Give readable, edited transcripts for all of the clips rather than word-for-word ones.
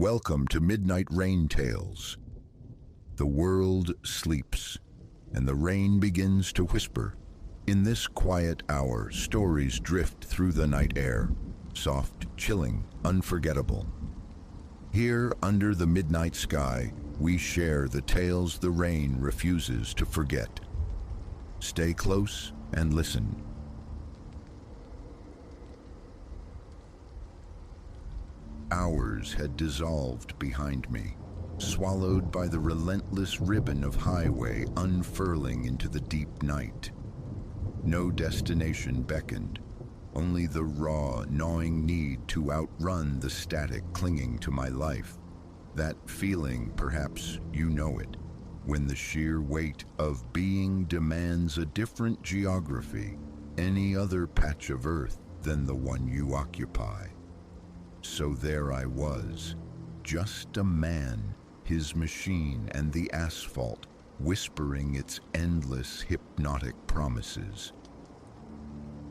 Welcome to Midnight Rain Tales. The world sleeps, and the rain begins to whisper. In this quiet hour, stories drift through the night air, soft, chilling, unforgettable. Here, under the midnight sky, we share the tales the rain refuses to forget. Stay close and listen. Hours had dissolved behind me, swallowed by the relentless ribbon of highway unfurling into the deep night. No destination beckoned, only the raw, gnawing need to outrun the static clinging to my life. That feeling, perhaps you know it, when the sheer weight of being demands a different geography, any other patch of earth than the one you occupy. So there I was, just a man, his machine and the asphalt, whispering its endless hypnotic promises.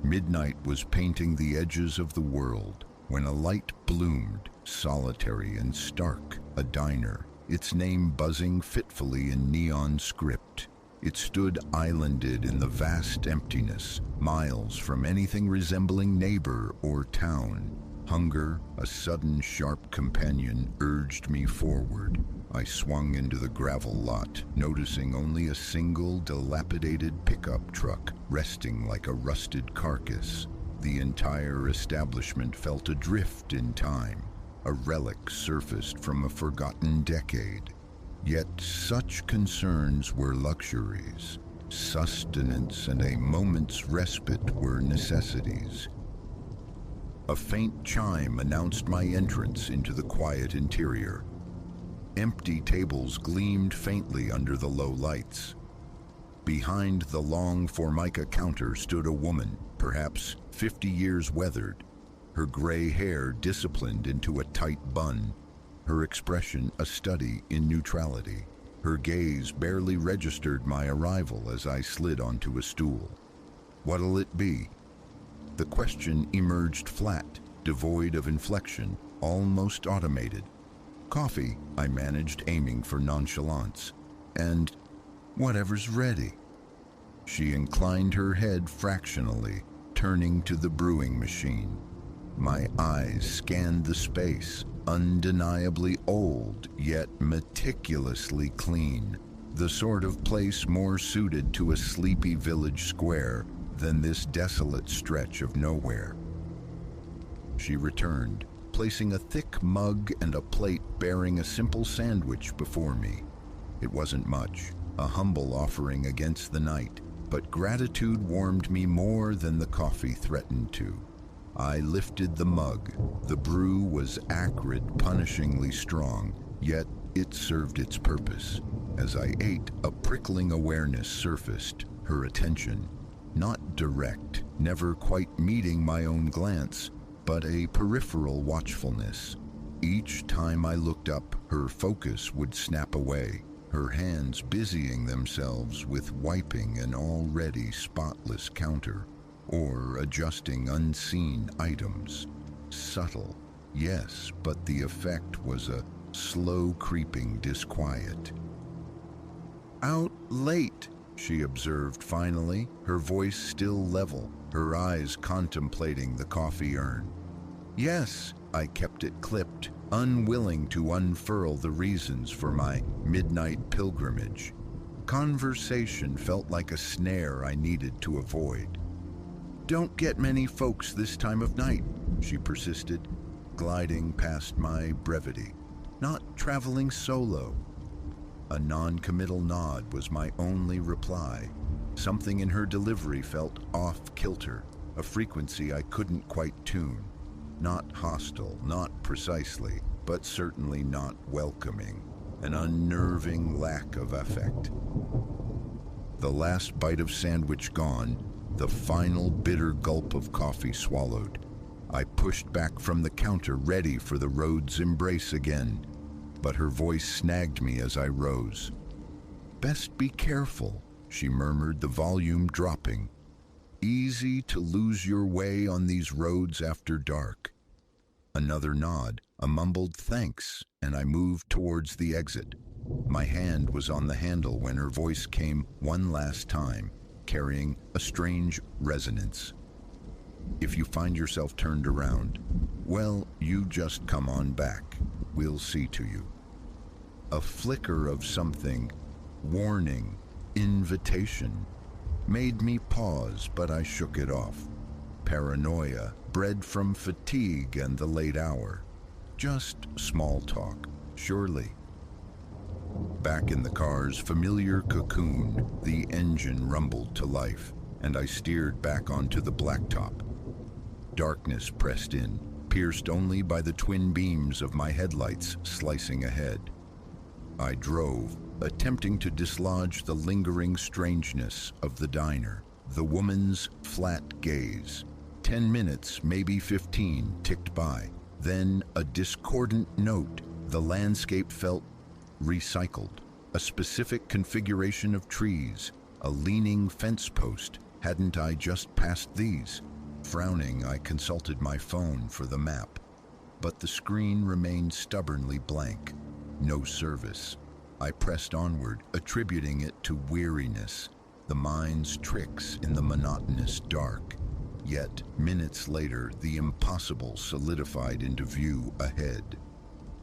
Midnight was painting the edges of the world when a light bloomed, solitary and stark, a diner, its name buzzing fitfully in neon script. It stood islanded in the vast emptiness, miles from anything resembling neighbor or town. Hunger, a sudden sharp companion, urged me forward. I swung into the gravel lot, noticing only a single dilapidated pickup truck resting like a rusted carcass. The entire establishment felt adrift in time, a relic surfaced from a forgotten decade. Yet such concerns were luxuries. Sustenance and a moment's respite were necessities. A faint chime announced my entrance into the quiet interior. Empty tables gleamed faintly under the low lights. Behind the long formica counter stood a woman, perhaps 50 years weathered, her gray hair disciplined into a tight bun, her expression a study in neutrality. Her gaze barely registered my arrival as I slid onto a stool. "What'll it be?" The question emerged flat, devoid of inflection, almost automated. "Coffee," I managed, aiming for nonchalance. "And whatever's ready." She inclined her head fractionally, turning to the brewing machine. My eyes scanned the space, undeniably old, yet meticulously clean. The sort of place more suited to a sleepy village square than this desolate stretch of nowhere. She returned, placing a thick mug and a plate bearing a simple sandwich before me. It wasn't much, a humble offering against the night, but gratitude warmed me more than the coffee threatened to. I lifted the mug. The brew was acrid, punishingly strong, yet it served its purpose. As I ate, a prickling awareness surfaced, her attention. Not direct, never quite meeting my own glance, but a peripheral watchfulness. Each time I looked up, her focus would snap away, her hands busying themselves with wiping an already spotless counter, or adjusting unseen items. Subtle, yes, but the effect was a slow creeping disquiet. "Out late," she observed finally, her voice still level, her eyes contemplating the coffee urn. "Yes," I kept it clipped, unwilling to unfurl the reasons for my midnight pilgrimage. Conversation felt like a snare I needed to avoid. "Don't get many folks this time of night," she persisted, gliding past my brevity. "Not traveling solo." A non-committal nod was my only reply. Something in her delivery felt off-kilter, a frequency I couldn't quite tune. Not hostile, not precisely, but certainly not welcoming. An unnerving lack of affect. The last bite of sandwich gone, the final bitter gulp of coffee swallowed. I pushed back from the counter, ready for the road's embrace again, but her voice snagged me as I rose. "Best be careful," she murmured, the volume dropping. "Easy to lose your way on these roads after dark." Another nod, A mumbled thanks, and I moved towards the exit. My hand was on the handle when her voice came one last time, carrying a strange resonance. If you find yourself turned around, well, you just come on back. We'll see to you. A flicker of something, warning, invitation, made me pause, but I shook it off. Paranoia, bred from fatigue and the late hour. Just small talk, surely. Back in the car's familiar cocoon, the engine rumbled to life, and I steered back onto the blacktop. Darkness pressed in, pierced only by the twin beams of my headlights slicing ahead. I drove, attempting to dislodge the lingering strangeness of the diner, the woman's flat gaze. 10 minutes, maybe 15, ticked by. Then a discordant note. The landscape felt recycled. A specific configuration of trees, a leaning fence post. Hadn't I just passed these? Frowning, I consulted my phone for the map, but the screen remained stubbornly blank. No service. I pressed onward, attributing it to weariness, the mind's tricks in the monotonous dark. Yet, minutes later, the impossible solidified into view ahead.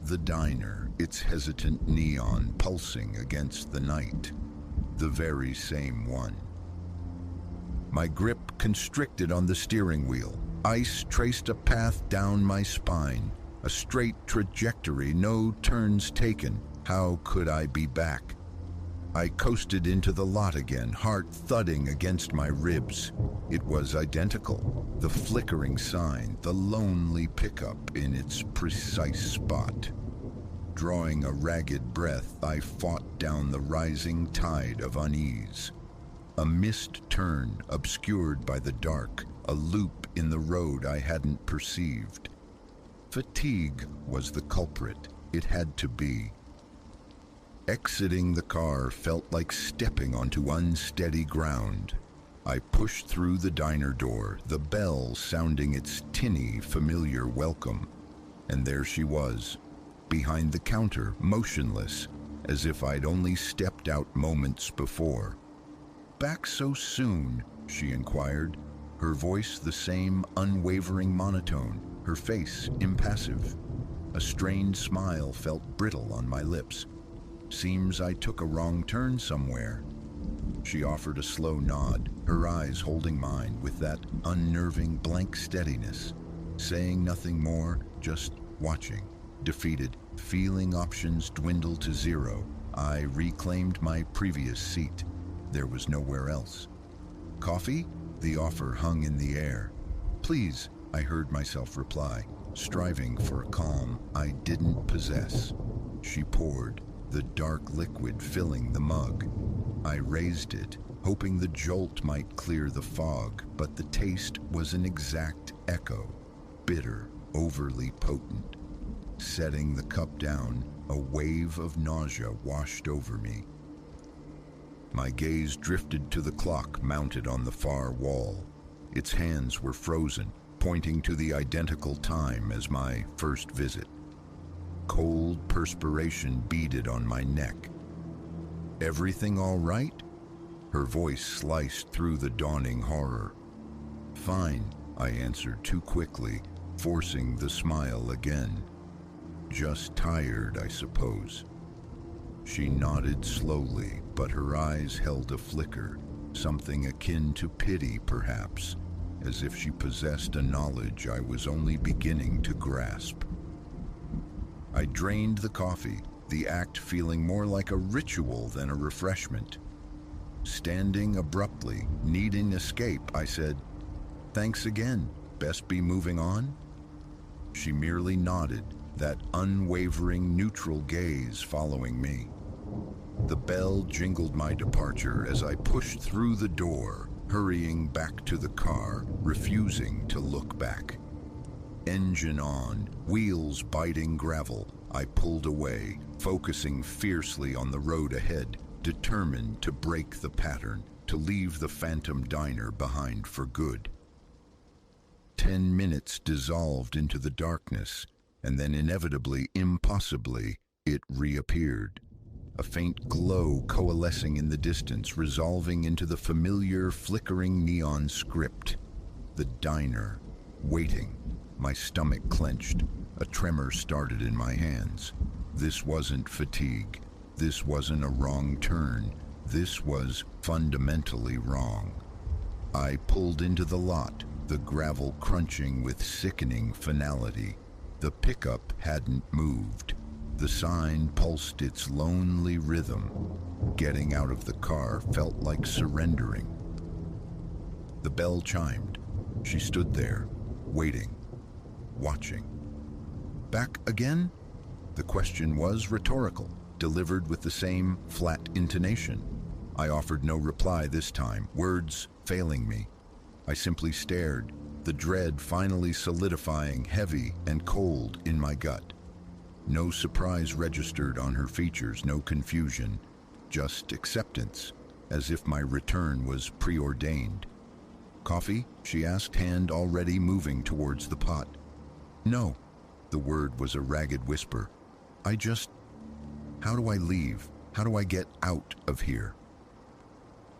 The diner, its hesitant neon pulsing against the night. The very same one. My grip constricted on the steering wheel. Ice traced a path down my spine, a straight trajectory, no turns taken. How could I be back? I coasted into the lot again, heart thudding against my ribs. It was identical. The flickering sign, the lonely pickup in its precise spot. Drawing a ragged breath, I fought down the rising tide of unease. A missed turn, obscured by the dark, a loop in the road I hadn't perceived. Fatigue was the culprit. It had to be. Exiting the car felt like stepping onto unsteady ground. I pushed through the diner door, the bell sounding its tinny, familiar welcome. And there she was, behind the counter, motionless, as if I'd only stepped out moments before. "Back so soon?" she inquired, her voice the same unwavering monotone, her face impassive. A strained smile felt brittle on my lips. Seems I took a wrong turn somewhere. She offered a slow nod, her eyes holding mine with that unnerving blank steadiness, saying nothing more, just watching. Defeated, feeling options dwindle to zero, I reclaimed my previous seat. There was nowhere else. "Coffee?" The offer hung in the air. "Please," I heard myself reply, striving for a calm I didn't possess. She poured, the dark liquid filling the mug. I raised it, hoping the jolt might clear the fog, but the taste was an exact echo, bitter, overly potent. Setting the cup down, a wave of nausea washed over me. My gaze drifted to the clock mounted on the far wall. Its hands were frozen, pointing to the identical time as my first visit. Cold perspiration beaded on my neck. "Everything all right?" Her voice sliced through the dawning horror. "Fine," I answered too quickly, forcing the smile again. "Just tired, I suppose." She nodded slowly, but her eyes held a flicker, something akin to pity perhaps, as if she possessed a knowledge I was only beginning to grasp. I drained the coffee, the act feeling more like a ritual than a refreshment. Standing abruptly, needing escape, I said, "Thanks again. Best be moving on?" She merely nodded, that unwavering neutral gaze following me. The bell jingled my departure as I pushed through the door, hurrying back to the car, refusing to look back. Engine on, wheels biting gravel, I pulled away, focusing fiercely on the road ahead, determined to break the pattern, to leave the phantom diner behind for good. 10 minutes dissolved into the darkness, and then inevitably, impossibly, it reappeared. A faint glow coalescing in the distance, resolving into the familiar, flickering neon script. The diner, waiting. My stomach clenched. A tremor started in my hands. This wasn't fatigue. This wasn't a wrong turn. This was fundamentally wrong. I pulled into the lot, the gravel crunching with sickening finality. The pickup hadn't moved. The sign pulsed its lonely rhythm. Getting out of the car felt like surrendering. The bell chimed. She stood there, waiting, watching. Back again? The question was rhetorical, delivered with the same flat intonation. I offered no reply this time, words failing me. I simply stared, the dread finally solidifying heavy and cold in my gut. No surprise registered on her features, no confusion, just acceptance, as if my return was preordained. "Coffee?" she asked, hand already moving towards the pot. "No." The word was a ragged whisper. How do I leave? How do I get out of here?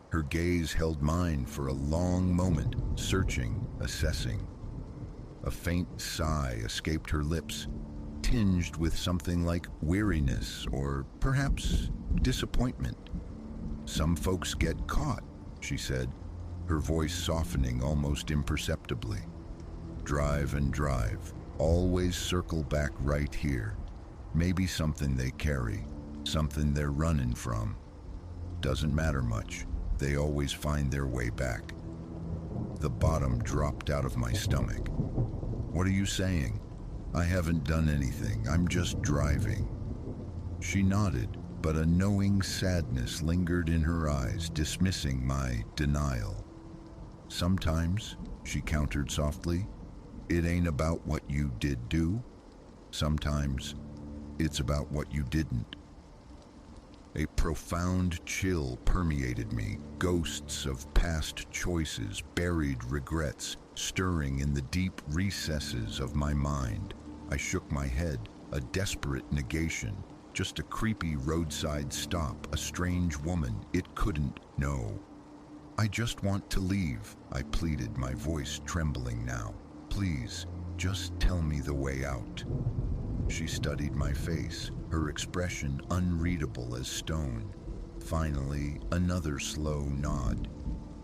Her gaze held mine for a long moment, searching, assessing. A faint sigh escaped her lips, tinged with something like weariness or perhaps disappointment. "Some folks get caught," she said, her voice softening almost imperceptibly. "Drive and drive. Always circle back right here. Maybe something they carry, something they're running from. Doesn't matter much. They always find their way back." The bottom dropped out of my stomach. "What are you saying?" "I haven't done anything. I'm just driving." She nodded, but a knowing sadness lingered in her eyes, dismissing my denial. "Sometimes," she countered softly, "it ain't about what you did do. Sometimes it's about what you didn't." A profound chill permeated me, ghosts of past choices, buried regrets, stirring in the deep recesses of my mind. I shook my head, a desperate negation, just a creepy roadside stop, a strange woman. It couldn't know. "I just want to leave," I pleaded, my voice trembling now. "Please, just tell me the way out." She studied my face, her expression unreadable as stone. Finally, another slow nod.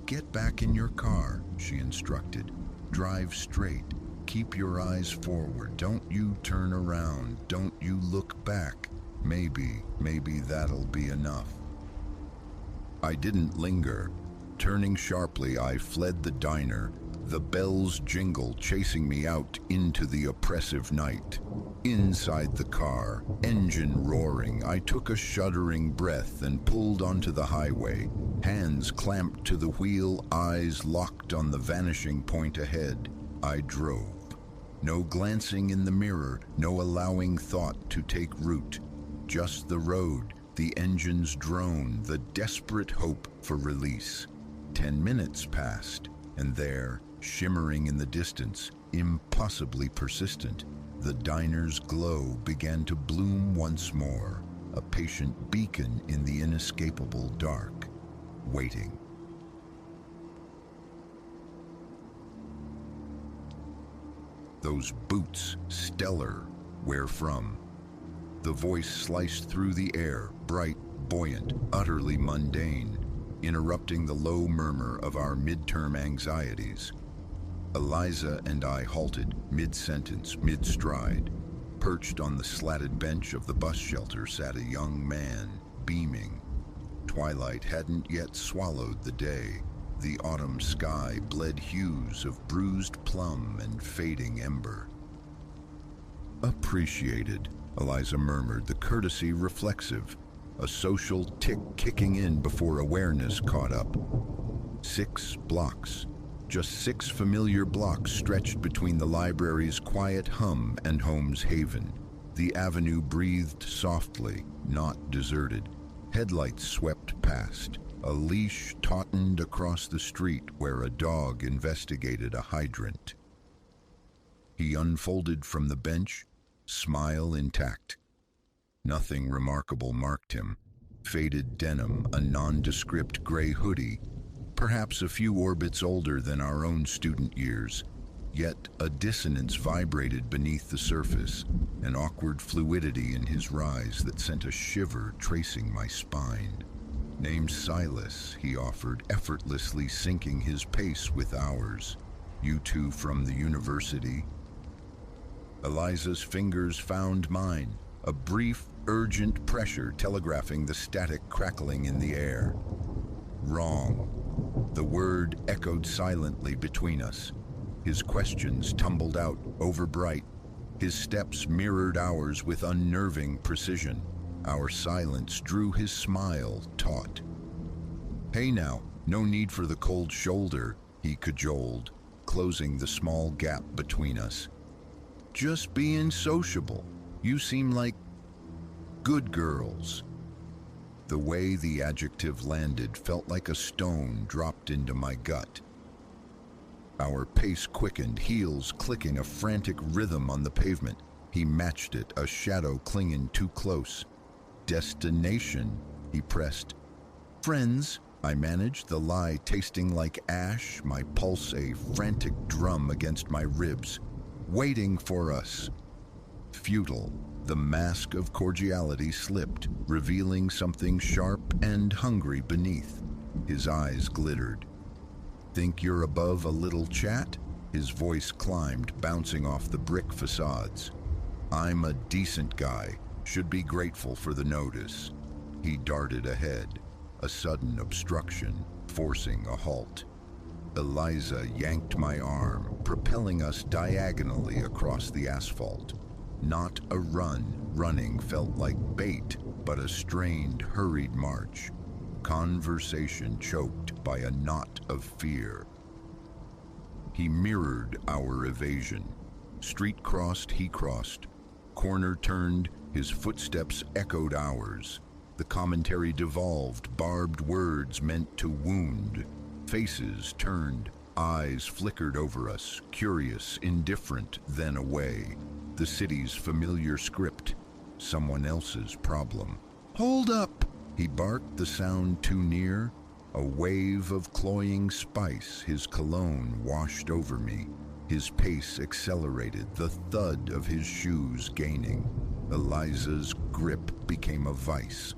"Get back in your car," she instructed. "Drive straight. Keep your eyes forward. Don't you turn around. Don't you look back. Maybe that'll be enough." I didn't linger. Turning sharply, I fled the diner, the bell's jingle chasing me out into the oppressive night. Inside the car, engine roaring, I took a shuddering breath and pulled onto the highway, hands clamped to the wheel, eyes locked on the vanishing point ahead. I drove. No glancing in the mirror, no allowing thought to take root. Just the road, the engine's drone, the desperate hope for release. 10 minutes passed, and there, shimmering in the distance, impossibly persistent, the diner's glow began to bloom once more, a patient beacon in the inescapable dark, waiting. "Those boots, stellar, where from?" The voice sliced through the air, bright, buoyant, utterly mundane, interrupting the low murmur of our midterm anxieties. Eliza and I halted, mid-sentence, mid-stride. Perched on the slatted bench of the bus shelter sat a young man, beaming. Twilight hadn't yet swallowed the day. The autumn sky bled hues of bruised plum and fading ember. "Appreciated," Eliza murmured, the courtesy reflexive, a social tick kicking in before awareness caught up. 6 blocks. Just 6 familiar blocks stretched between the library's quiet hum and home's haven. The avenue breathed softly, not deserted. Headlights swept past. A leash tautened across the street where a dog investigated a hydrant. He unfolded from the bench, smile intact. Nothing remarkable marked him. Faded denim, a nondescript gray hoodie, perhaps a few orbits older than our own student years. Yet a dissonance vibrated beneath the surface, an awkward fluidity in his rise that sent a shiver tracing my spine. "Name's Silas," he offered, effortlessly syncing his pace with ours. "You two from the university?" Eliza's fingers found mine, a brief, urgent pressure telegraphing the static crackling in the air. "Wrong." The word echoed silently between us. His questions tumbled out, overbright. His steps mirrored ours with unnerving precision. Our silence drew his smile taut. "Hey now, no need for the cold shoulder," he cajoled, closing the small gap between us. "Just being sociable. You seem like good girls." The way the adjective landed felt like a stone dropped into my gut. Our pace quickened, heels clicking a frantic rhythm on the pavement. He matched it, a shadow clinging too close. "Destination," he pressed. "Friends," I managed, the lie tasting like ash, my pulse a frantic drum against my ribs. "Waiting for us." Futile. The mask of cordiality slipped, revealing something sharp and hungry beneath. His eyes glittered. "Think you're above a little chat?" His voice climbed, bouncing off the brick facades. "I'm a decent guy, should be grateful for the notice." He darted ahead, a sudden obstruction, forcing a halt. Eliza yanked my arm, propelling us diagonally across the asphalt. Not a run. Running felt like bait, but a strained, hurried march. Conversation choked by a knot of fear. He mirrored our evasion. Street crossed, he crossed. Corner turned, his footsteps echoed ours. The commentary devolved, barbed words meant to wound. Faces turned, eyes flickered over us, curious, indifferent, then away. The city's familiar script, someone else's problem. "Hold up!" He barked, the sound too near. A wave of cloying spice, his cologne washed over me. His pace accelerated, the thud of his shoes gaining. Eliza's grip became a vice.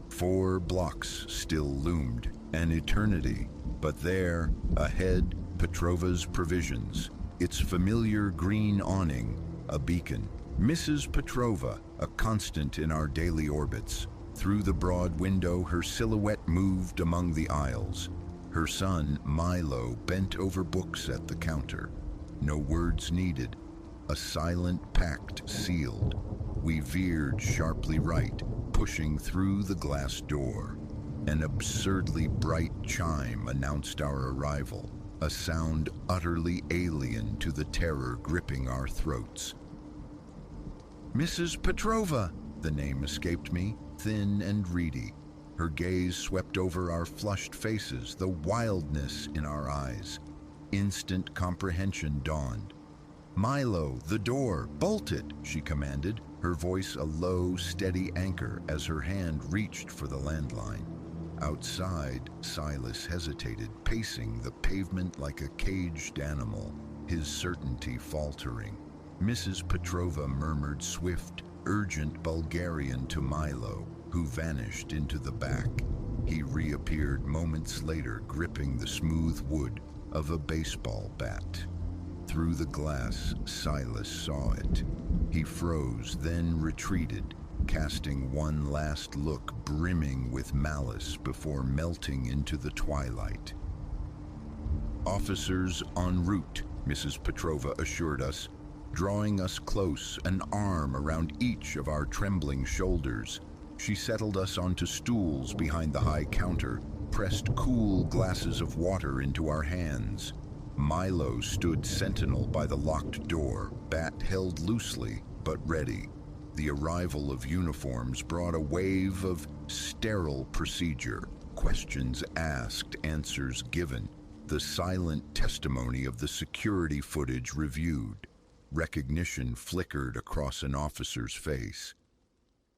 4 blocks still loomed, an eternity. But there, ahead, Petrova's Provisions. Its familiar green awning, a beacon. Mrs. Petrova, a constant in our daily orbits. Through the broad window, her silhouette moved among the aisles. Her son, Milo, bent over books at the counter. No words needed. A silent pact sealed. We veered sharply right, pushing through the glass door. An absurdly bright chime announced our arrival, a sound utterly alien to the terror gripping our throats. "Mrs. Petrova!" The name escaped me, thin and reedy. Her gaze swept over our flushed faces, the wildness in our eyes. Instant comprehension dawned. "Milo, the door, bolt it," she commanded, her voice a low, steady anchor as her hand reached for the landline. Outside, Silas hesitated, pacing the pavement like a caged animal, his certainty faltering. Mrs. Petrova murmured swift, urgent Bulgarian to Milo, who vanished into the back. He reappeared moments later, gripping the smooth wood of a baseball bat. Through the glass, Silas saw it. He froze, then retreated, casting one last look brimming with malice before melting into the twilight. "Officers en route," Mrs. Petrova assured us, drawing us close, an arm around each of our trembling shoulders. She settled us onto stools behind the high counter, pressed cool glasses of water into our hands. Milo stood sentinel by the locked door, bat held loosely, but ready. The arrival of uniforms brought a wave of sterile procedure, questions asked, answers given, the silent testimony of the security footage reviewed. Recognition flickered across an officer's face.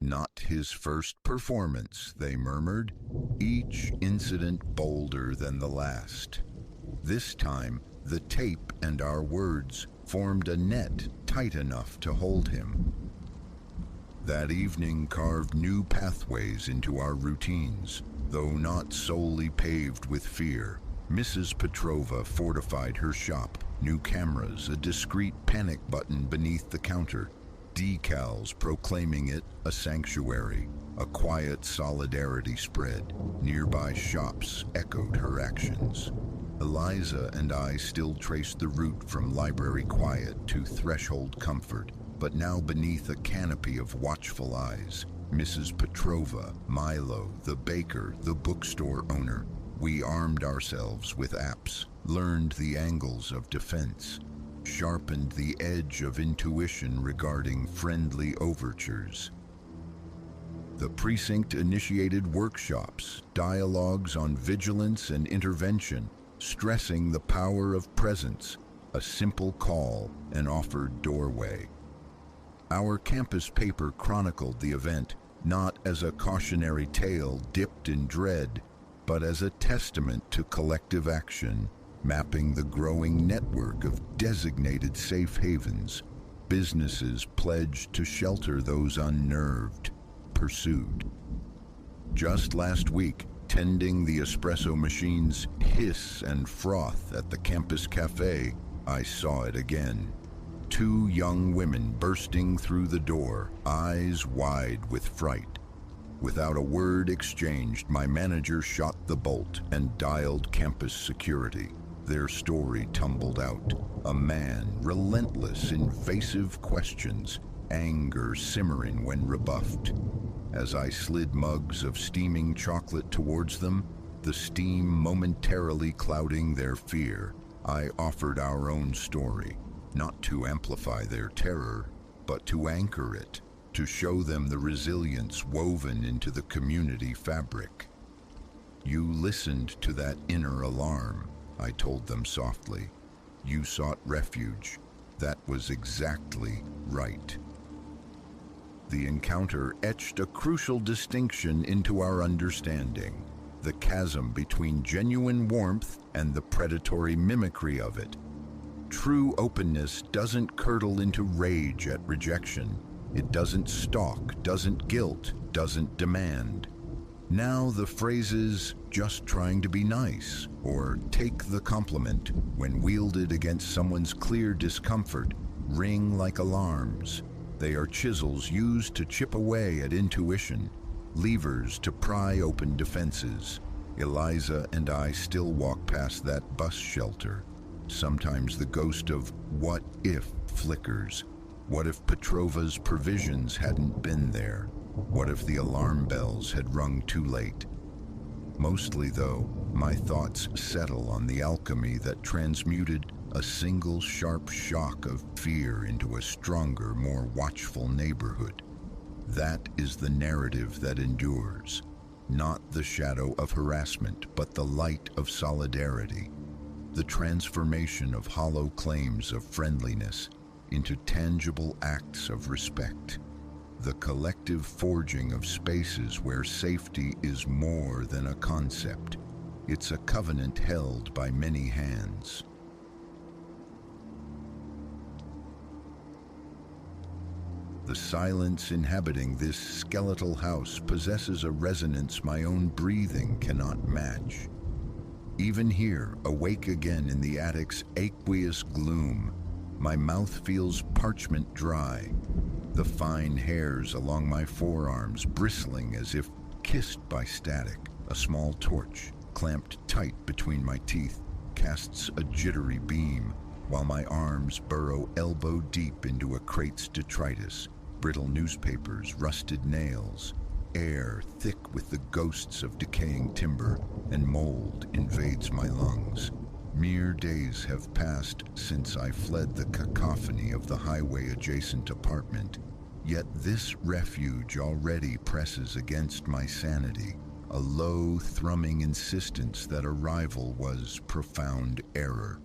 Not his first performance, they murmured, each incident bolder than the last. This time, the tape and our words formed a net tight enough to hold him. That evening carved new pathways into our routines, though not solely paved with fear. Mrs. Petrova fortified her shop, new cameras, a discreet panic button beneath the counter, decals proclaiming it a sanctuary. A quiet solidarity spread. Nearby shops echoed her actions. Eliza and I still traced the route from library quiet to threshold comfort, but now beneath a canopy of watchful eyes. Mrs. Petrova, Milo, the baker, the bookstore owner. We armed ourselves with apps, learned the angles of defense, sharpened the edge of intuition regarding friendly overtures. The precinct initiated workshops, dialogues on vigilance and intervention, stressing the power of presence, a simple call, an offered doorway. Our campus paper chronicled the event, not as a cautionary tale dipped in dread, but as a testament to collective action, mapping the growing network of designated safe havens, businesses pledged to shelter those unnerved, pursued. Just last week, tending the espresso machine's hiss and froth at the campus cafe, I saw it again. Two young women bursting through the door, eyes wide with fright. Without a word exchanged, my manager shot the bolt and dialed campus security. Their story tumbled out. A man, relentless, invasive questions, anger simmering when rebuffed. As I slid mugs of steaming chocolate towards them, the steam momentarily clouding their fear, I offered our own story, not to amplify their terror, but to anchor it, to show them the resilience woven into the community fabric. You listened to that inner alarm, I told them softly. You sought refuge. That was exactly right. The encounter etched a crucial distinction into our understanding, the chasm between genuine warmth and the predatory mimicry of it. True openness doesn't curdle into rage at rejection. It doesn't stalk, doesn't guilt, doesn't demand. Now the phrases, just trying to be nice, or take the compliment, when wielded against someone's clear discomfort, ring like alarms. They are chisels used to chip away at intuition, levers to pry open defenses. Eliza and I still walk past that bus shelter. Sometimes the ghost of what if flickers. What if Petrova's provisions hadn't been there? What if the alarm bells had rung too late? Mostly, though, my thoughts settle on the alchemy that transmuted a single sharp shock of fear into a stronger, more watchful neighborhood. That is the narrative that endures, not the shadow of harassment, but the light of solidarity, the transformation of hollow claims of friendliness into tangible acts of respect, the collective forging of spaces where safety is more than a concept. It's a covenant held by many hands. The silence inhabiting this skeletal house possesses a resonance my own breathing cannot match. Even here, awake again in the attic's aqueous gloom, my mouth feels parchment dry, the fine hairs along my forearms bristling as if kissed by static. A small torch, clamped tight between my teeth, casts a jittery beam, while my arms burrow elbow-deep into a crate's detritus, brittle newspapers, rusted nails. Air thick with the ghosts of decaying timber and mold invades my lungs. Mere days have passed since I fled the cacophony of the highway-adjacent apartment, yet this refuge already presses against my sanity, a low, thrumming insistence that arrival was profound error.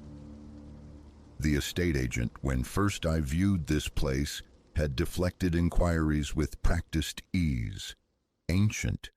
The estate agent, when first I viewed this place, had deflected inquiries with practiced ease. Ancient.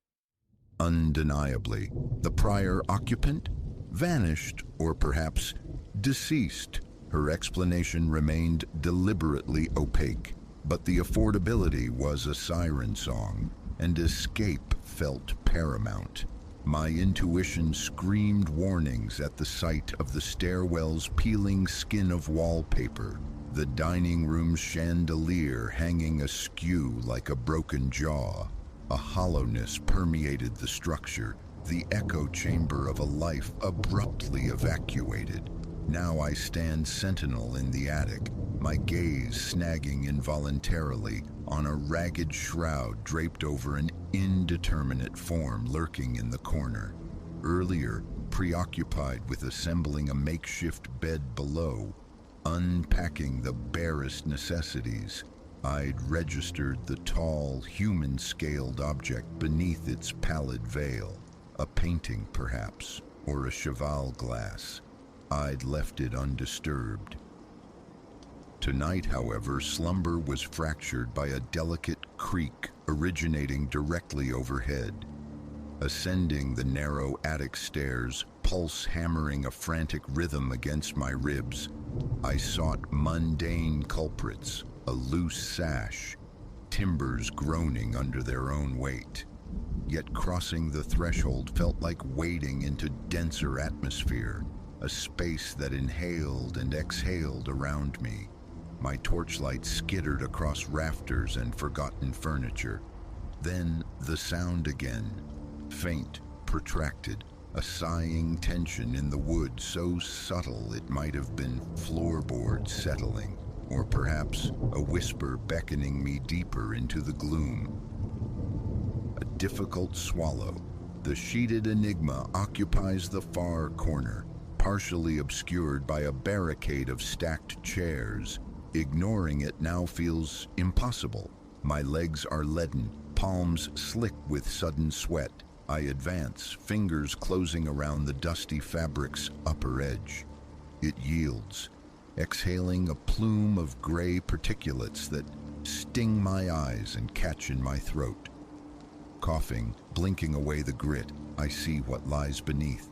Undeniably. The prior occupant? Vanished, or perhaps deceased. Her explanation remained deliberately opaque, but the affordability was a siren song, and escape felt paramount. My intuition screamed warnings at the sight of the stairwell's peeling skin of wallpaper, the dining room's chandelier hanging askew like a broken jaw. A hollowness permeated the structure, the echo chamber of a life abruptly evacuated. Now I stand sentinel in the attic, my gaze snagging involuntarily on a ragged shroud draped over an indeterminate form lurking in the corner. Earlier, preoccupied with assembling a makeshift bed below, unpacking the barest necessities, I'd registered the tall, human-scaled object beneath its pallid veil. A painting, perhaps, or a cheval glass. I'd left it undisturbed. Tonight, however, slumber was fractured by a delicate creak originating directly overhead. Ascending the narrow attic stairs, pulse hammering a frantic rhythm against my ribs, I sought mundane culprits, a loose sash, timbers groaning under their own weight. Yet crossing the threshold felt like wading into denser atmosphere, a space that inhaled and exhaled around me. My torchlight skittered across rafters and forgotten furniture. Then the sound again, faint, protracted, a sighing tension in the wood so subtle it might have been floorboards settling, or perhaps a whisper beckoning me deeper into the gloom. A difficult swallow. The sheeted enigma occupies the far corner, partially obscured by a barricade of stacked chairs. Ignoring it now feels impossible. My legs are leaden, palms slick with sudden sweat. I advance, fingers closing around the dusty fabric's upper edge. It yields, exhaling a plume of gray particulates that sting my eyes and catch in my throat. Coughing, blinking away the grit, I see what lies beneath.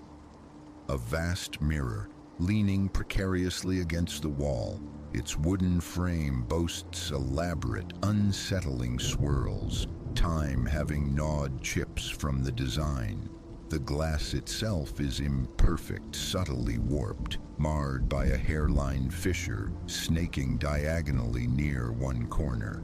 A vast mirror, leaning precariously against the wall. Its wooden frame boasts elaborate, unsettling swirls, time having gnawed chips from the design. The glass itself is imperfect, subtly warped, marred by a hairline fissure snaking diagonally near one corner.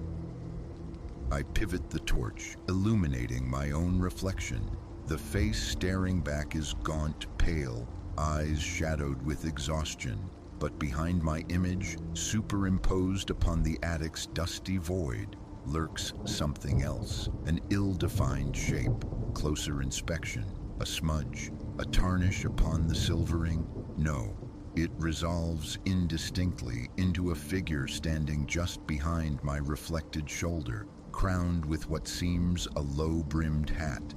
I pivot the torch, illuminating my own reflection. The face staring back is gaunt, pale, eyes shadowed with exhaustion. But behind my image, superimposed upon the attic's dusty void, lurks something else, an ill-defined shape. Closer inspection, a smudge, a tarnish upon the silvering. No, it resolves indistinctly into a figure standing just behind my reflected shoulder, crowned with what seems a low-brimmed hat.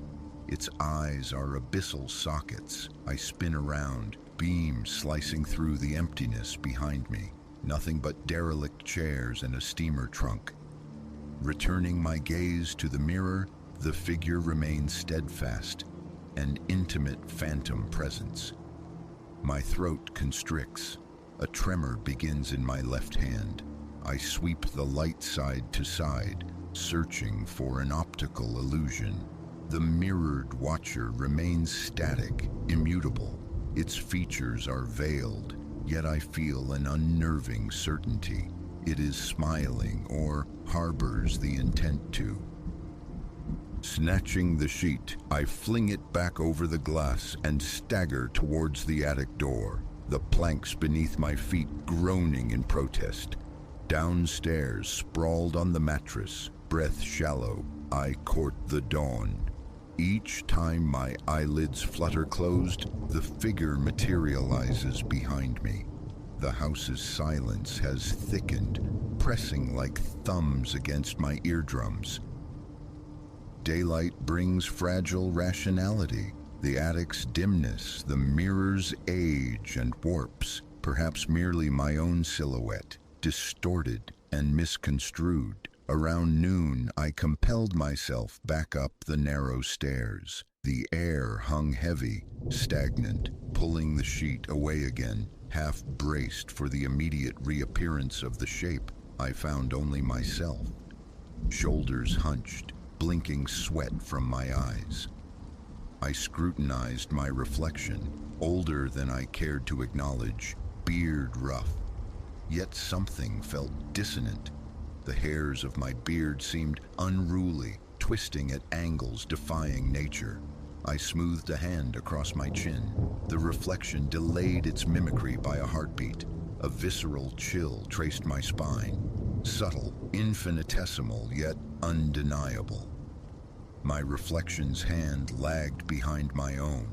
Its eyes are abyssal sockets. I spin around, beams slicing through the emptiness behind me. Nothing but derelict chairs and a steamer trunk. Returning my gaze to the mirror, the figure remains steadfast, an intimate phantom presence. My throat constricts. A tremor begins in my left hand. I sweep the light side to side, searching for an optical illusion. The mirrored watcher remains static, immutable. Its features are veiled, yet I feel an unnerving certainty. It is smiling or harbors the intent to. Snatching the sheet, I fling it back over the glass and stagger towards the attic door, the planks beneath my feet groaning in protest. Downstairs, sprawled on the mattress, breath shallow, I court the dawn. Each time my eyelids flutter closed, the figure materializes behind me. The house's silence has thickened, pressing like thumbs against my eardrums. Daylight brings fragile rationality, the attic's dimness, the mirror's age and warps. perhaps merely my own silhouette, distorted and misconstrued. Around noon, I compelled myself back up the narrow stairs. The air hung heavy, stagnant, pulling the sheet away again, half braced for the immediate reappearance of the shape I found only myself. Shoulders hunched, blinking sweat from my eyes. I scrutinized my reflection, older than I cared to acknowledge, beard rough. Yet something felt dissonant. The hairs of my beard seemed unruly, twisting at angles defying nature. I smoothed a hand across my chin. The reflection delayed its mimicry by a heartbeat. A visceral chill traced my spine. Subtle, infinitesimal, yet undeniable. My reflection's hand lagged behind my own.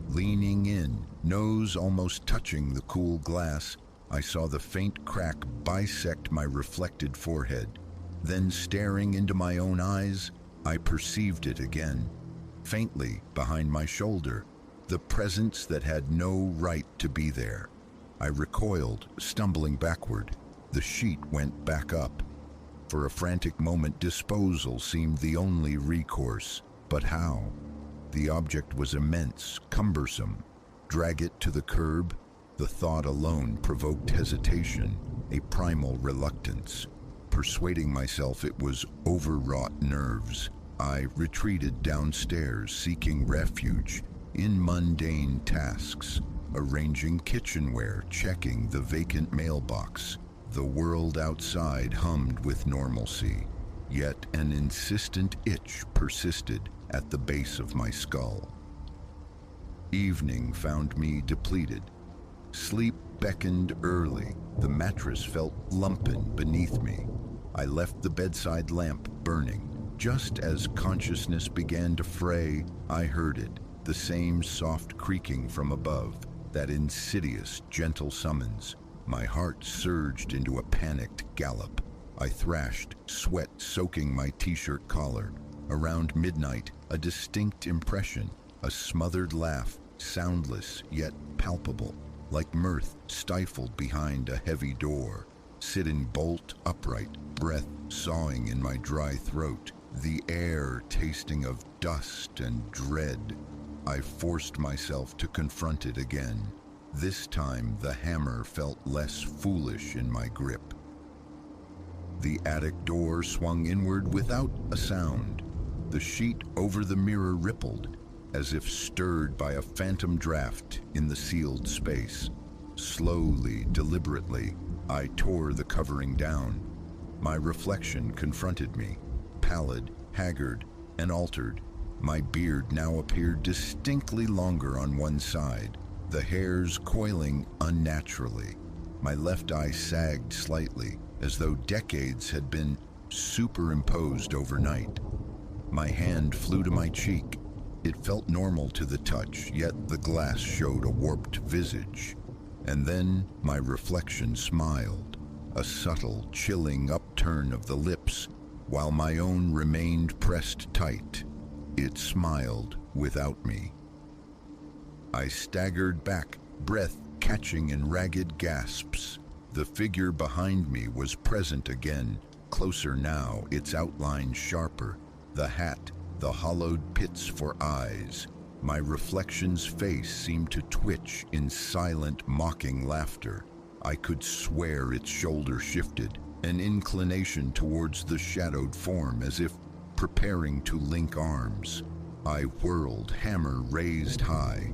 Leaning in, nose almost touching the cool glass, I saw the faint crack bisect my reflected forehead. Then, staring into my own eyes, I perceived it again. Faintly, behind my shoulder, the presence that had no right to be there. I recoiled, stumbling backward. The sheet went back up. For a frantic moment, disposal seemed the only recourse. But how? The object was immense, cumbersome. Drag it to the curb? The thought alone provoked hesitation, a primal reluctance. Persuading myself it was overwrought nerves, I retreated downstairs, seeking refuge in mundane tasks, arranging kitchenware, checking the vacant mailbox. The world outside hummed with normalcy, yet an insistent itch persisted at the base of my skull. Evening found me depleted. Sleep beckoned early. The mattress felt lumpen beneath me. I left the bedside lamp burning. Just as consciousness began to fray, I heard it, the same soft creaking from above, that insidious, gentle summons. My heart surged into a panicked gallop. I thrashed, sweat soaking my t-shirt collar. Around midnight, a distinct impression, a smothered laugh, soundless yet palpable, like mirth stifled behind a heavy door. Sitting bolt upright, breath sawing in my dry throat, the air tasting of dust and dread. I forced myself to confront it again. This time the hammer felt less foolish in my grip. The attic door swung inward without a sound. The sheet over the mirror rippled, as if stirred by a phantom draft in the sealed space. Slowly, deliberately, I tore the covering down. My reflection confronted me, pallid, haggard, and altered. My beard now appeared distinctly longer on one side, the hairs coiling unnaturally. My left eye sagged slightly, as though decades had been superimposed overnight. My hand flew to my cheek. It felt normal to the touch, yet the glass showed a warped visage. And then my reflection smiled, a subtle, chilling upturn of the lips, while my own remained pressed tight. It smiled without me. I staggered back, breath catching in ragged gasps. The figure behind me was present again, closer now, its outline sharper. The hat, the hollowed pits for eyes. My reflection's face seemed to twitch in silent, mocking laughter. I could swear its shoulder shifted, an inclination towards the shadowed form, as if preparing to link arms. I whirled, hammer raised high.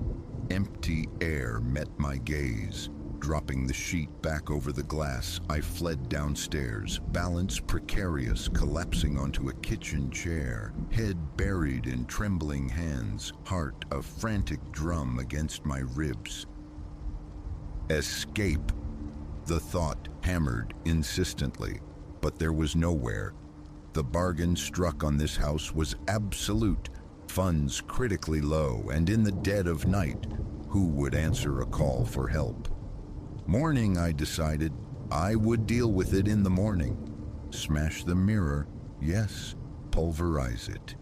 Empty air met my gaze. Dropping the sheet back over the glass, I fled downstairs, balance precarious, collapsing onto a kitchen chair, head buried in trembling hands, heart a frantic drum against my ribs. Escape! The thought hammered insistently, but there was nowhere. The bargain struck on this house was absolute. Funds critically low, and in the dead of night, who would answer a call for help? Morning, I decided. I would deal with it in the morning. Smash the mirror, yes, pulverize it.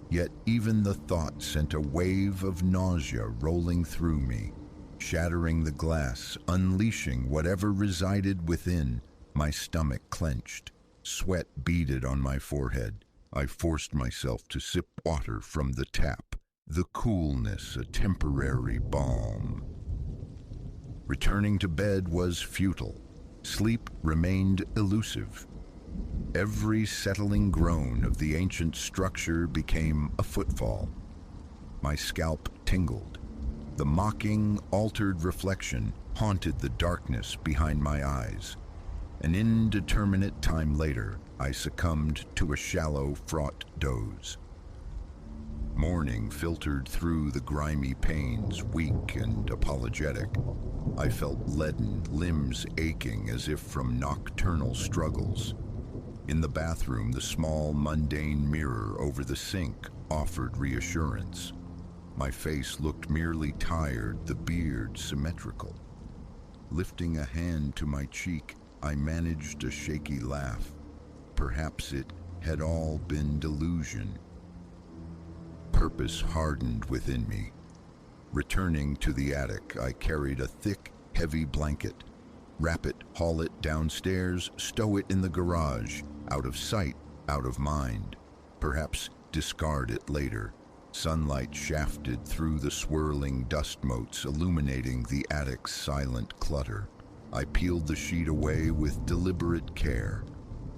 Yet even the thought sent a wave of nausea rolling through me. shattering the glass, unleashing whatever resided within. My stomach clenched. Sweat beaded on my forehead. I forced myself to sip water from the tap, the coolness a temporary balm. Returning to bed was futile. Sleep remained elusive. Every settling groan of the ancient structure became a footfall. My scalp tingled. The mocking, altered reflection haunted the darkness behind my eyes. An indeterminate time later, I succumbed to a shallow, fraught doze. Morning filtered through the grimy panes, weak and apologetic. I felt leaden, limbs aching as if from nocturnal struggles. In the bathroom, the small, mundane mirror over the sink offered reassurance. My face looked merely tired, the beard symmetrical. Lifting a hand to my cheek, I managed a shaky laugh. Perhaps it had all been delusion. Purpose hardened within me. Returning to the attic, I carried a thick, heavy blanket. Wrap it, haul it downstairs, stow it in the garage, out of sight, out of mind. Perhaps discard it later. Sunlight shafted through the swirling dust motes, illuminating the attic's silent clutter. I peeled the sheet away with deliberate care.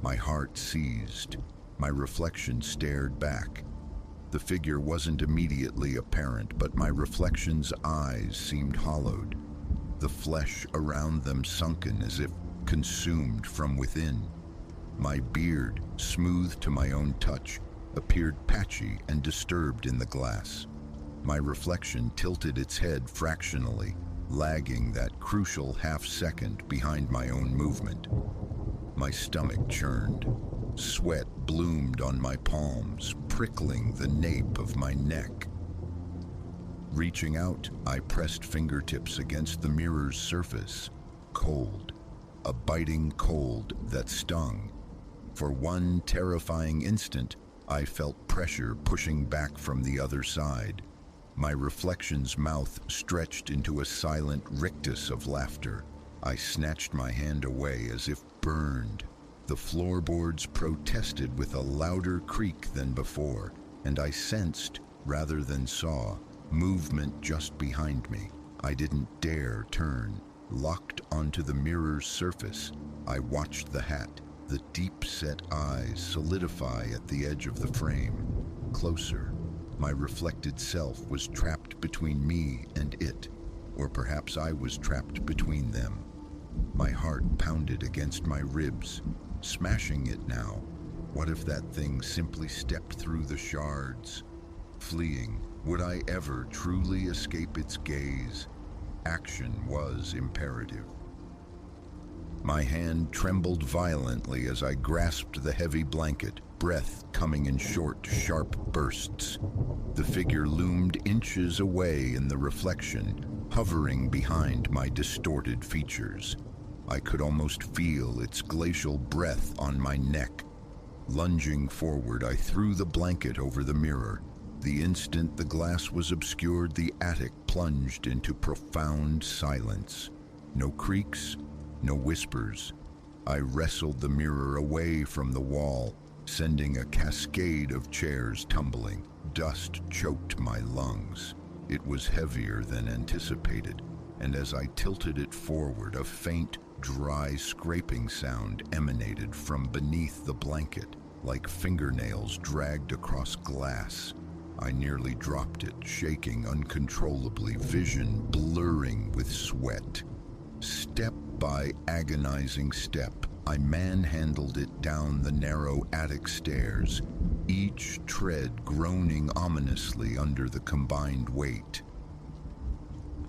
My heart seized. My reflection stared back. The figure wasn't immediately apparent, but my reflection's eyes seemed hollowed, the flesh around them sunken as if consumed from within. My beard, smooth to my own touch, appeared patchy and disturbed in the glass. My reflection tilted its head fractionally, lagging that crucial half-second behind my own movement. My stomach churned. Sweat bloomed on my palms, prickling the nape of my neck. Reaching out, I pressed fingertips against the mirror's surface. Cold. A biting cold that stung. For one terrifying instant, I felt pressure pushing back from the other side. My reflection's mouth stretched into a silent rictus of laughter. I snatched my hand away as if burned. The floorboards protested with a louder creak than before, and I sensed, rather than saw, movement just behind me. I didn't dare turn. Locked onto the mirror's surface, I watched the hat, the deep-set eyes solidify at the edge of the frame. Closer. My reflected self was trapped between me and it, or perhaps I was trapped between them. My heart pounded against my ribs, smashing it now. What if that thing simply stepped through the shards? Fleeing, would I ever truly escape its gaze? Action was imperative. My hand trembled violently as I grasped the heavy blanket, breath coming in short, sharp bursts. The figure loomed inches away in the reflection, hovering behind my distorted features. I could almost feel its glacial breath on my neck. Lunging forward, I threw the blanket over the mirror. The instant the glass was obscured, the attic plunged into profound silence. No creaks, no whispers. I wrestled the mirror away from the wall, sending a cascade of chairs tumbling. Dust choked my lungs. It was heavier than anticipated, and as I tilted it forward, a faint, dry scraping sound emanated from beneath the blanket, like fingernails dragged across glass. I nearly dropped it, shaking uncontrollably, vision blurring with sweat. Step by agonizing step, I manhandled it down the narrow attic stairs, each tread groaning ominously under the combined weight.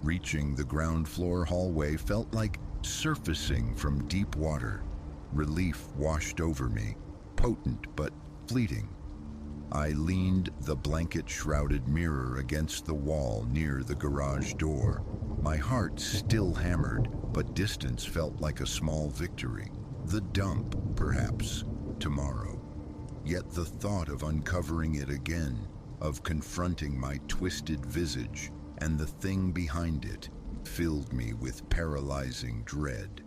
Reaching the ground floor hallway felt like surfacing from deep water. Relief washed over me, potent but fleeting. I leaned the blanket-shrouded mirror against the wall near the garage door. My heart still hammered, but distance felt like a small victory. The dump, perhaps, tomorrow. Yet the thought of uncovering it again, of confronting my twisted visage and the thing behind it, filled me with paralyzing dread.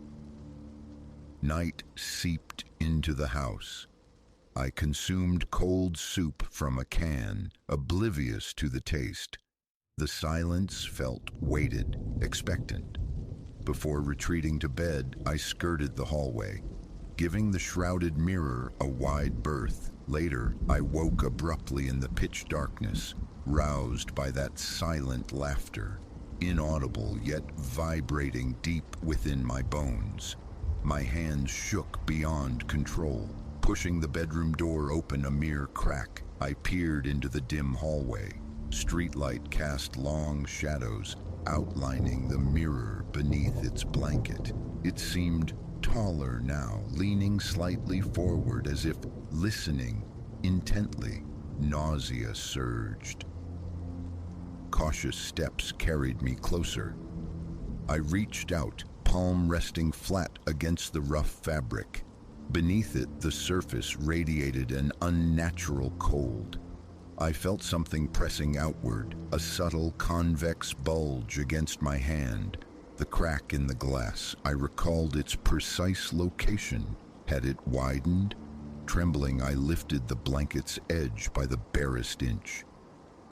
Night seeped into the house. I consumed cold soup from a can, oblivious to the taste. The silence felt weighted, expectant. Before retreating to bed, I skirted the hallway, giving the shrouded mirror a wide berth. Later, I woke abruptly in the pitch darkness, roused by that silent laughter, inaudible yet vibrating deep within my bones. My hands shook beyond control. Pushing the bedroom door open a mere crack, I peered into the dim hallway. Streetlight cast long shadows, outlining the mirror beneath its blanket. It seemed taller now, leaning slightly forward as if listening intently. Nausea surged. Cautious steps carried me closer. I reached out, palm resting flat against the rough fabric. Beneath it, the surface radiated an unnatural cold. I felt something pressing outward, a subtle convex bulge against my hand. The crack in the glass, I recalled its precise location. Had it widened? Trembling, I lifted the blanket's edge by the barest inch.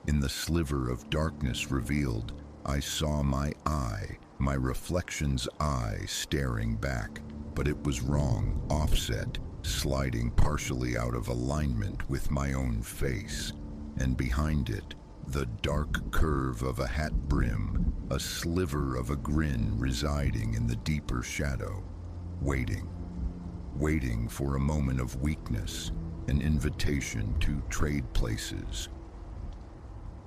In the sliver of darkness revealed, I saw my eye, my reflection's eye staring back. But it was wrong, offset, sliding partially out of alignment with my own face. And behind it, the dark curve of a hat brim, a sliver of a grin residing in the deeper shadow, waiting for a moment of weakness, an invitation to trade places.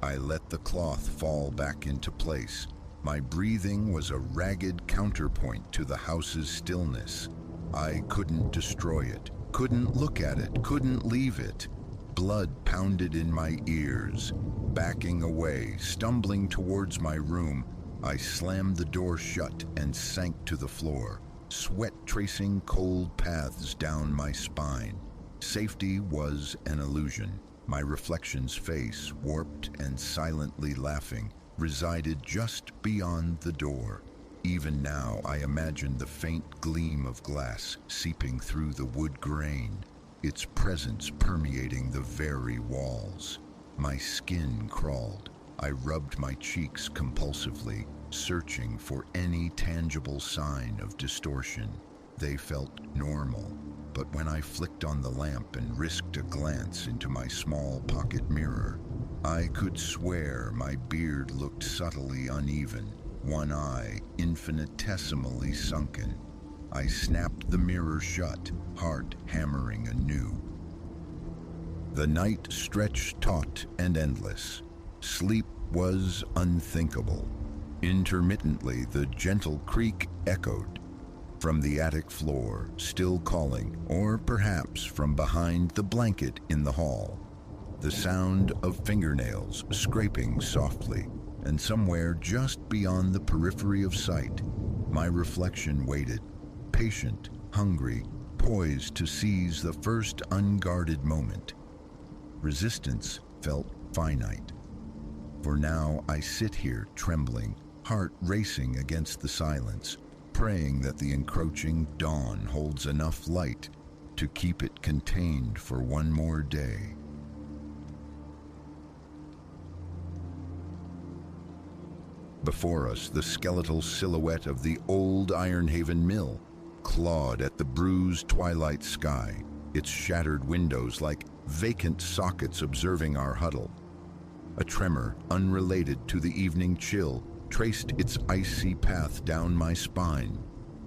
I let the cloth fall back into place. My breathing was a ragged counterpoint to the house's stillness. I couldn't destroy it, couldn't look at it, couldn't leave it. Blood pounded in my ears. Backing away, stumbling towards my room, I slammed the door shut and sank to the floor, sweat tracing cold paths down my spine. Safety was an illusion. My reflection's face, warped and silently laughing, resided just beyond the door. Even now, I imagined the faint gleam of glass seeping through the wood grain, its presence permeating the very walls. My skin crawled. I rubbed my cheeks compulsively, searching for any tangible sign of distortion. They felt normal, but when I flicked on the lamp and risked a glance into my small pocket mirror, I could swear my beard looked subtly uneven, one eye infinitesimally sunken. I snapped the mirror shut, heart hammering anew. The night stretched taut and endless. Sleep was unthinkable. Intermittently, the gentle creak echoed from the attic floor, still calling, or perhaps from behind the blanket in the hall. The sound of fingernails scraping softly, and somewhere just beyond the periphery of sight, my reflection waited, patient, hungry, poised to seize the first unguarded moment. Resistance felt finite. For now I sit here trembling, heart racing against the silence, praying that the encroaching dawn holds enough light to keep it contained for one more day. Before us, the skeletal silhouette of the old Ironhaven mill clawed at the bruised twilight sky, its shattered windows like vacant sockets observing our huddle. A tremor, unrelated to the evening chill, traced its icy path down my spine,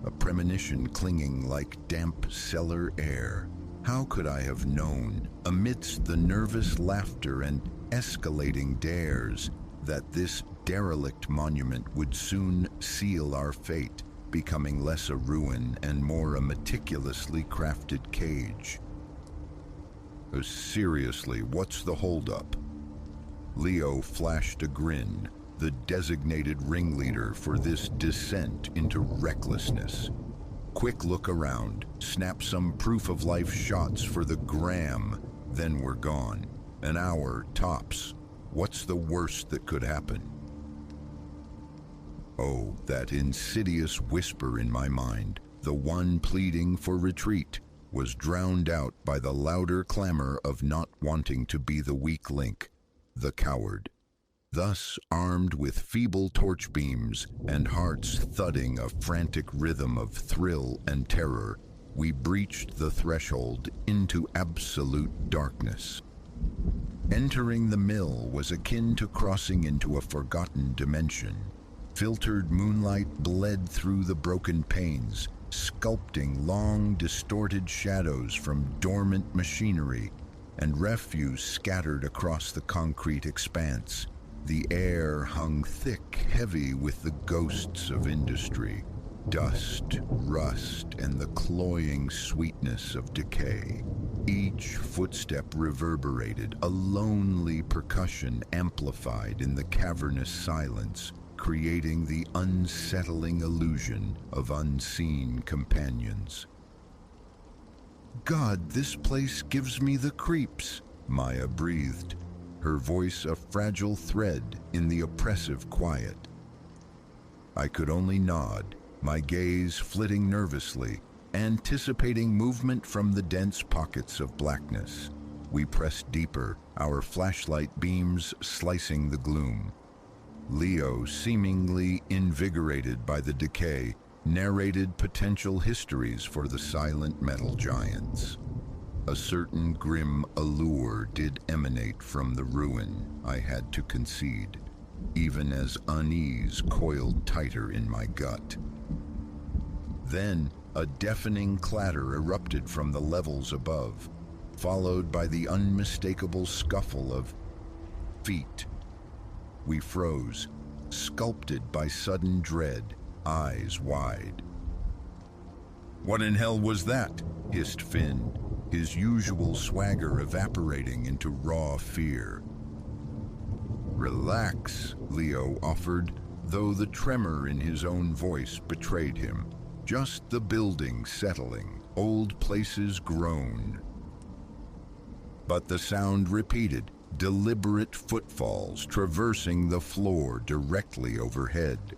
a premonition clinging like damp cellar air. How could I have known, amidst the nervous laughter and escalating dares, that this derelict monument would soon seal our fate, becoming less a ruin and more a meticulously crafted cage? Seriously, what's the holdup? Leo flashed a grin, the designated ringleader for this descent into recklessness. Quick look around, snap some proof-of-life shots for the gram, then we're gone. An hour, tops. What's the worst that could happen? Oh, that insidious whisper in my mind, the one pleading for retreat, was drowned out by the louder clamor of not wanting to be the weak link, the coward. Thus, armed with feeble torch beams and hearts thudding a frantic rhythm of thrill and terror, we breached the threshold into absolute darkness. Entering the mill was akin to crossing into a forgotten dimension. Filtered moonlight bled through the broken panes, sculpting long, distorted shadows from dormant machinery, and refuse scattered across the concrete expanse. The air hung thick, heavy with the ghosts of industry, dust, rust, and the cloying sweetness of decay. Each footstep reverberated, a lonely percussion amplified in the cavernous silence, creating the unsettling illusion of unseen companions. "God, this place gives me the creeps," Maya breathed, her voice a fragile thread in the oppressive quiet. I could only nod, my gaze flitting nervously, anticipating movement from the dense pockets of blackness. We pressed deeper, our flashlight beams slicing the gloom. Leo, seemingly invigorated by the decay, narrated potential histories for the silent metal giants. A certain grim allure did emanate from the ruin, I had to concede, even as unease coiled tighter in my gut. Then, a deafening clatter erupted from the levels above, followed by the unmistakable scuffle of feet. We froze, sculpted by sudden dread, eyes wide. "What in hell was that?" hissed Finn, his usual swagger evaporating into raw fear. "Relax," Leo offered, though the tremor in his own voice betrayed him. "Just the building settling, old places groan." But the sound repeated, deliberate footfalls traversing the floor directly overhead.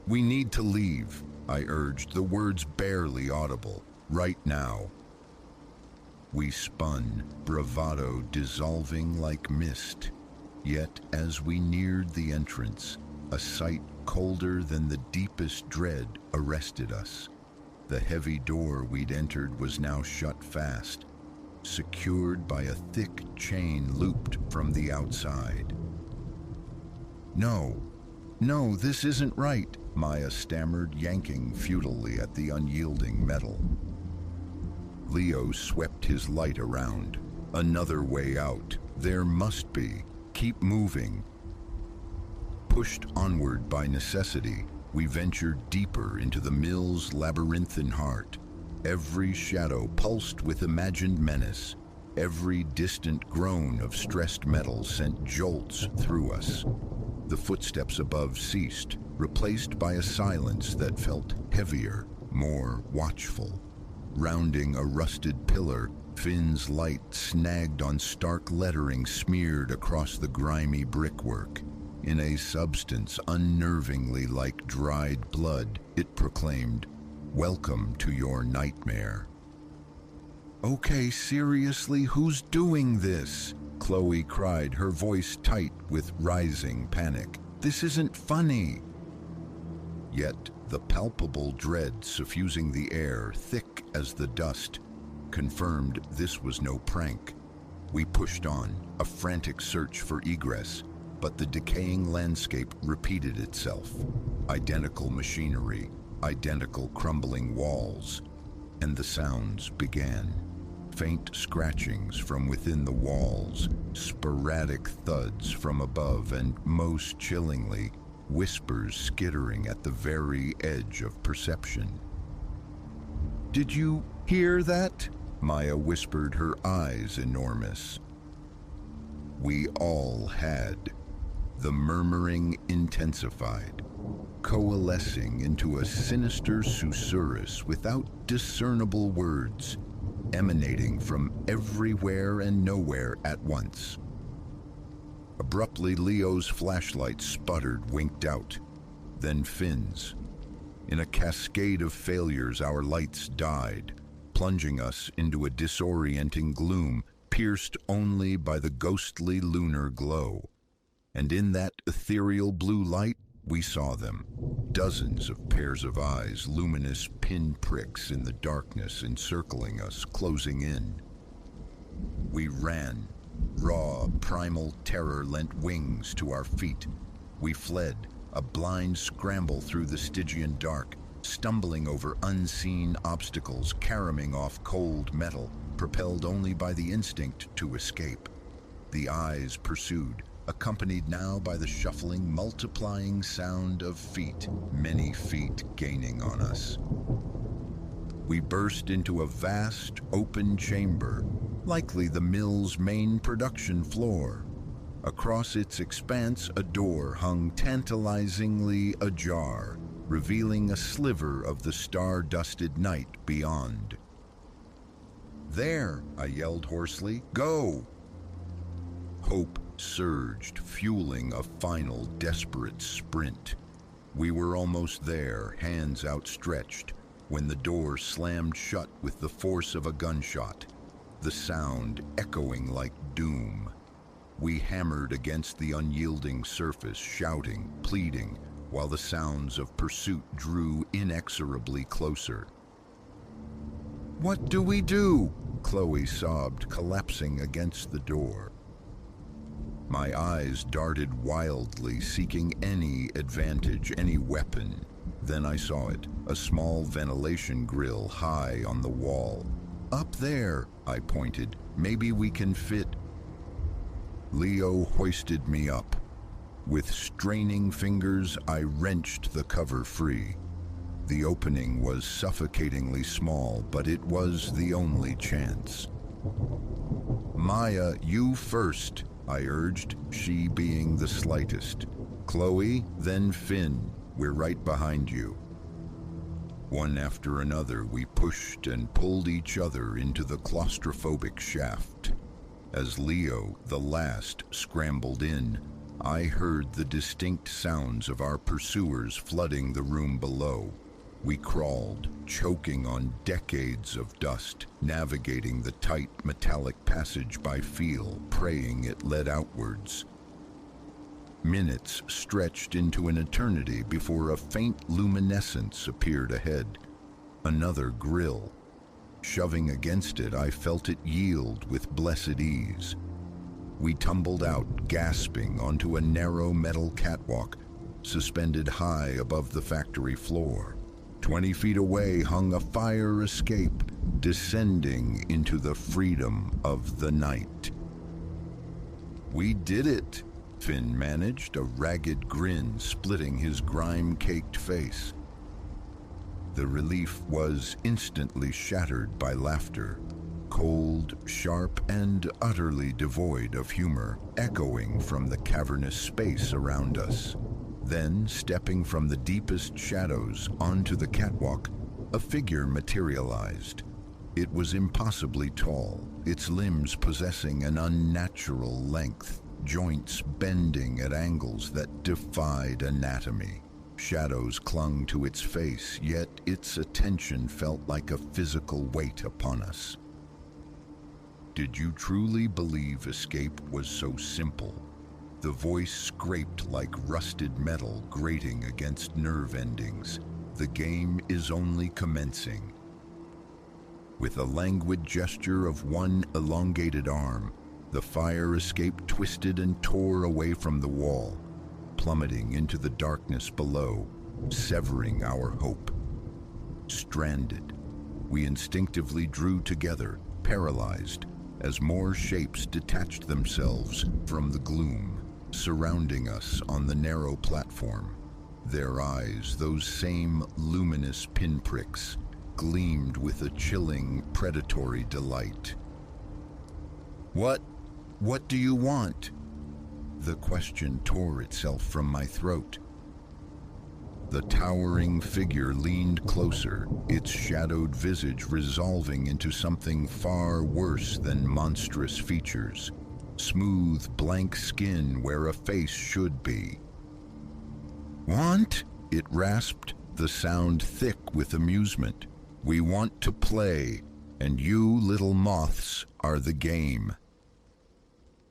"We need to leave," I urged, the words barely audible. "Right now." We spun, bravado dissolving like mist. Yet, as we neared the entrance, a sight colder than the deepest dread arrested us. The heavy door we'd entered was now shut fast, secured by a thick chain looped from the outside. No, this isn't right," Maya stammered, yanking futilely at the unyielding metal. Leo swept his light around. "Another way out. There must be. Keep moving." Pushed onward by necessity, we ventured deeper into the mill's labyrinthine heart. Every shadow pulsed with imagined menace. Every distant groan of stressed metal sent jolts through us. The footsteps above ceased, replaced by a silence that felt heavier, more watchful. Rounding a rusted pillar, Finn's light snagged on stark lettering smeared across the grimy brickwork. In a substance unnervingly like dried blood, it proclaimed, "Welcome to your nightmare." "Okay, seriously, who's doing this?" Chloe cried, her voice tight with rising panic. "This isn't funny." Yet the palpable dread suffusing the air, thick as the dust, confirmed this was no prank. We pushed on, a frantic search for egress, but the decaying landscape repeated itself. Identical machinery, identical crumbling walls, and the sounds began. Faint scratchings from within the walls, sporadic thuds from above, and most chillingly, whispers skittering at the very edge of perception. "Did you hear that?" Maya whispered, her eyes enormous. We all had. The murmuring intensified, coalescing into a sinister susurrus without discernible words, emanating from everywhere and nowhere at once. Abruptly, Leo's flashlight sputtered, winked out. then fins. In a cascade of failures, our lights died, plunging us into a disorienting gloom, pierced only by the ghostly lunar glow. And in that ethereal blue light, we saw them. Dozens of pairs of eyes, luminous pinpricks in the darkness encircling us, closing in. We ran. Raw, primal terror lent wings to our feet. We fled, a blind scramble through the Stygian dark, stumbling over unseen obstacles, caroming off cold metal, propelled only by the instinct to escape. The eyes pursued, accompanied now by the shuffling, multiplying sound of feet, many feet gaining on us. We burst into a vast, open chamber, likely the mill's main production floor. Across its expanse, a door hung tantalizingly ajar, revealing a sliver of the star-dusted night beyond. "There!" I yelled hoarsely. "Go!" Hope surged, fueling a final desperate sprint. We were almost there, hands outstretched, when the door slammed shut with the force of a gunshot, the sound echoing like doom. We hammered against the unyielding surface, shouting, pleading, while the sounds of pursuit drew inexorably closer. "What do we do?" Chloe sobbed, collapsing against the door. My eyes darted wildly, seeking any advantage, any weapon. Then I saw it, a small ventilation grill high on the wall. "Up there," I pointed. "Maybe we can fit." Leo hoisted me up. With straining fingers, I wrenched the cover free. The opening was suffocatingly small, but it was the only chance. "Maya, you first," I urged, she being the slightest. "Chloe, then Finn. We're right behind you." One after another, we pushed and pulled each other into the claustrophobic shaft. As Leo, the last, scrambled in, I heard the distinct sounds of our pursuers flooding the room below. We crawled, choking on decades of dust, navigating the tight metallic passage by feel, praying it led outwards. Minutes stretched into an eternity before a faint luminescence appeared ahead. Another grill. Shoving against it, I felt it yield with blessed ease. We tumbled out, gasping, onto a narrow metal catwalk, suspended high above the factory floor. 20 feet away hung a fire escape, descending into the freedom of the night. "We did it," Finn managed, a ragged grin splitting his grime-caked face. The relief was instantly shattered by laughter, cold, sharp, and utterly devoid of humor, echoing from the cavernous space around us. Then, stepping from the deepest shadows onto the catwalk, a figure materialized. It was impossibly tall, its limbs possessing an unnatural length, joints bending at angles that defied anatomy. Shadows clung to its face, yet its attention felt like a physical weight upon us. "Did you truly believe escape was so simple?" The voice scraped like rusted metal grating against nerve endings. "The game is only commencing." With a languid gesture of one elongated arm, the fire escape twisted and tore away from the wall, plummeting into the darkness below, severing our hope. Stranded, we instinctively drew together, paralyzed, as more shapes detached themselves from the gloom, surrounding us on the narrow platform. Their eyes, those same luminous pinpricks, gleamed with a chilling, predatory delight. What do you want?" The question tore itself from my throat. The towering figure leaned closer, its shadowed visage resolving into something far worse than monstrous features. Smooth, blank skin where a face should be. "Want? It rasped, the sound thick with amusement. "We want to play, and you little moths are the game."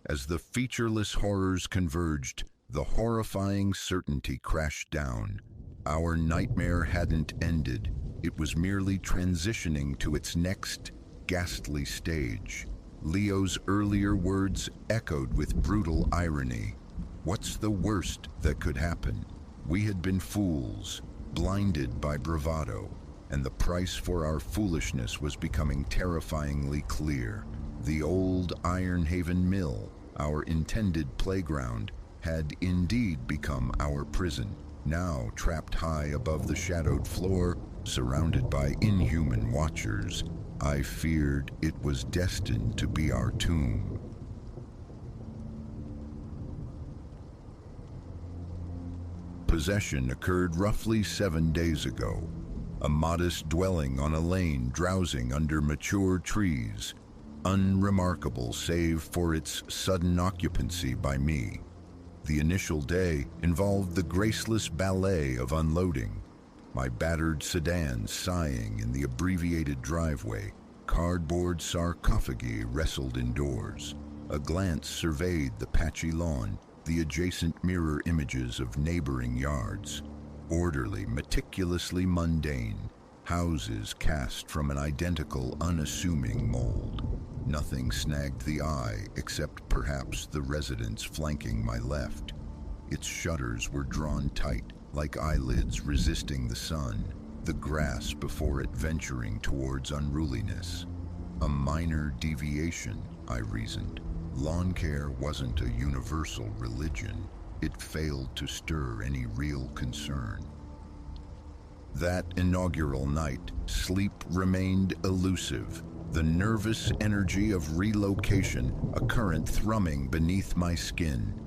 As the featureless horrors converged, the horrifying certainty crashed down. Our nightmare hadn't ended. It was merely transitioning to its next ghastly stage. Leo's earlier words echoed with brutal irony. What's the worst that could happen? We had been fools, blinded by bravado, and the price for our foolishness was becoming terrifyingly clear. The old Ironhaven Mill, our intended playground, had indeed become our prison. Now, trapped high above the shadowed floor, surrounded by inhuman watchers, I feared it was destined to be our tomb. Possession occurred roughly 7 days ago. A modest dwelling on a lane drowsing under mature trees, unremarkable save for its sudden occupancy by me. The initial day involved the graceless ballet of unloading, my battered sedan sighing in the abbreviated driveway. Cardboard sarcophagi wrestled indoors. A glance surveyed the patchy lawn, the adjacent mirror images of neighboring yards. Orderly, meticulously mundane, houses cast from an identical, unassuming mold. Nothing snagged the eye except perhaps the residence flanking my left. Its shutters were drawn tight, like eyelids resisting the sun, the grass before it venturing towards unruliness. A minor deviation, I reasoned. Lawn care wasn't a universal religion. It failed to stir any real concern. That inaugural night, sleep remained elusive. The nervous energy of relocation, a current thrumming beneath my skin.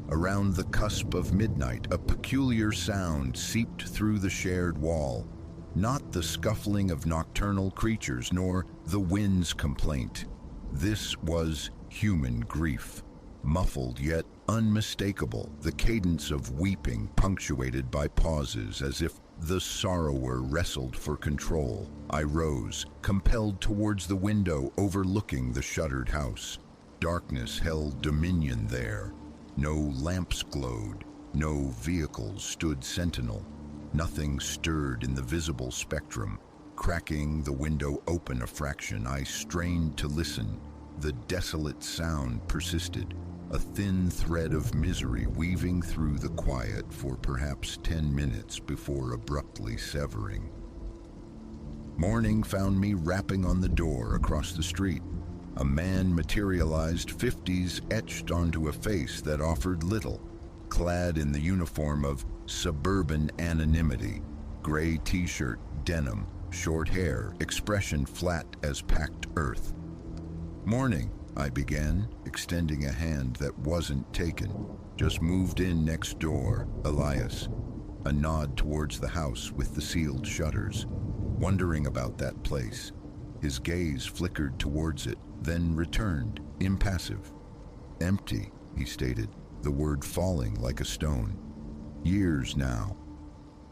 Around the cusp of midnight, a peculiar sound seeped through the shared wall. Not the scuffling of nocturnal creatures, nor the wind's complaint. This was human grief, muffled yet unmistakable, the cadence of weeping punctuated by pauses as if the sorrower wrestled for control. I rose, compelled towards the window overlooking the shuttered house. Darkness held dominion there. No lamps glowed, no vehicles stood sentinel. Nothing stirred in the visible spectrum. Cracking the window open a fraction, I strained to listen. The desolate sound persisted, a thin thread of misery weaving through the quiet for perhaps 10 minutes before abruptly severing. Morning found me rapping on the door across the street. A man materialized, 50s etched onto a face that offered little, clad in the uniform of suburban anonymity, gray t-shirt, denim, short hair, expression flat as packed earth. "Morning," I began, extending a hand that wasn't taken. "Just moved in next door, Elias." A nod towards the house with the sealed shutters. Wondering about that place. His gaze flickered towards it, then returned, impassive. "Empty," he stated, the word falling like a stone. "Years now."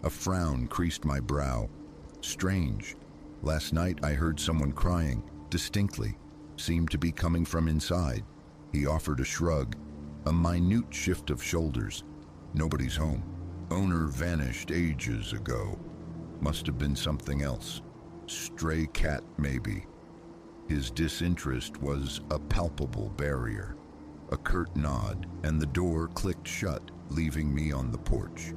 A frown creased my brow. Strange. Last night I heard someone crying, distinctly. Seemed to be coming from inside. He offered a shrug, a minute shift of shoulders. "Nobody's home. Owner vanished ages ago. Must have been something else. Stray cat, maybe." His disinterest was a palpable barrier. A curt nod, and the door clicked shut, leaving me on the porch.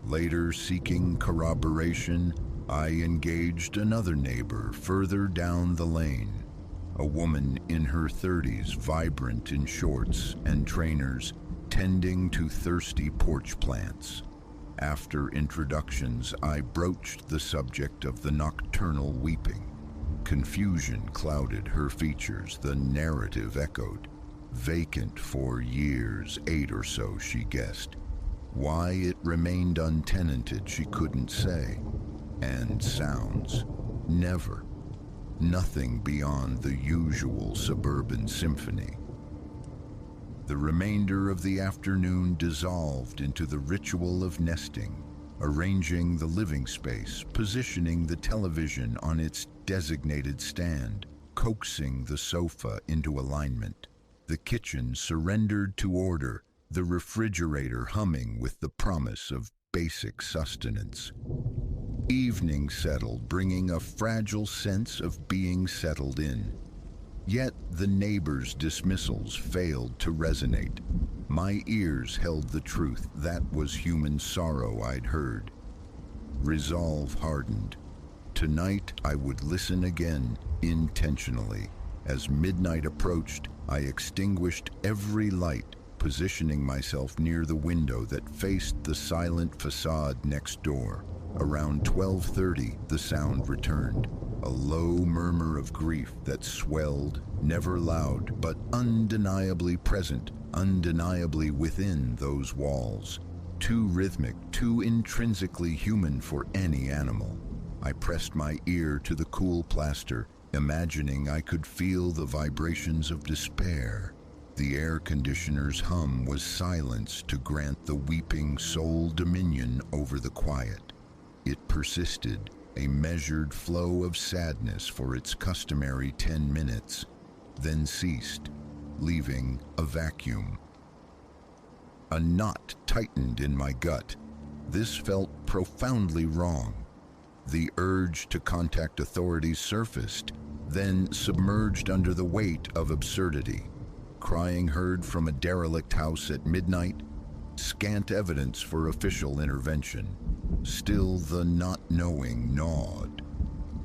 Later, seeking corroboration, I engaged another neighbor further down the lane. A woman in her 30s, vibrant in shorts and trainers, tending to thirsty porch plants. After introductions, I broached the subject of the nocturnal weeping. Confusion clouded her features, the narrative echoed. Vacant for years, 8 or so, she guessed. Why it remained untenanted, she couldn't say. And sounds. Never. Nothing beyond the usual suburban symphony. The remainder of the afternoon dissolved into the ritual of nesting, arranging the living space, positioning the television on its designated stand, coaxing the sofa into alignment. The kitchen surrendered to order, the refrigerator humming with the promise of basic sustenance. Evening settled, bringing a fragile sense of being settled in. Yet the neighbors' dismissals failed to resonate. My ears held the truth. That was human sorrow I'd heard. Resolve hardened. Tonight I would listen again, intentionally. As midnight approached, I extinguished every light, positioning myself near the window that faced the silent facade next door. Around 12:30, the sound returned, a low murmur of grief that swelled, never loud, but undeniably present, undeniably within those walls. Too rhythmic, too intrinsically human for any animal. I pressed my ear to the cool plaster, imagining I could feel the vibrations of despair. The air conditioner's hum was silence to grant the weeping soul dominion over the quiet. It persisted, a measured flow of sadness for its customary 10 minutes, then ceased, leaving a vacuum. A knot tightened in my gut. This felt profoundly wrong. The urge to contact authorities surfaced, then submerged under the weight of absurdity. Crying heard from a derelict house at midnight, scant evidence for official intervention. Still the not knowing gnawed.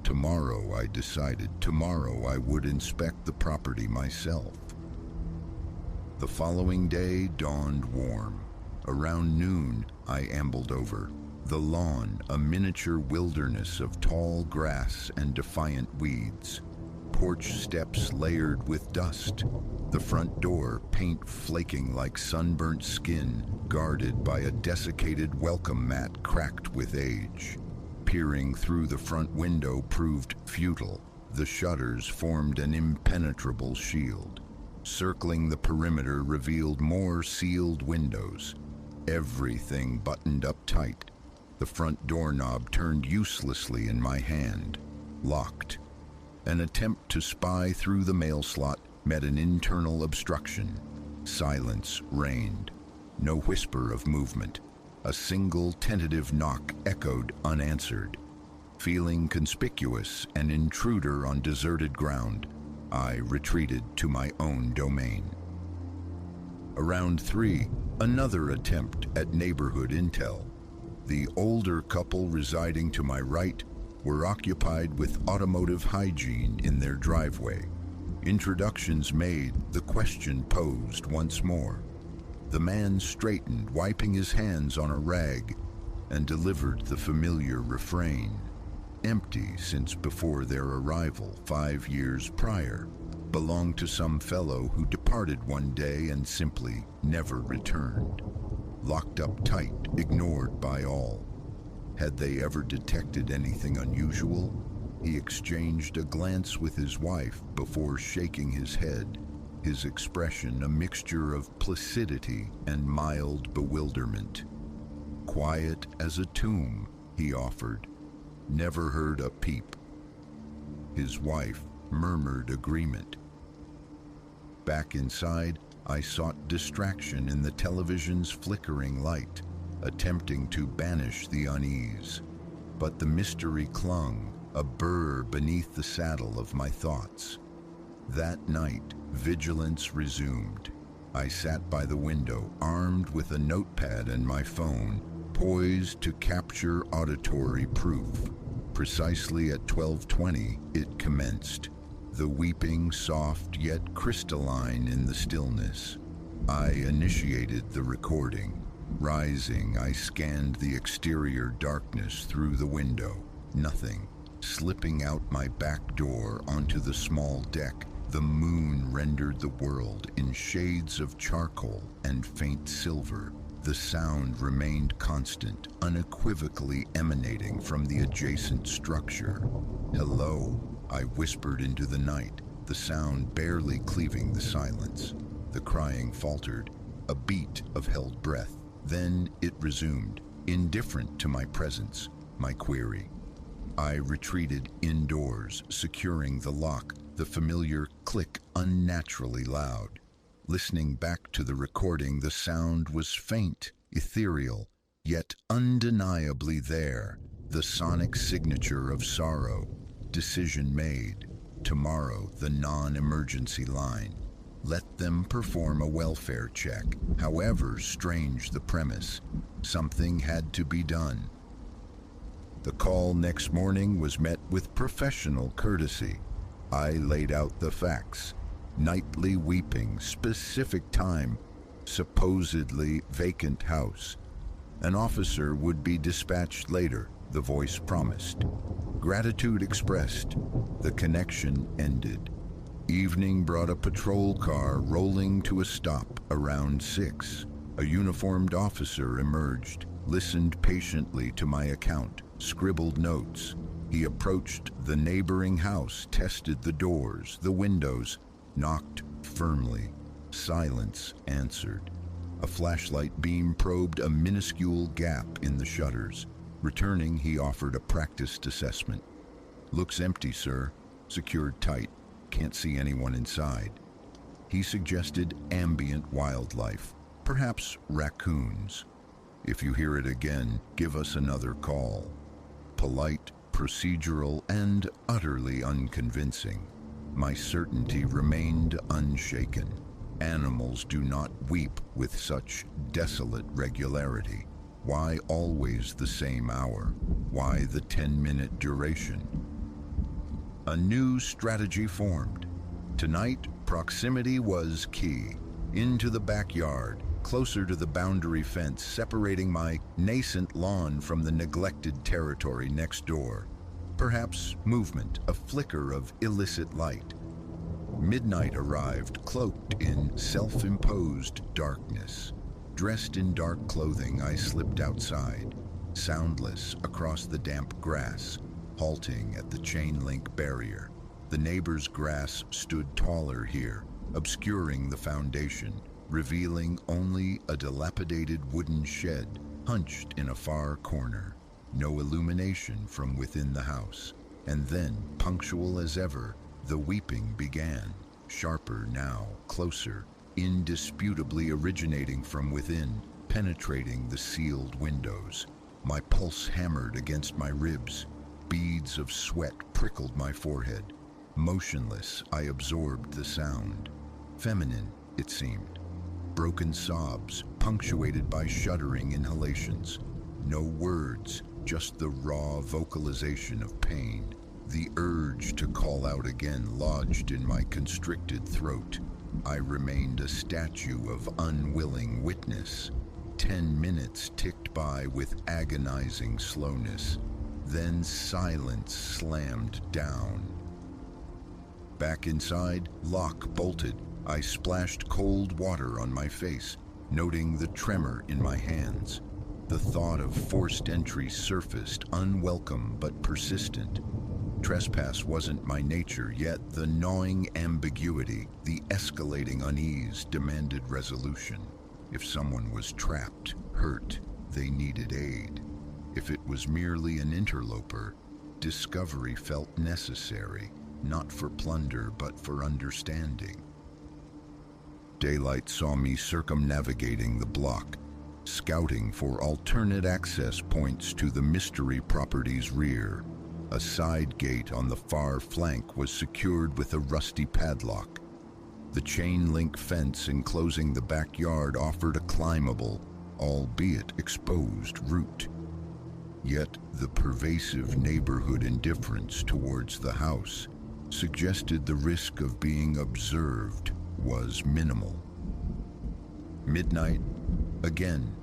Tomorrow, I decided, tomorrow I would inspect the property myself. The following day dawned warm. Around noon, I ambled over. The lawn, a miniature wilderness of tall grass and defiant weeds. Porch steps layered with dust. The front door, paint flaking like sunburnt skin, guarded by a desiccated welcome mat cracked with age. Peering through the front window proved futile. The shutters formed an impenetrable shield. Circling the perimeter revealed more sealed windows. Everything buttoned up tight. The front doorknob turned uselessly in my hand. Locked. An attempt to spy through the mail slot met an internal obstruction. Silence reigned. No whisper of movement. A single tentative knock echoed unanswered. Feeling conspicuous, an intruder on deserted ground, I retreated to my own domain. Around 3, another attempt at neighborhood intel. The older couple residing to my right were occupied with automotive hygiene in their driveway. Introductions made, the question posed once more. The man straightened, wiping his hands on a rag, and delivered the familiar refrain. Empty since before their arrival 5 years prior. Belonged to some fellow who departed one day and simply never returned. Locked up tight, ignored by all. Had they ever detected anything unusual? He exchanged a glance with his wife before shaking his head, his expression a mixture of placidity and mild bewilderment. Quiet as a tomb, he offered. Never heard a peep. His wife murmured agreement. Back inside, I sought distraction in the television's flickering light, attempting to banish the unease. But the mystery clung, a burr beneath the saddle of my thoughts. That night, vigilance resumed. I sat by the window, armed with a notepad and my phone, poised to capture auditory proof. Precisely at 12:20, it commenced. The weeping soft yet crystalline in the stillness. I initiated the recording. Rising, I scanned the exterior darkness through the window. Nothing. Slipping out my back door onto the small deck, the moon rendered the world in shades of charcoal and faint silver. The sound remained constant, unequivocally emanating from the adjacent structure. "Hello," I whispered into the night, the sound barely cleaving the silence. The crying faltered, a beat of held breath. Then it resumed, indifferent to my presence, my query. I retreated indoors, securing the lock, the familiar click unnaturally loud. Listening back to the recording, the sound was faint, ethereal, yet undeniably there, the sonic signature of sorrow. Decision made. Tomorrow, the non-emergency line. Let them perform a welfare check. However strange the premise, something had to be done. The call next morning was met with professional courtesy. I laid out the facts. Nightly weeping, specific time, supposedly vacant house. An officer would be dispatched later, the voice promised. Gratitude expressed. The connection ended. Evening brought a patrol car rolling to a stop around 6. A uniformed officer emerged, listened patiently to my account, scribbled notes. He approached the neighboring house, tested the doors, the windows, knocked firmly. Silence answered. A flashlight beam probed a minuscule gap in the shutters. Returning, he offered a practiced assessment. Looks empty, sir. Secured tight. Can't see anyone inside. He suggested ambient wildlife, perhaps raccoons. If you hear it again, give us another call. Polite, procedural, and utterly unconvincing. My certainty remained unshaken. Animals do not weep with such desolate regularity. Why always the same hour? Why the 10-minute duration? A new strategy formed. Tonight, proximity was key. Into the backyard, closer to the boundary fence separating my nascent lawn from the neglected territory next door. Perhaps movement, a flicker of illicit light. Midnight arrived, cloaked in self-imposed darkness. Dressed in dark clothing, I slipped outside, soundless across the damp grass, halting at the chain-link barrier. The neighbor's grass stood taller here, obscuring the foundation, revealing only a dilapidated wooden shed hunched in a far corner. No illumination from within the house. And then, punctual as ever, the weeping began, sharper now, closer, indisputably originating from within, penetrating the sealed windows. My pulse hammered against my ribs. Beads of sweat prickled my forehead. Motionless, I absorbed the sound. Feminine, it seemed. Broken sobs, punctuated by shuddering inhalations. No words, just the raw vocalization of pain. The urge to call out again lodged in my constricted throat. I remained a statue of unwilling witness. 10 minutes ticked by with agonizing slowness. Then silence slammed down. Back inside, lock bolted. I splashed cold water on my face, noting the tremor in my hands. The thought of forced entry surfaced, unwelcome but persistent. Trespass wasn't my nature, yet the gnawing ambiguity, the escalating unease demanded resolution. If someone was trapped, hurt, they needed aid. If it was merely an interloper, discovery felt necessary, not for plunder but for understanding. Daylight saw me circumnavigating the block, scouting for alternate access points to the mystery property's rear. A side gate on the far flank was secured with a rusty padlock. The chain-link fence enclosing the backyard offered a climbable, albeit exposed, route. Yet the pervasive neighborhood indifference towards the house suggested the risk of being observed was minimal. Midnight, again.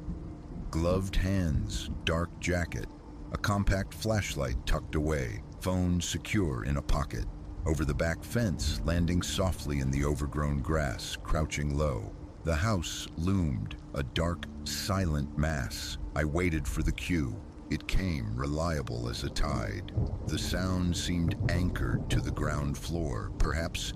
Gloved hands, dark jacket, a compact flashlight tucked away, phone secure in a pocket. Over the back fence, landing softly in the overgrown grass, crouching low. The house loomed, a dark, silent mass. I waited for the cue. It came, reliable as a tide. The sound seemed anchored to the ground floor, perhaps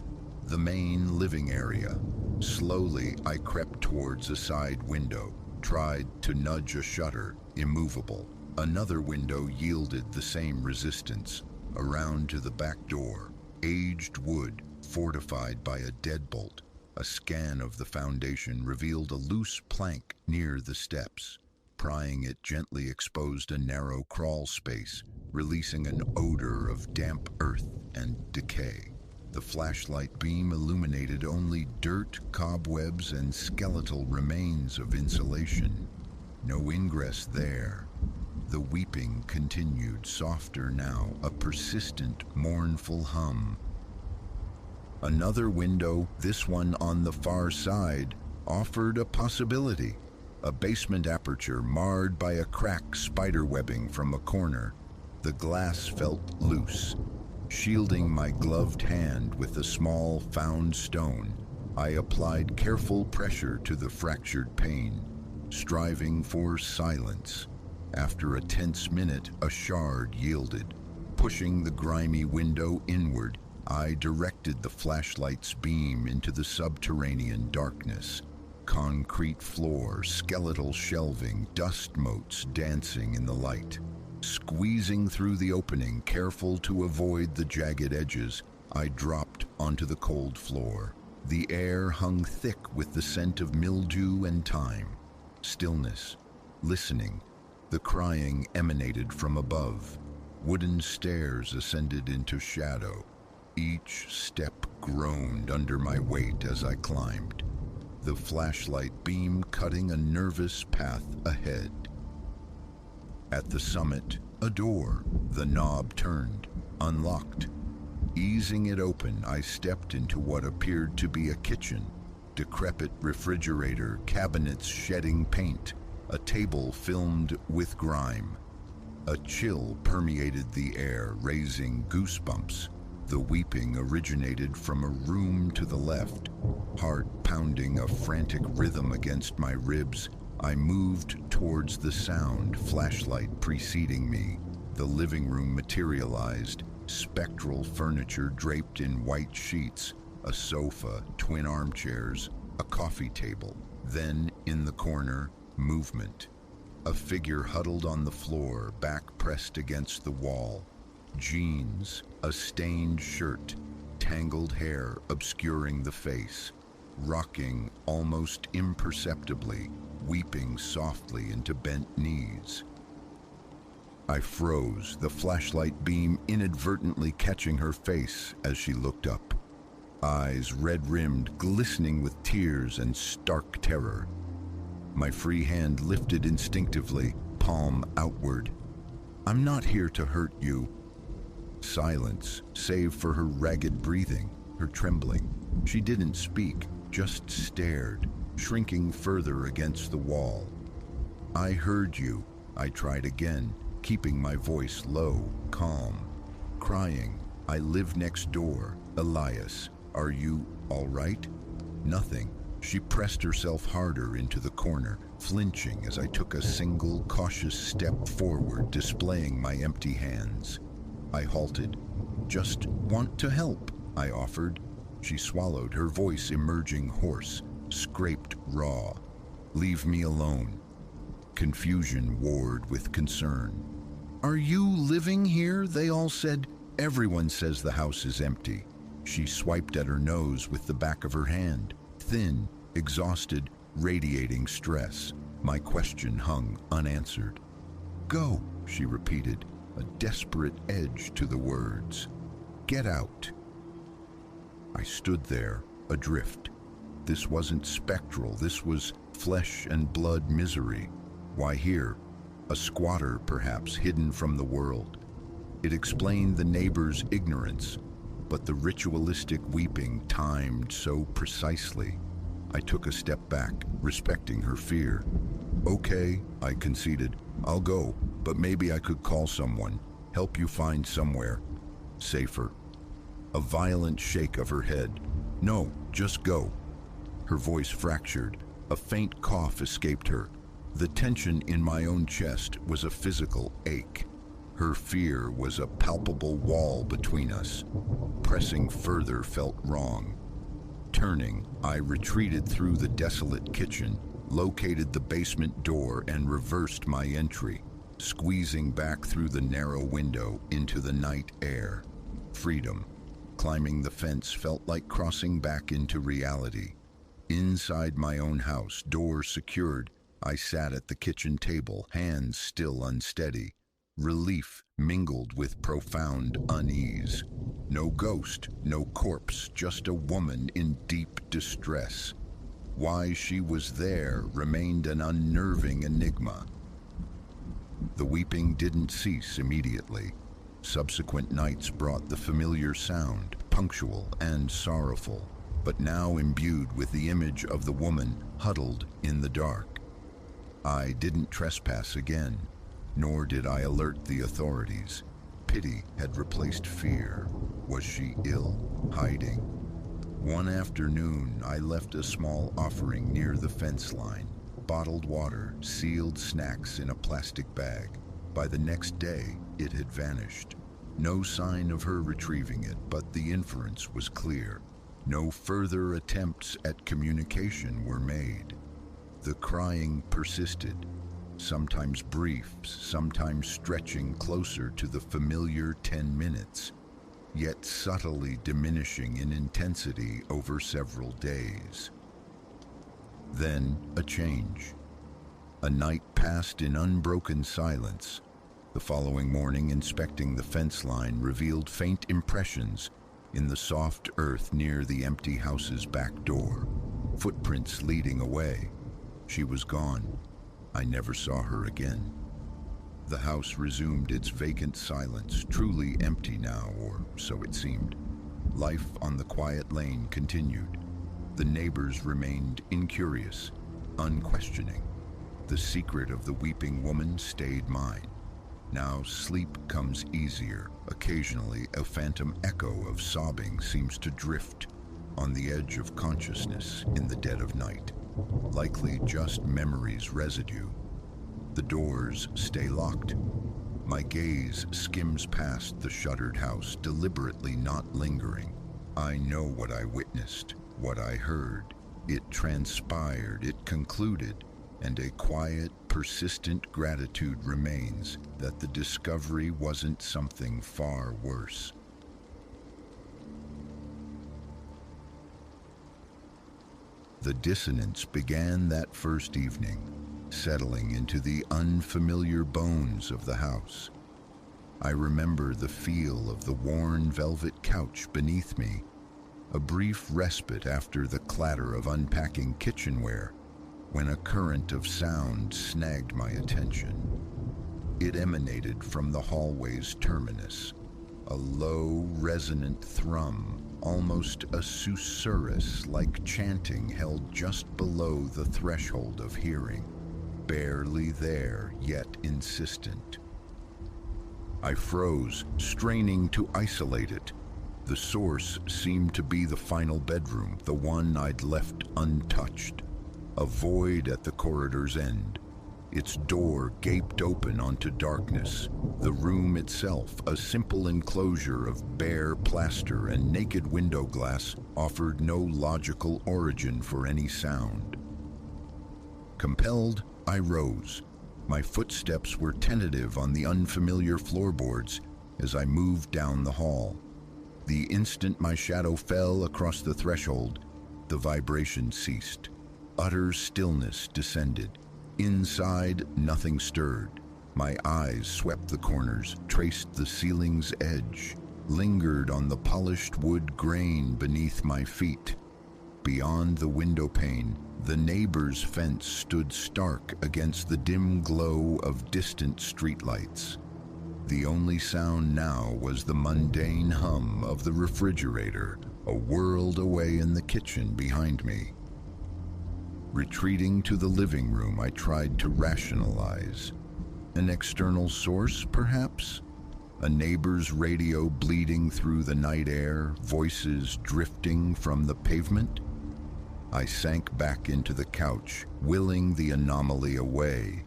the main living area. Slowly, I crept towards a side window, tried to nudge a shutter, immovable. Another window yielded the same resistance. Around to the back door, aged wood, fortified by a deadbolt. A scan of the foundation revealed a loose plank near the steps. Prying it gently exposed a narrow crawl space, releasing an odor of damp earth and decay. The flashlight beam illuminated only dirt, cobwebs, and skeletal remains of insulation. No ingress there. The weeping continued, softer now, a persistent, mournful hum. Another window, this one on the far side, offered a possibility. A basement aperture marred by a crack spiderwebbing from a corner. The glass felt loose. Shielding my gloved hand with a small found stone, I applied careful pressure to the fractured pane, striving for silence. After a tense minute, a shard yielded. Pushing the grimy window inward, I directed the flashlight's beam into the subterranean darkness. Concrete floor, skeletal shelving, dust motes dancing in the light. Squeezing through the opening, careful to avoid the jagged edges, I dropped onto the cold floor. The air hung thick with the scent of mildew and thyme. Stillness. Listening. The crying emanated from above. Wooden stairs ascended into shadow. Each step groaned under my weight as I climbed. The flashlight beam cutting a nervous path ahead. At the summit, a door. The knob turned, unlocked. Easing it open, I stepped into what appeared to be a kitchen. Decrepit refrigerator, cabinets shedding paint, a table filmed with grime. A chill permeated the air, raising goosebumps. The weeping originated from a room to the left, heart pounding a frantic rhythm against my ribs. I moved towards the sound, flashlight preceding me. The living room materialized, spectral furniture draped in white sheets, a sofa, twin armchairs, a coffee table. Then, in the corner, movement. A figure huddled on the floor, back pressed against the wall. Jeans, a stained shirt, tangled hair obscuring the face. Rocking almost imperceptibly, weeping softly into bent knees. I froze, the flashlight beam inadvertently catching her face as she looked up. Eyes red-rimmed, glistening with tears and stark terror. My free hand lifted instinctively, palm outward. "I'm not here to hurt you." Silence, save for her ragged breathing, her trembling. She didn't speak, just stared, shrinking further against the wall. "I heard you," I tried again, keeping my voice low, calm. Crying, "I live next door. Elias, are you all right?" Nothing. She pressed herself harder into the corner, flinching as I took a single, cautious step forward, displaying my empty hands. I halted. "Just want to help," I offered. She swallowed, her voice emerging hoarse, scraped raw. "Leave me alone." Confusion warred with concern. "Are you living here?" they all said. "Everyone says the house is empty." She swiped at her nose with the back of her hand, thin, exhausted, radiating stress. My question hung unanswered. "Go," she repeated, a desperate edge to the words. "Get out." I stood there, adrift. This wasn't spectral, this was flesh and blood misery. Why here? A squatter, perhaps, hidden from the world. It explained the neighbor's ignorance, but the ritualistic weeping timed so precisely. I took a step back, respecting her fear. "Okay," I conceded. "I'll go, but maybe I could call someone, help you find somewhere safer." A violent shake of her head. "No, just go." Her voice fractured. A faint cough escaped her. The tension in my own chest was a physical ache. Her fear was a palpable wall between us. Pressing further felt wrong. Turning, I retreated through the desolate kitchen, located the basement door, and reversed my entry, squeezing back through the narrow window into the night air. Freedom. Climbing the fence felt like crossing back into reality. Inside my own house, door secured, I sat at the kitchen table, hands still unsteady. Relief mingled with profound unease. No ghost, no corpse, just a woman in deep distress. Why she was there remained an unnerving enigma. The weeping didn't cease immediately. Subsequent nights brought the familiar sound, punctual and sorrowful, but now imbued with the image of the woman huddled in the dark. I didn't trespass again, nor did I alert the authorities. Pity had replaced fear. Was she ill, hiding? One afternoon, I left a small offering near the fence line. Bottled water, sealed snacks in a plastic bag. By the next day, it had vanished. No sign of her retrieving it, but the inference was clear. No further attempts at communication were made. The crying persisted, sometimes brief, sometimes stretching closer to the familiar 10 minutes, yet subtly diminishing in intensity over several days. Then a change. A night passed in unbroken silence. The following morning, inspecting the fence line revealed faint impressions in the soft earth near the empty house's back door, footprints leading away. She was gone. I never saw her again. The house resumed its vacant silence, truly empty now, or so it seemed. Life on the quiet lane continued. The neighbors remained incurious, unquestioning. The secret of the weeping woman stayed mine. Now sleep comes easier. Occasionally, a phantom echo of sobbing seems to drift on the edge of consciousness in the dead of night. Likely just memory's residue. The doors stay locked. My gaze skims past the shuttered house, deliberately not lingering. I know what I witnessed, what I heard. It transpired, it concluded, and a quiet, persistent gratitude remains that the discovery wasn't something far worse. The dissonance began that first evening, settling into the unfamiliar bones of the house. I remember the feel of the worn velvet couch beneath me, a brief respite after the clatter of unpacking kitchenware, when a current of sound snagged my attention. It emanated from the hallway's terminus, a low, resonant thrum, almost a susurrus-like chanting held just below the threshold of hearing, barely there, yet insistent. I froze, straining to isolate it. The source seemed to be the final bedroom, the one I'd left untouched, a void at the corridor's end. Its door gaped open onto darkness. The room itself, a simple enclosure of bare plaster and naked window glass, offered no logical origin for any sound. Compelled, I rose. My footsteps were tentative on the unfamiliar floorboards as I moved down the hall. The instant my shadow fell across the threshold, the vibration ceased. Utter stillness descended. Inside, nothing stirred. My eyes swept the corners, traced the ceiling's edge, lingered on the polished wood grain beneath my feet. Beyond the window pane, the neighbor's fence stood stark against the dim glow of distant streetlights. The only sound now was the mundane hum of the refrigerator, a world away in the kitchen behind me. Retreating to the living room, I tried to rationalize. An external source, perhaps? A neighbor's radio bleeding through the night air, voices drifting from the pavement? I sank back into the couch, willing the anomaly away.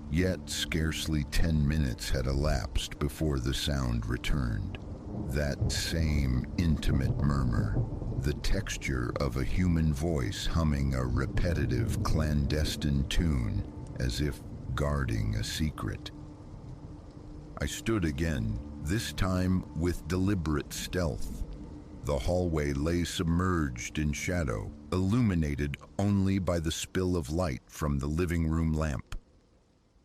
Yet scarcely 10 minutes had elapsed before the sound returned. That same intimate murmur, the texture of a human voice humming a repetitive, clandestine tune, as if guarding a secret. I stood again, this time with deliberate stealth. The hallway lay submerged in shadow, illuminated only by the spill of light from the living room lamp.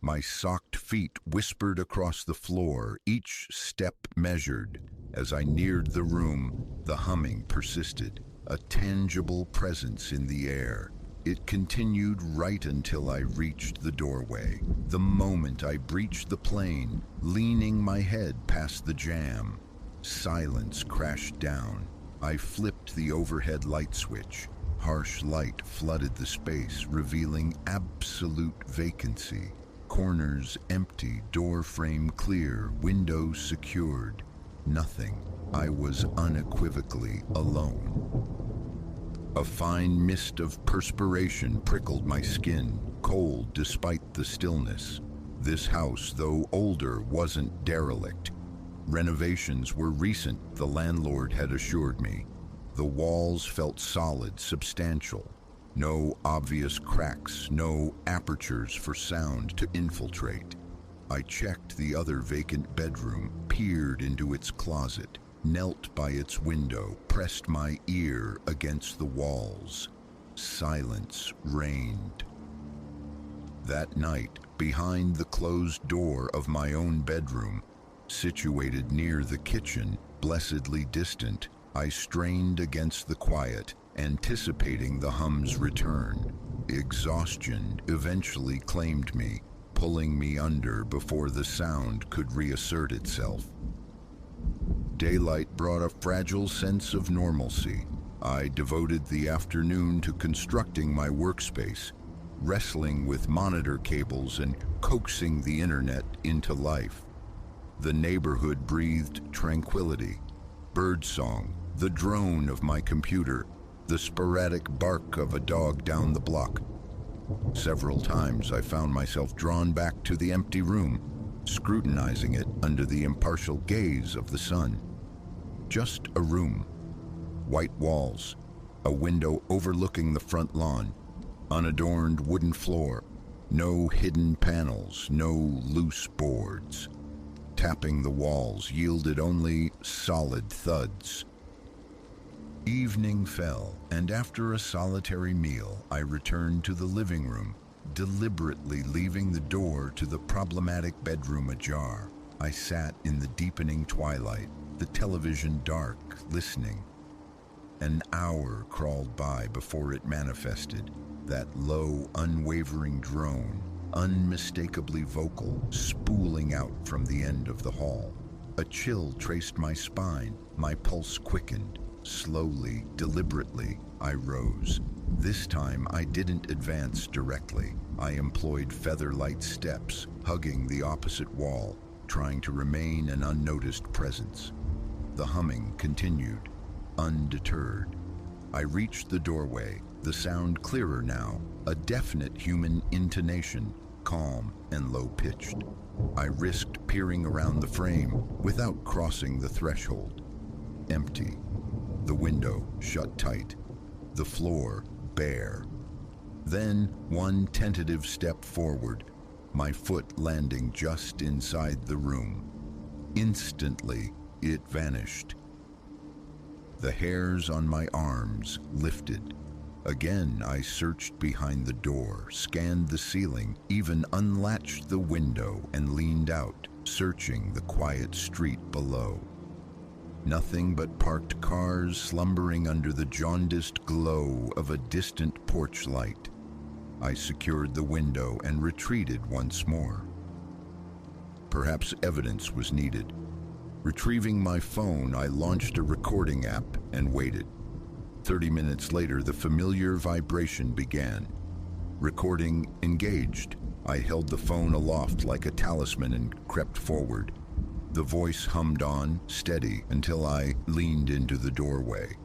My socked feet whispered across the floor, each step measured. As I neared the room, the humming persisted, a tangible presence in the air. It continued right until I reached the doorway. The moment I breached the plane, leaning my head past the jamb, silence crashed down. I flipped the overhead light switch. Harsh light flooded the space, revealing absolute vacancy. Corners empty, door frame clear, windows secured. Nothing. I was unequivocally alone. A fine mist of perspiration prickled my skin, cold despite the stillness. This house, though older, wasn't derelict. Renovations were recent, the landlord had assured me. The walls felt solid, substantial. No obvious cracks, no apertures for sound to infiltrate. I checked the other vacant bedroom, peered into its closet, knelt by its window, pressed my ear against the walls. Silence reigned. That night, behind the closed door of my own bedroom, situated near the kitchen, blessedly distant, I strained against the quiet, anticipating the hum's return. Exhaustion eventually claimed me, pulling me under before the sound could reassert itself. Daylight brought a fragile sense of normalcy. I devoted the afternoon to constructing my workspace, wrestling with monitor cables and coaxing the internet into life. The neighborhood breathed tranquility. Birdsong, the drone of my computer, the sporadic bark of a dog down the block. Several times I found myself drawn back to the empty room, scrutinizing it under the impartial gaze of the sun. Just a room. White walls, a window overlooking the front lawn, unadorned wooden floor, no hidden panels, no loose boards. Tapping the walls yielded only solid thuds. Evening fell, and after a solitary meal, I returned to the living room, deliberately leaving the door to the problematic bedroom ajar. I sat in the deepening twilight, the television dark, listening. An hour crawled by before it manifested, that low, unwavering drone, unmistakably vocal, spooling out from the end of the hall. A chill traced my spine, my pulse quickened. Slowly, deliberately, I rose. This time I didn't advance directly. I employed feather-light steps, hugging the opposite wall, trying to remain an unnoticed presence. The humming continued, undeterred. I reached the doorway, the sound clearer now, a definite human intonation, calm and low-pitched. I risked peering around the frame without crossing the threshold. Empty. The window shut tight. The floor bare. Then one tentative step forward, my foot landing just inside the room. Instantly, it vanished. The hairs on my arms lifted. Again, I searched behind the door, scanned the ceiling, even unlatched the window and leaned out, searching the quiet street below. Nothing but parked cars slumbering under the jaundiced glow of a distant porch light. I secured the window and retreated once more. Perhaps evidence was needed. Retrieving my phone, I launched a recording app and waited. 30 minutes later, the familiar vibration began. Recording engaged. I held the phone aloft like a talisman and crept forward. The voice hummed on, steady, until I leaned into the doorway.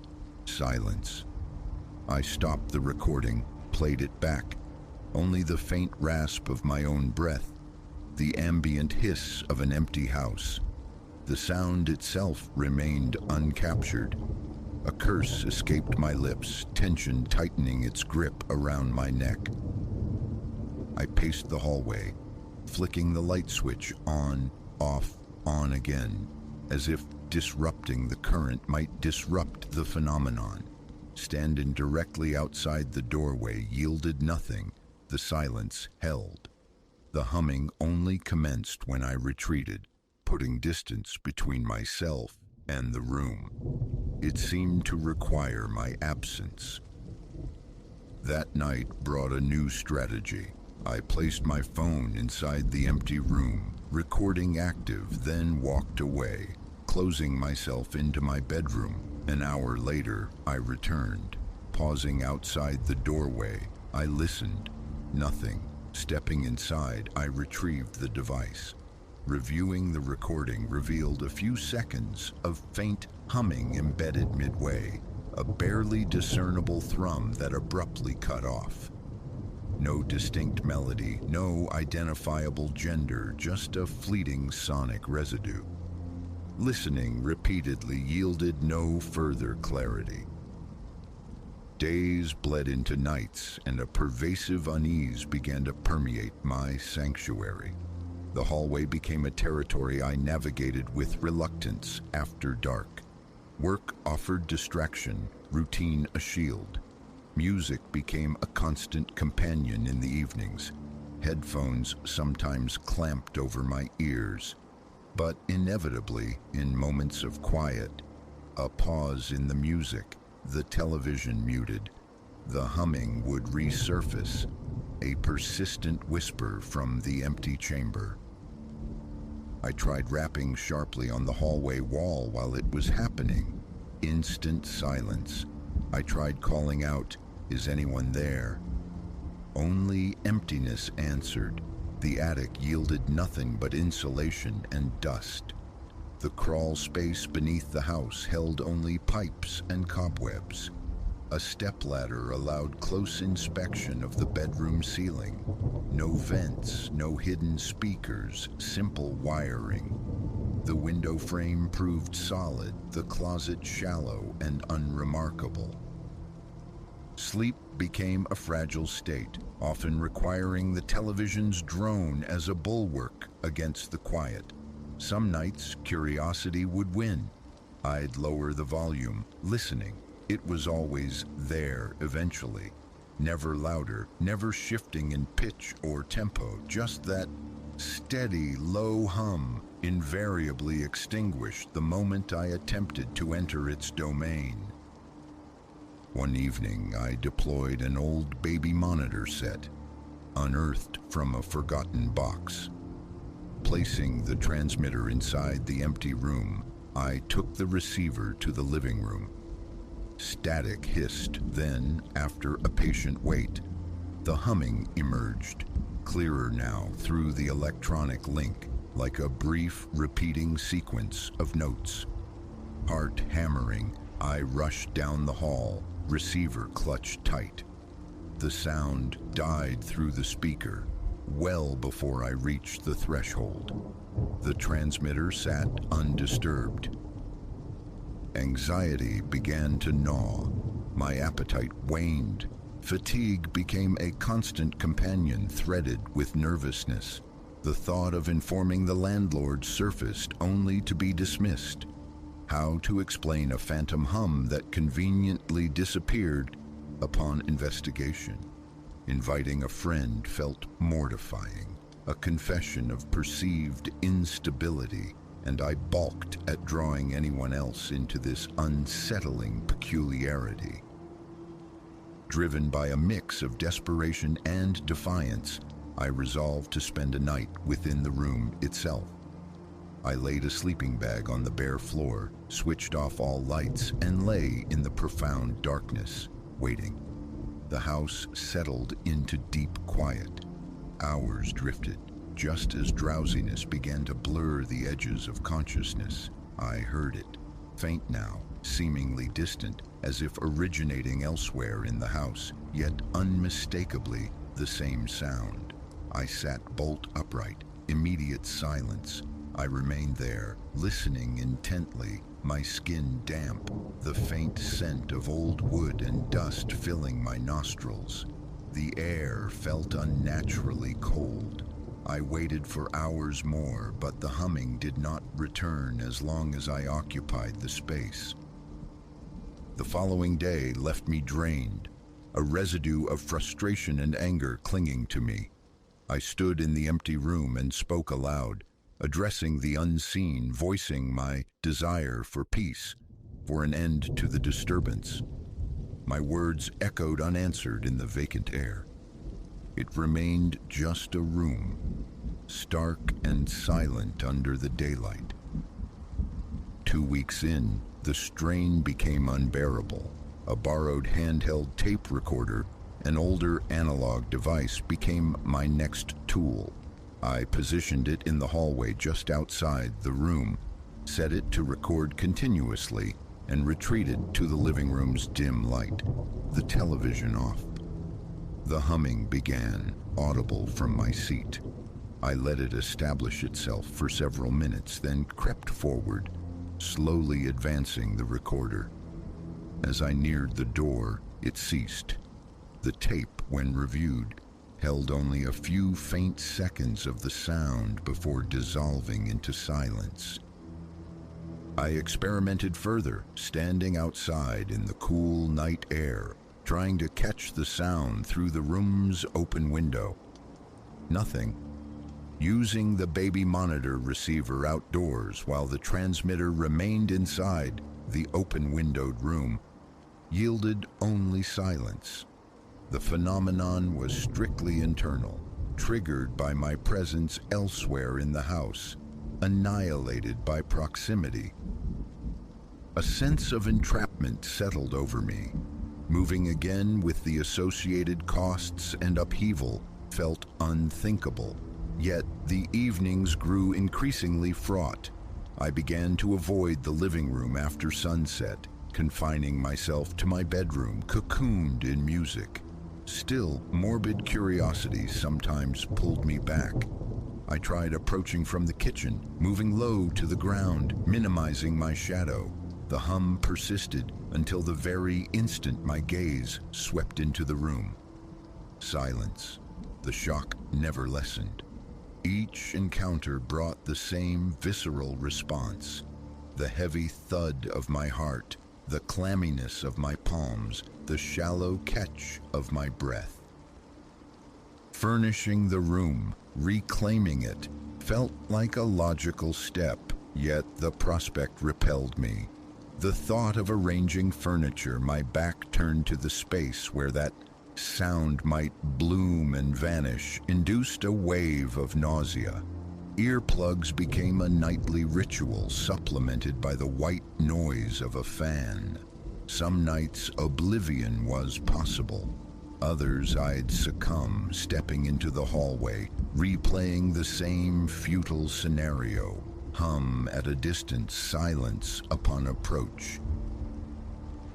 Silence. I stopped the recording, played it back. Only the faint rasp of my own breath, the ambient hiss of an empty house. The sound itself remained uncaptured. A curse escaped my lips, tension tightening its grip around my neck. I paced the hallway, flicking the light switch on, off, on again, as if disrupting the current might disrupt the phenomenon. Standing directly outside the doorway yielded nothing. The silence held. The humming only commenced when I retreated, putting distance between myself and the room. It seemed to require my absence. That night brought a new strategy. I placed my phone inside the empty room, recording active, then walked away, closing myself into my bedroom. An hour later, I returned. Pausing outside the doorway, I listened. Nothing. Stepping inside, I retrieved the device. Reviewing the recording revealed a few seconds of faint humming embedded midway, a barely discernible thrum that abruptly cut off. No distinct melody, no identifiable gender, just a fleeting sonic residue. Listening repeatedly yielded no further clarity. Days bled into nights, and a pervasive unease began to permeate my sanctuary. The hallway became a territory I navigated with reluctance after dark. Work offered distraction, routine a shield. Music became a constant companion in the evenings. Headphones sometimes clamped over my ears. But inevitably, in moments of quiet, a pause in the music, the television muted, the humming would resurface, a persistent whisper from the empty chamber. I tried rapping sharply on the hallway wall while it was happening. Instant silence. I tried calling out, "Is anyone there?" Only emptiness answered. The attic yielded nothing but insulation and dust. The crawl space beneath the house held only pipes and cobwebs. A stepladder allowed close inspection of the bedroom ceiling. No vents, no hidden speakers, simple wiring. The window frame proved solid, the closet shallow and unremarkable. Sleep became a fragile state, often requiring the television's drone as a bulwark against the quiet. Some nights, curiosity would win. I'd lower the volume, listening. It was always there eventually. Never louder, never shifting in pitch or tempo, just that steady, low hum, invariably extinguished the moment I attempted to enter its domain. One evening, I deployed an old baby monitor set, unearthed from a forgotten box. Placing the transmitter inside the empty room, I took the receiver to the living room. Static hissed, then, after a patient wait, the humming emerged, clearer now through the electronic link, like a brief, repeating sequence of notes. Heart hammering, I rushed down the hall, receiver clutched tight. The sound died through the speaker, well before I reached the threshold. The transmitter sat undisturbed. Anxiety began to gnaw. My appetite waned. Fatigue became a constant companion threaded with nervousness. The thought of informing the landlord surfaced only to be dismissed. How to explain a phantom hum that conveniently disappeared upon investigation? Inviting a friend felt mortifying, a confession of perceived instability, and I balked at drawing anyone else into this unsettling peculiarity. Driven by a mix of desperation and defiance, I resolved to spend a night within the room itself. I laid a sleeping bag on the bare floor, switched off all lights, and lay in the profound darkness, waiting. The house settled into deep quiet. Hours drifted. Just as drowsiness began to blur the edges of consciousness, I heard it, faint now, seemingly distant, as if originating elsewhere in the house, yet unmistakably the same sound. I sat bolt upright, immediate silence. I remained there, listening intently, my skin damp, the faint scent of old wood and dust filling my nostrils. The air felt unnaturally cold. I waited for hours more, but the humming did not return as long as I occupied the space. The following day left me drained, a residue of frustration and anger clinging to me. I stood in the empty room and spoke aloud, addressing the unseen, voicing my desire for peace, for an end to the disturbance. My words echoed unanswered in the vacant air. It remained just a room, stark and silent under the daylight. 2 weeks in, the strain became unbearable. A borrowed handheld tape recorder, an older analog device, became my next tool. I positioned it in the hallway just outside the room, set it to record continuously, and retreated to the living room's dim light, the television off. The humming began, audible from my seat. I let it establish itself for several minutes, then crept forward, slowly advancing the recorder. As I neared the door, it ceased. The tape, when reviewed, held only a few faint seconds of the sound before dissolving into silence. I experimented further, standing outside in the cool night air, trying to catch the sound through the room's open window. Nothing. Using the baby monitor receiver outdoors while the transmitter remained inside the open-windowed room yielded only silence. The phenomenon was strictly internal, triggered by my presence elsewhere in the house, annihilated by proximity. A sense of entrapment settled over me. Moving again with the associated costs and upheaval felt unthinkable. Yet the evenings grew increasingly fraught. I began to avoid the living room after sunset, confining myself to my bedroom, cocooned in music. Still, morbid curiosity sometimes pulled me back. I tried approaching from the kitchen, moving low to the ground, minimizing my shadow. The hum persisted until the very instant my gaze swept into the room. Silence. The shock never lessened. Each encounter brought the same visceral response. The heavy thud of my heart, the clamminess of my palms, the shallow catch of my breath. Furnishing the room, reclaiming it, felt like a logical step, yet the prospect repelled me. The thought of arranging furniture, my back turned to the space where that sound might bloom and vanish, induced a wave of nausea. Earplugs became a nightly ritual, supplemented by the white noise of a fan. Some nights oblivion was possible. Others I'd succumb, stepping into the hallway, replaying the same futile scenario. Hum at a distance, silence upon approach.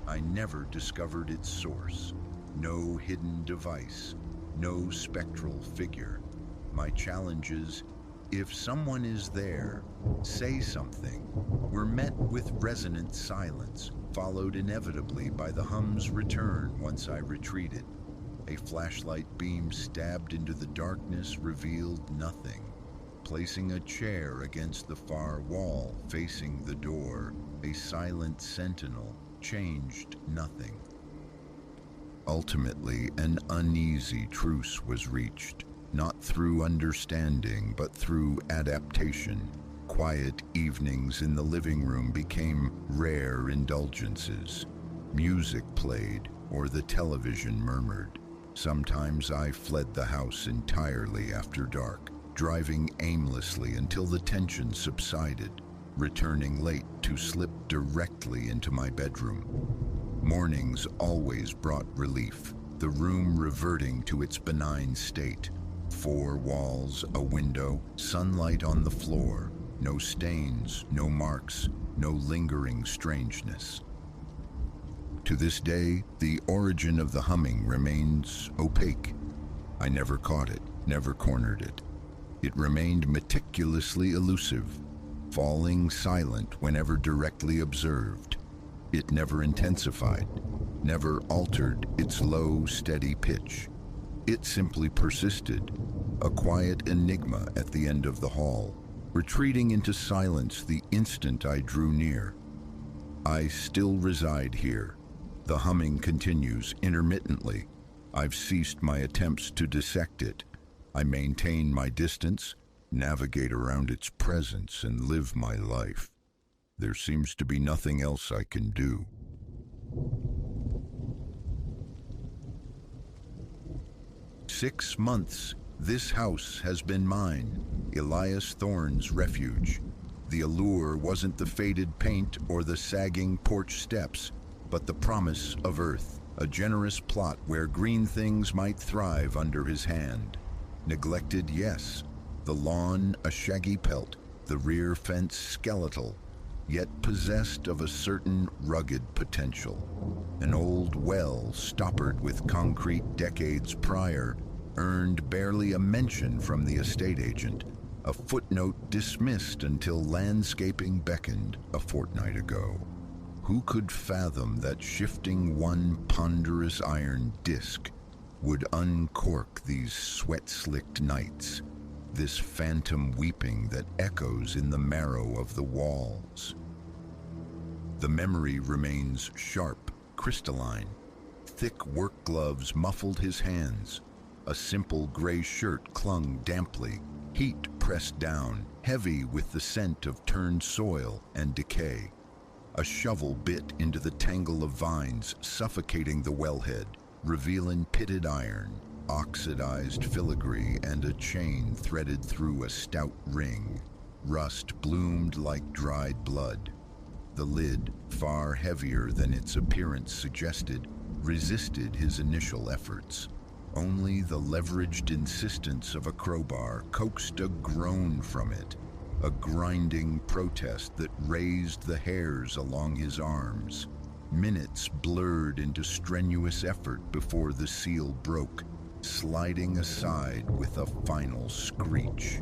I never discovered its source. No hidden device, no spectral figure. My challenges, if someone is there, say something, were met with resonant silence, followed inevitably by the hum's return once I retreated. A flashlight beam stabbed into the darkness revealed nothing. Placing a chair against the far wall facing the door, a silent sentinel changed nothing. Ultimately, an uneasy truce was reached, not through understanding, but through adaptation. Quiet evenings in the living room became rare indulgences. Music played, or the television murmured. Sometimes I fled the house entirely after dark, driving aimlessly until the tension subsided, returning late to slip directly into my bedroom. Mornings always brought relief, the room reverting to its benign state. 4 walls, a window, sunlight on the floor, no stains, no marks, no lingering strangeness. To this day, the origin of the humming remains opaque. I never caught it, never cornered it. It remained meticulously elusive. falling silent whenever directly observed. It never intensified, never altered its low, steady pitch. It simply persisted, a quiet enigma at the end of the hall, retreating into silence the instant I drew near. I still reside here. The humming continues intermittently. I've ceased my attempts to dissect it. I maintain my distance, navigate around its presence, and live my life. There seems to be nothing else I can do. "6 months, this house has been mine, Elias Thorne's refuge. The allure wasn't the faded paint or the sagging porch steps, but the promise of earth, a generous plot where green things might thrive under his hand. Neglected, yes. The lawn a shaggy pelt, the rear fence skeletal, yet possessed of a certain rugged potential. An old well, stoppered with concrete decades prior, earned barely a mention from the estate agent, a footnote dismissed until landscaping beckoned a fortnight ago. Who could fathom that shifting one ponderous iron disc would uncork these sweat-slicked nights, this phantom weeping that echoes in the marrow of the walls? The memory remains sharp, crystalline. Thick work gloves muffled his hands. A simple gray shirt clung damply, heat pressed down, heavy with the scent of turned soil and decay. A shovel bit into the tangle of vines, suffocating the wellhead, revealing pitted iron, oxidized filigree, and a chain threaded through a stout ring. Rust bloomed like dried blood. The lid, far heavier than its appearance suggested, resisted his initial efforts. Only the leveraged insistence of a crowbar coaxed a groan from it, a grinding protest that raised the hairs along his arms. Minutes blurred into strenuous effort before the seal broke, sliding aside with a final screech.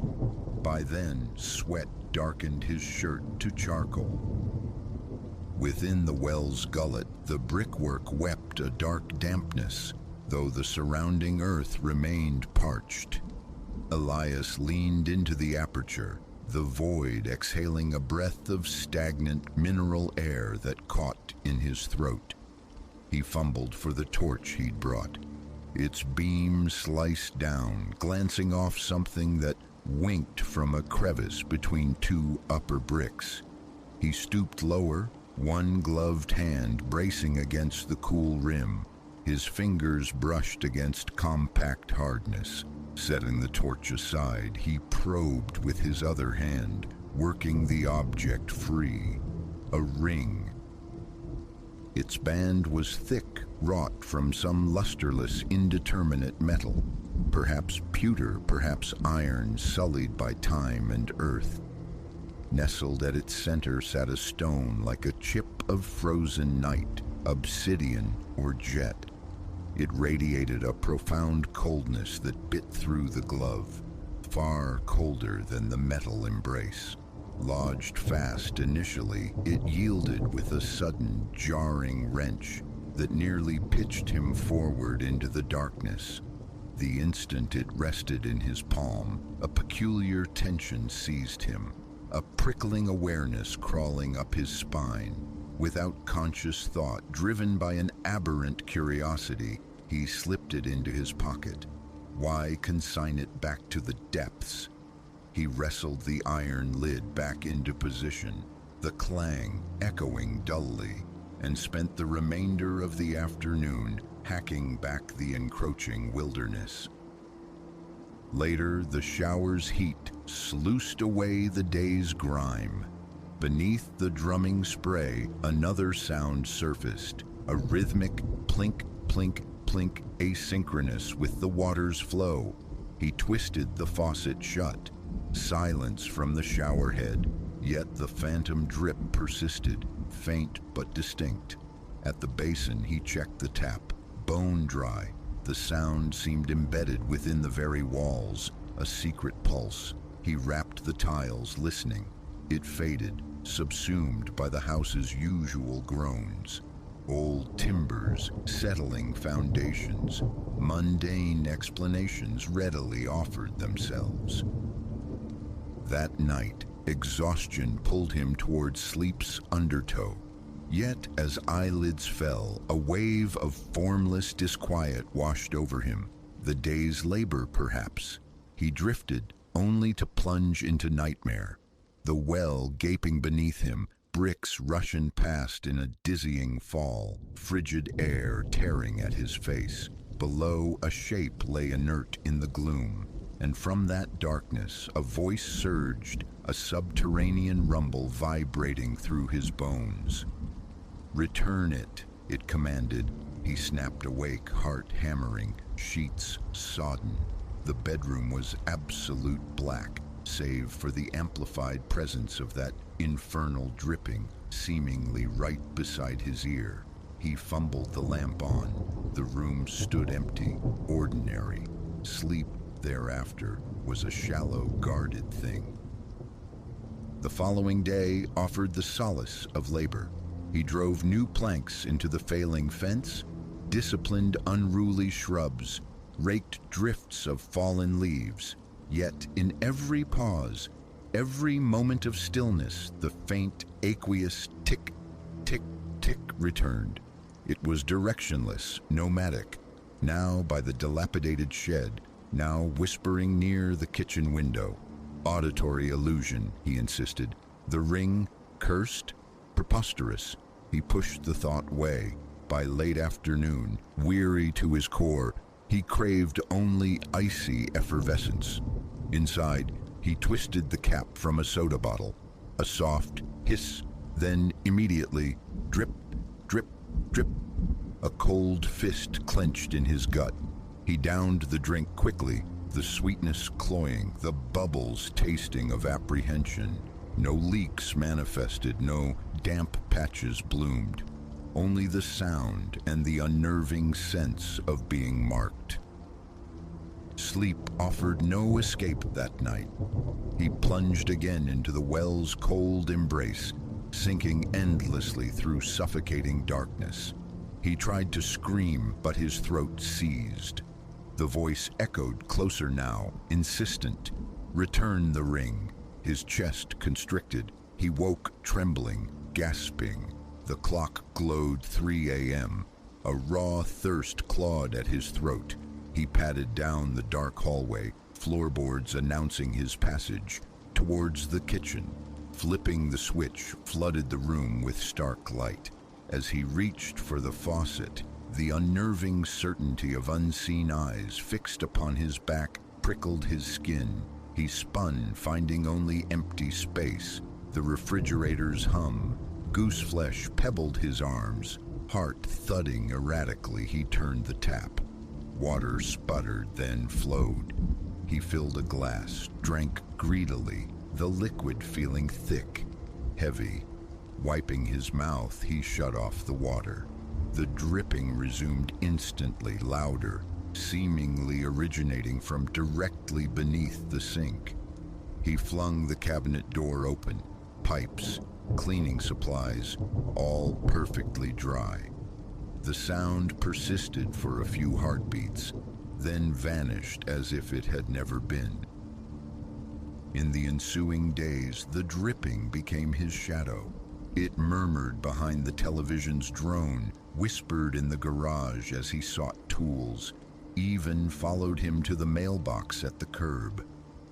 By then, sweat darkened his shirt to charcoal. Within the well's gullet, the brickwork wept a dark dampness, though the surrounding earth remained parched. Elias leaned into the aperture, the void exhaling a breath of stagnant mineral air that caught in his throat. He fumbled for the torch he'd brought. Its beam sliced down, glancing off something that winked from a crevice between two upper bricks. He stooped lower, one gloved hand bracing against the cool rim. His fingers brushed against compact hardness. Setting the torch aside, he probed with his other hand, working the object free. A ring. Its band was thick, wrought from some lusterless, indeterminate metal. Perhaps pewter, perhaps iron, sullied by time and earth. Nestled at its center sat a stone like a chip of frozen night, obsidian or jet. It radiated a profound coldness that bit through the glove, far colder than the metal embrace. Lodged fast initially, it yielded with a sudden, jarring wrench that nearly pitched him forward into the darkness. The instant it rested in his palm, a peculiar tension seized him, a prickling awareness crawling up his spine. Without conscious thought, driven by an aberrant curiosity, he slipped it into his pocket. Why consign it back to the depths? He wrestled the iron lid back into position, the clang echoing dully, and spent the remainder of the afternoon hacking back the encroaching wilderness. Later, the shower's heat sluiced away the day's grime. Beneath the drumming spray, another sound surfaced, a rhythmic plink, plink, plink, asynchronous with the water's flow. He twisted the faucet shut. Silence from the shower head, yet the phantom drip persisted, faint but distinct. At the basin, he checked the tap. Bone dry. The sound seemed embedded within the very walls, a secret pulse. He rapped the tiles, listening. It faded, subsumed by the house's usual groans. Old timbers, settling foundations, mundane explanations readily offered themselves. That night, exhaustion pulled him towards sleep's undertow. Yet, as eyelids fell, a wave of formless disquiet washed over him. The day's labor, perhaps. He drifted, only to plunge into nightmare. The well gaping beneath him, bricks rushing past in a dizzying fall, frigid air tearing at his face. Below, a shape lay inert in the gloom, and from that darkness a voice surged, a subterranean rumble vibrating through his bones. "Return it," it commanded. He snapped awake, heart hammering, sheets sodden. The bedroom was absolute black, save for the amplified presence of that infernal dripping, seemingly right beside his ear. He fumbled the lamp on. The room stood empty, ordinary. Sleep, thereafter, was a shallow, guarded thing. The following day offered the solace of labor. He drove new planks into the failing fence, disciplined unruly shrubs, raked drifts of fallen leaves. Yet in every pause, every moment of stillness, the faint, aqueous tick, tick, tick returned. It was directionless, nomadic, now by the dilapidated shed, now whispering near the kitchen window. Auditory illusion, he insisted. The ring, cursed, preposterous. He pushed the thought away. By late afternoon, weary to his core, he craved only icy effervescence. Inside, he twisted the cap from a soda bottle. A soft hiss, then immediately, drip, drip, drip. A cold fist clenched in his gut. He downed the drink quickly, the sweetness cloying, the bubbles tasting of apprehension. No leaks manifested, no damp patches bloomed. Only the sound and the unnerving sense of being marked. Sleep offered no escape that night. He plunged again into the well's cold embrace, sinking endlessly through suffocating darkness. He tried to scream, but his throat seized. The voice echoed closer now, insistent. "Return the ring." His chest constricted. He woke trembling, gasping. The clock glowed 3 a.m. A raw thirst clawed at his throat. He padded down the dark hallway, floorboards announcing his passage, towards the kitchen. Flipping the switch flooded the room with stark light. As he reached for the faucet, the unnerving certainty of unseen eyes fixed upon his back prickled his skin. He spun, finding only empty space. The refrigerator's hum. Gooseflesh pebbled his arms. Heart thudding erratically, he turned the tap. Water sputtered, then flowed. He filled a glass, drank greedily, the liquid feeling thick, heavy. Wiping his mouth, he shut off the water. The dripping resumed instantly, louder, seemingly originating from directly beneath the sink. He flung the cabinet door open. Pipes, cleaning supplies, all perfectly dry. The sound persisted for a few heartbeats, then vanished as if it had never been. In the ensuing days, the dripping became his shadow. It murmured behind the television's drone, whispered in the garage as he sought tools, even followed him to the mailbox at the curb.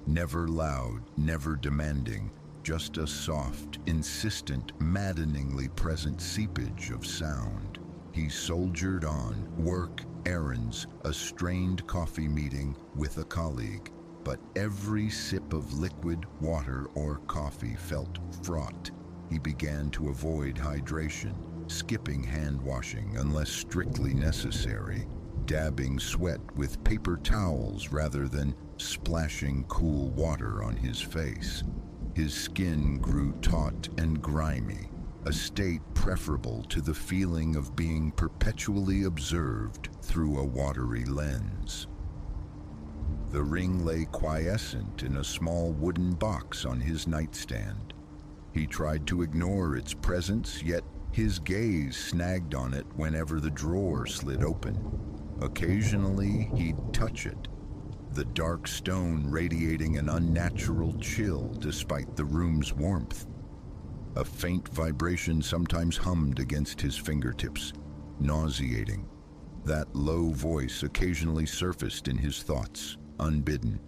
Never loud, never demanding, just a soft, insistent, maddeningly present seepage of sound. He soldiered on, work, errands, a strained coffee meeting with a colleague. But every sip of liquid, water, or coffee felt fraught. He began to avoid hydration, skipping hand washing unless strictly necessary, dabbing sweat with paper towels rather than splashing cool water on his face. His skin grew taut and grimy, a state preferable to the feeling of being perpetually observed through a watery lens. The ring lay quiescent in a small wooden box on his nightstand. He tried to ignore its presence, yet his gaze snagged on it whenever the drawer slid open. Occasionally, he'd touch it, the dark stone radiating an unnatural chill despite the room's warmth. A faint vibration sometimes hummed against his fingertips, nauseating. That low voice occasionally surfaced in his thoughts, unbidden.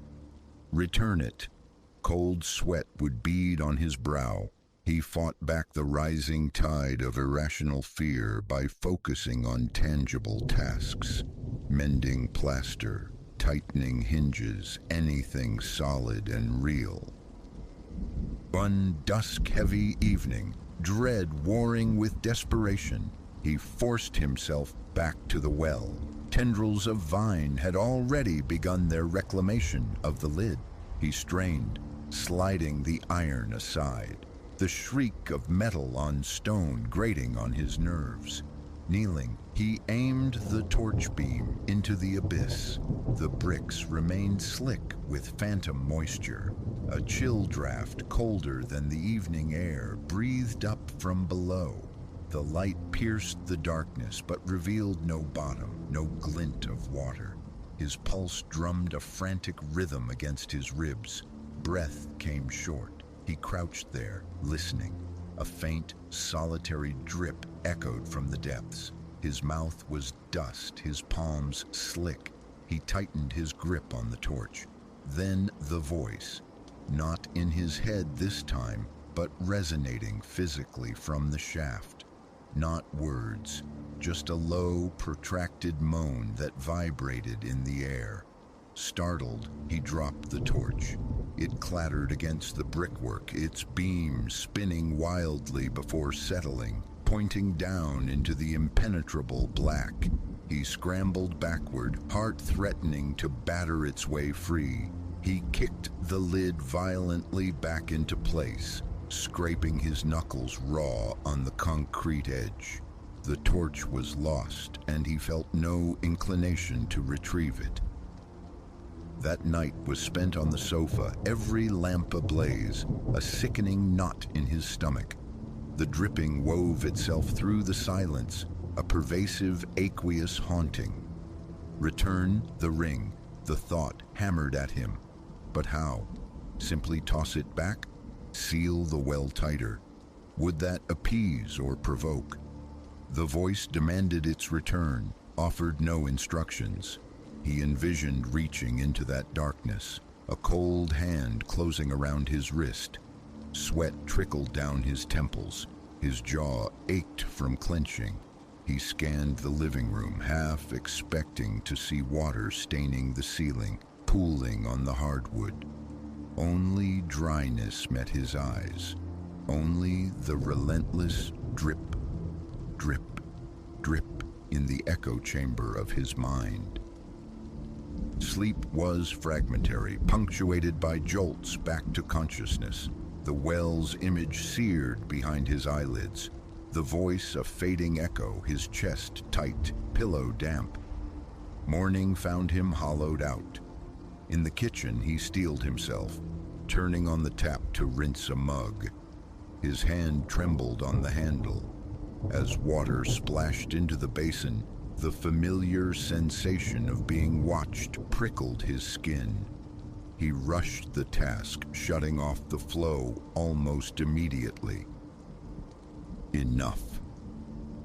Return it. Cold sweat would bead on his brow. He fought back the rising tide of irrational fear by focusing on tangible tasks. Mending plaster, tightening hinges, anything solid and real. One dusk-heavy evening, dread warring with desperation, he forced himself back to the well. Tendrils of vine had already begun their reclamation of the lid. He strained, sliding the iron aside, the shriek of metal on stone grating on his nerves. Kneeling, he aimed the torch beam into the abyss. The bricks remained slick with phantom moisture. A chill draft, colder than the evening air, breathed up from below. The light pierced the darkness but revealed no bottom, no glint of water. His pulse drummed a frantic rhythm against his ribs. Breath came short. He crouched there, listening. A faint, solitary drip echoed from the depths. His mouth was dust, his palms slick. He tightened his grip on the torch. Then the voice, not in his head this time, but resonating physically from the shaft. Not words, just a low, protracted moan that vibrated in the air. Startled, he dropped the torch. It clattered against the brickwork, its beam spinning wildly before settling, pointing down into the impenetrable black. He scrambled backward, heart threatening to batter its way free. He kicked the lid violently back into place, scraping his knuckles raw on the concrete edge. The torch was lost, and he felt no inclination to retrieve it. That night was spent on the sofa, every lamp ablaze, a sickening knot in his stomach. The dripping wove itself through the silence, a pervasive, aqueous haunting. Return the ring, the thought hammered at him. But how? Simply toss it back? Seal the well tighter? Would that appease or provoke? The voice demanded its return, offered no instructions. He envisioned reaching into that darkness, a cold hand closing around his wrist. Sweat trickled down his temples. His jaw ached from clenching. He scanned the living room, half expecting to see water staining the ceiling, pooling on the hardwood. Only dryness met his eyes. Only the relentless drip, drip, drip in the echo chamber of his mind. Sleep was fragmentary, punctuated by jolts back to consciousness. The well's image seared behind his eyelids. The voice a fading echo, his chest tight, pillow damp. Morning found him hollowed out. In the kitchen, he steeled himself, turning on the tap to rinse a mug. His hand trembled on the handle. As water splashed into the basin, the familiar sensation of being watched prickled his skin. He rushed the task, shutting off the flow almost immediately. Enough.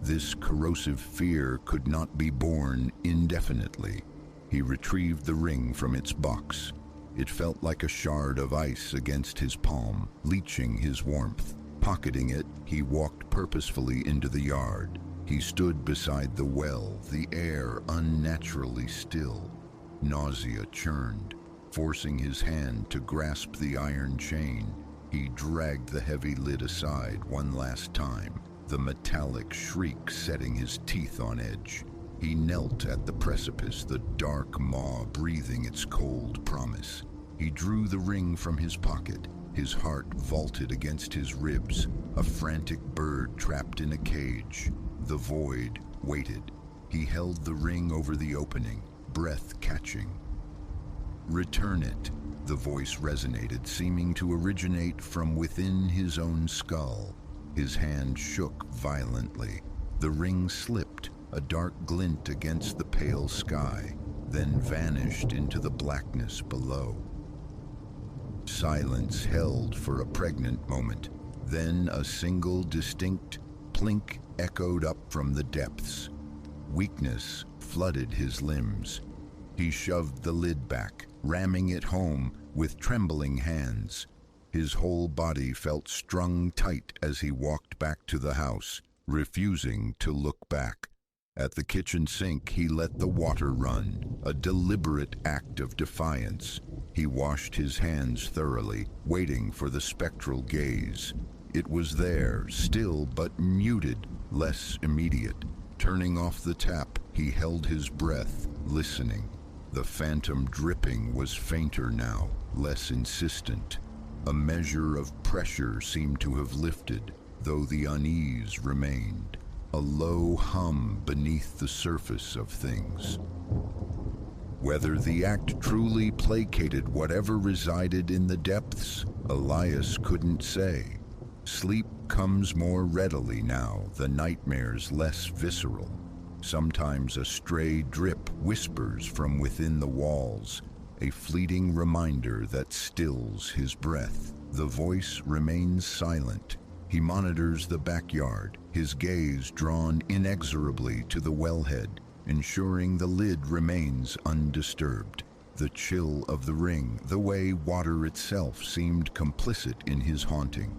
This corrosive fear could not be borne indefinitely. He retrieved the ring from its box. It felt like a shard of ice against his palm, leaching his warmth. Pocketing it, he walked purposefully into the yard. He stood beside the well, the air unnaturally still. Nausea churned. Forcing his hand to grasp the iron chain, he dragged the heavy lid aside one last time, the metallic shriek setting his teeth on edge. He knelt at the precipice, the dark maw breathing its cold promise. He drew the ring from his pocket. His heart vaulted against his ribs, a frantic bird trapped in a cage. The void waited. He held the ring over the opening, breath catching. Return it. The voice resonated, seeming to originate from within his own skull. His hand shook violently. The ring slipped, a dark glint against the pale sky, then vanished into the blackness below. Silence held for a pregnant moment. Then a single distinct plink echoed up from the depths. Weakness flooded his limbs. He shoved the lid back, ramming it home with trembling hands. His whole body felt strung tight as he walked back to the house, refusing to look back. At the kitchen sink, he let the water run, a deliberate act of defiance. He washed his hands thoroughly, waiting for the spectral gaze. It was there, still but muted, less immediate. Turning off the tap, he held his breath, listening. The phantom dripping was fainter now, less insistent. A measure of pressure seemed to have lifted, though the unease remained. A low hum beneath the surface of things. Whether the act truly placated whatever resided in the depths, Elias couldn't say. Sleep comes more readily now, the nightmares less visceral. Sometimes a stray drip whispers from within the walls, a fleeting reminder that stills his breath. The voice remains silent. He monitors the backyard, his gaze drawn inexorably to the wellhead, ensuring the lid remains undisturbed. The chill of the ring, the way water itself seemed complicit in his haunting.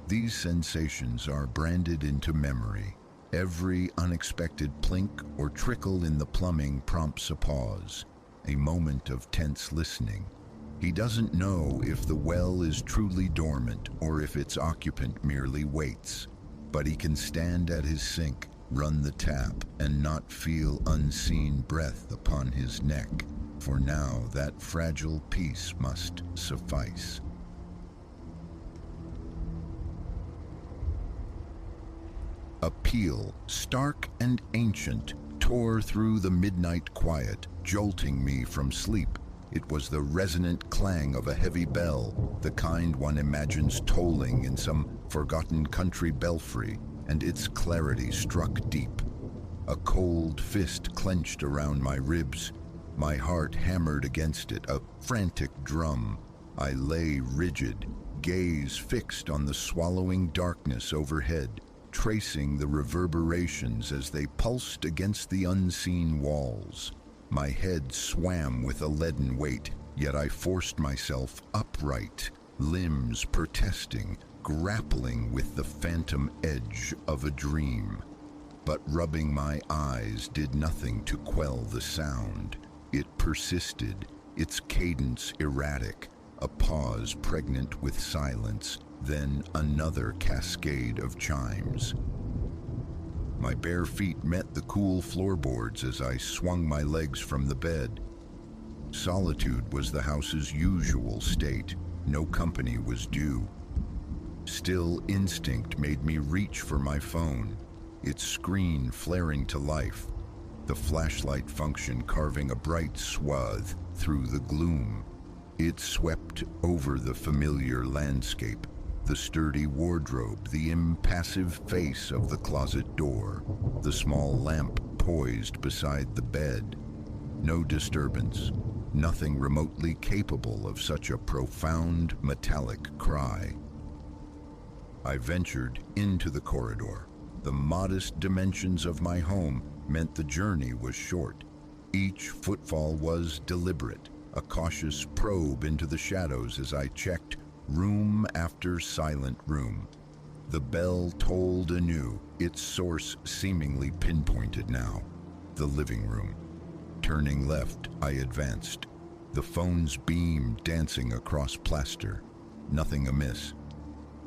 These sensations are branded into memory. Every unexpected plink or trickle in the plumbing prompts a pause, a moment of tense listening. He doesn't know if the well is truly dormant or if its occupant merely waits, but he can stand at his sink, run the tap, and not feel unseen breath upon his neck. For now, that fragile peace must suffice. A peal, stark and ancient, tore through the midnight quiet, jolting me from sleep. It was the resonant clang of a heavy bell, the kind one imagines tolling in some forgotten country belfry, and its clarity struck deep. A cold fist clenched around my ribs. My heart hammered against it, a frantic drum. I lay rigid, gaze fixed on the swallowing darkness overhead, tracing the reverberations as they pulsed against the unseen walls. My head swam with a leaden weight, yet I forced myself upright, limbs protesting, grappling with the phantom edge of a dream. But rubbing my eyes did nothing to quell the sound. It persisted, its cadence erratic, a pause pregnant with silence, then another cascade of chimes. My bare feet met the cool floorboards as I swung my legs from the bed. Solitude was the house's usual state. No company was due. Still, instinct made me reach for my phone, its screen flaring to life, the flashlight function carving a bright swath through the gloom. It swept over the familiar landscape, the sturdy wardrobe, the impassive face of the closet door, the small lamp poised beside the bed. No disturbance, nothing remotely capable of such a profound metallic cry. I ventured into the corridor. The modest dimensions of my home meant the journey was short. Each footfall was deliberate, a cautious probe into the shadows as I checked room after silent room. The bell tolled anew, its source seemingly pinpointed now. The living room. Turning left, I advanced. The phone's beam dancing across plaster. Nothing amiss.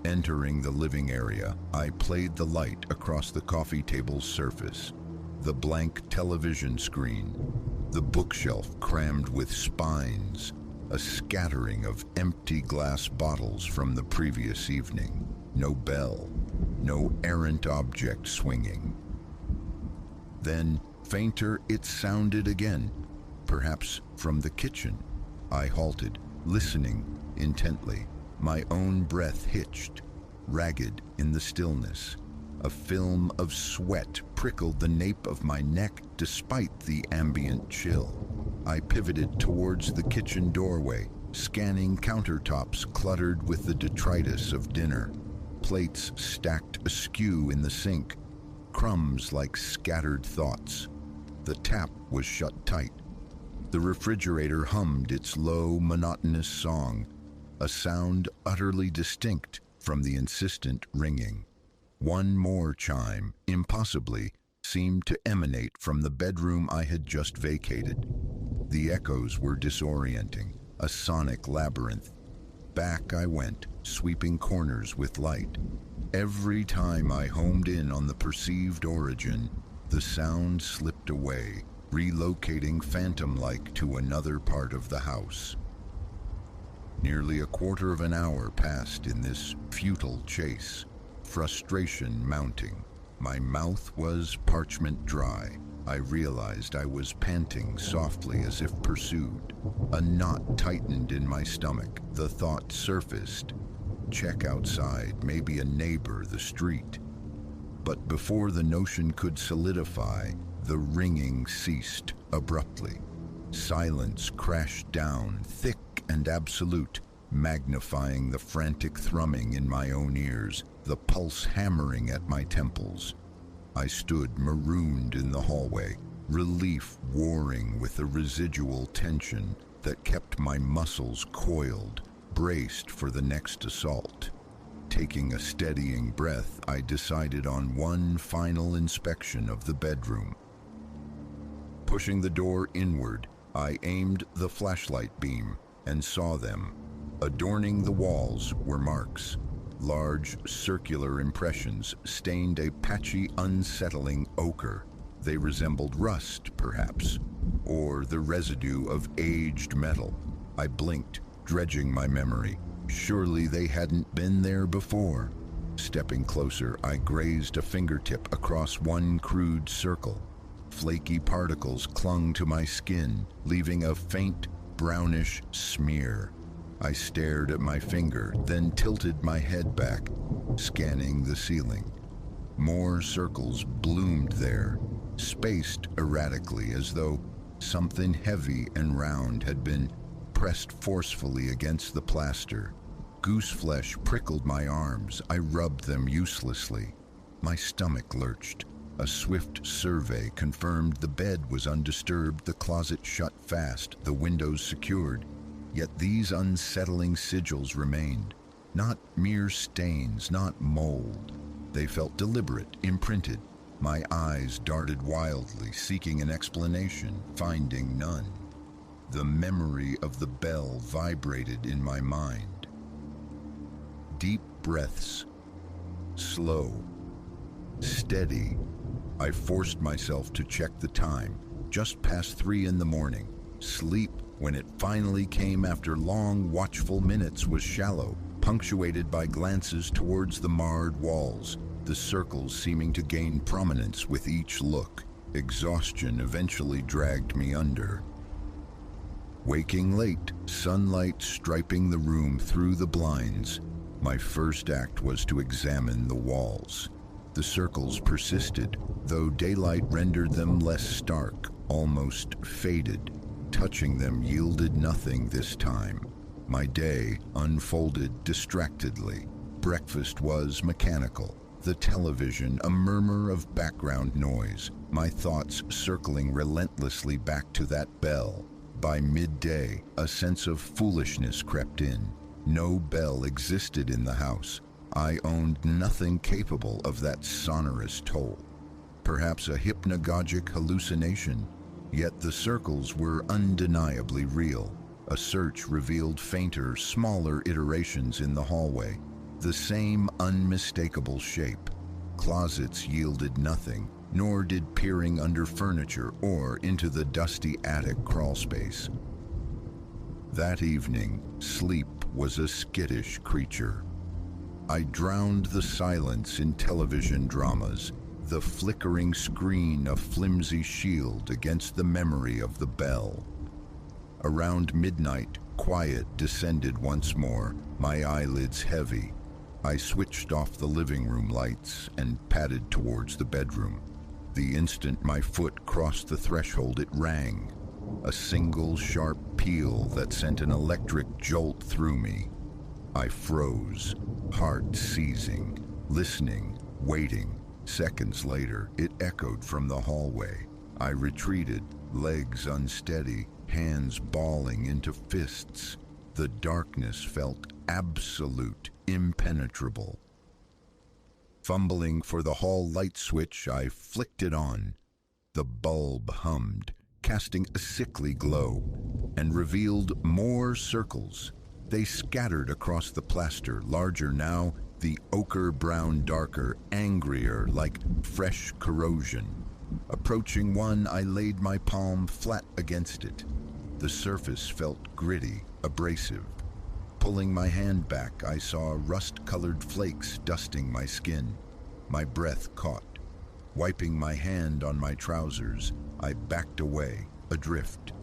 Entering the living area, I played the light across the coffee table's surface. The blank television screen. The bookshelf crammed with spines. A scattering of empty glass bottles from the previous evening. No bell, no errant object swinging. Then, fainter, it sounded again, perhaps from the kitchen. I halted, listening intently. My own breath hitched, ragged in the stillness. A film of sweat prickled the nape of my neck despite the ambient chill. I pivoted towards the kitchen doorway, scanning countertops cluttered with the detritus of dinner. Plates stacked askew in the sink, crumbs like scattered thoughts. The tap was shut tight. The refrigerator hummed its low, monotonous song, a sound utterly distinct from the insistent ringing. One more chime, impossibly, seemed to emanate from the bedroom I had just vacated. The echoes were disorienting, a sonic labyrinth. Back I went, sweeping corners with light. Every time I homed in on the perceived origin, the sound slipped away, relocating phantom-like to another part of the house. Nearly a quarter of an hour passed in this futile chase, frustration mounting. My mouth was parchment dry. I realized I was panting softly as if pursued. A knot tightened in my stomach. The thought surfaced. Check outside, maybe a neighbor, the street. But before the notion could solidify, the ringing ceased abruptly. Silence crashed down, thick and absolute, magnifying the frantic thrumming in my own ears, the pulse hammering at my temples. I stood marooned in the hallway, relief warring with the residual tension that kept my muscles coiled, braced for the next assault. Taking a steadying breath, I decided on one final inspection of the bedroom. Pushing the door inward, I aimed the flashlight beam and saw them. Adorning the walls were marks. Large, circular impressions stained a patchy, unsettling ochre. They resembled rust, perhaps, or the residue of aged metal. I blinked, dredging my memory. Surely they hadn't been there before. Stepping closer, I grazed a fingertip across one crude circle. Flaky particles clung to my skin, leaving a faint, brownish smear. I stared at my finger, then tilted my head back, scanning the ceiling. More circles bloomed there, spaced erratically as though something heavy and round had been pressed forcefully against the plaster. Gooseflesh prickled my arms. I rubbed them uselessly. My stomach lurched. A swift survey confirmed the bed was undisturbed, the closet shut fast, the windows secured. Yet these unsettling sigils remained. Not mere stains, not mold. They felt deliberate, imprinted. My eyes darted wildly, seeking an explanation, finding none. The memory of the bell vibrated in my mind. Deep breaths. Slow. Steady. I forced myself to check the time. Just past 3 in the morning. Sleep, when it finally came after long, watchful minutes, was shallow, punctuated by glances towards the marred walls, the circles seeming to gain prominence with each look. Exhaustion eventually dragged me under. Waking late, sunlight striping the room through the blinds, my first act was to examine the walls. The circles persisted, though daylight rendered them less stark, almost faded. Touching them yielded nothing this time. My day unfolded distractedly. Breakfast was mechanical. The television, a murmur of background noise. My thoughts circling relentlessly back to that bell. By midday, a sense of foolishness crept in. No bell existed in the house. I owned nothing capable of that sonorous toll. Perhaps a hypnagogic hallucination. Yet the circles were undeniably real. A search revealed fainter, smaller iterations in the hallway. The same unmistakable shape. Closets yielded nothing, nor did peering under furniture or into the dusty attic crawlspace. That evening, sleep was a skittish creature. I drowned the silence in television dramas, the flickering screen a flimsy shield against the memory of the bell. Around midnight, Quiet descended once more, my eyelids heavy. I switched off the living room lights and padded towards the bedroom. The instant my foot crossed the threshold, it rang. A single sharp peal that sent an electric jolt through me. I froze, heart seizing, listening, waiting. Seconds later, it echoed from the hallway. I retreated, legs unsteady, hands balling into fists. The darkness felt absolute, impenetrable. Fumbling for the hall light switch, I flicked it on. The bulb hummed, casting a sickly glow, and revealed more circles. They scattered across the plaster, larger now, the ochre brown darker, angrier, like fresh corrosion. Approaching one, I laid my palm flat against it. The surface felt gritty, abrasive. Pulling my hand back, I saw rust-colored flakes dusting my skin. My breath caught. Wiping my hand on my trousers, I backed away, adrift.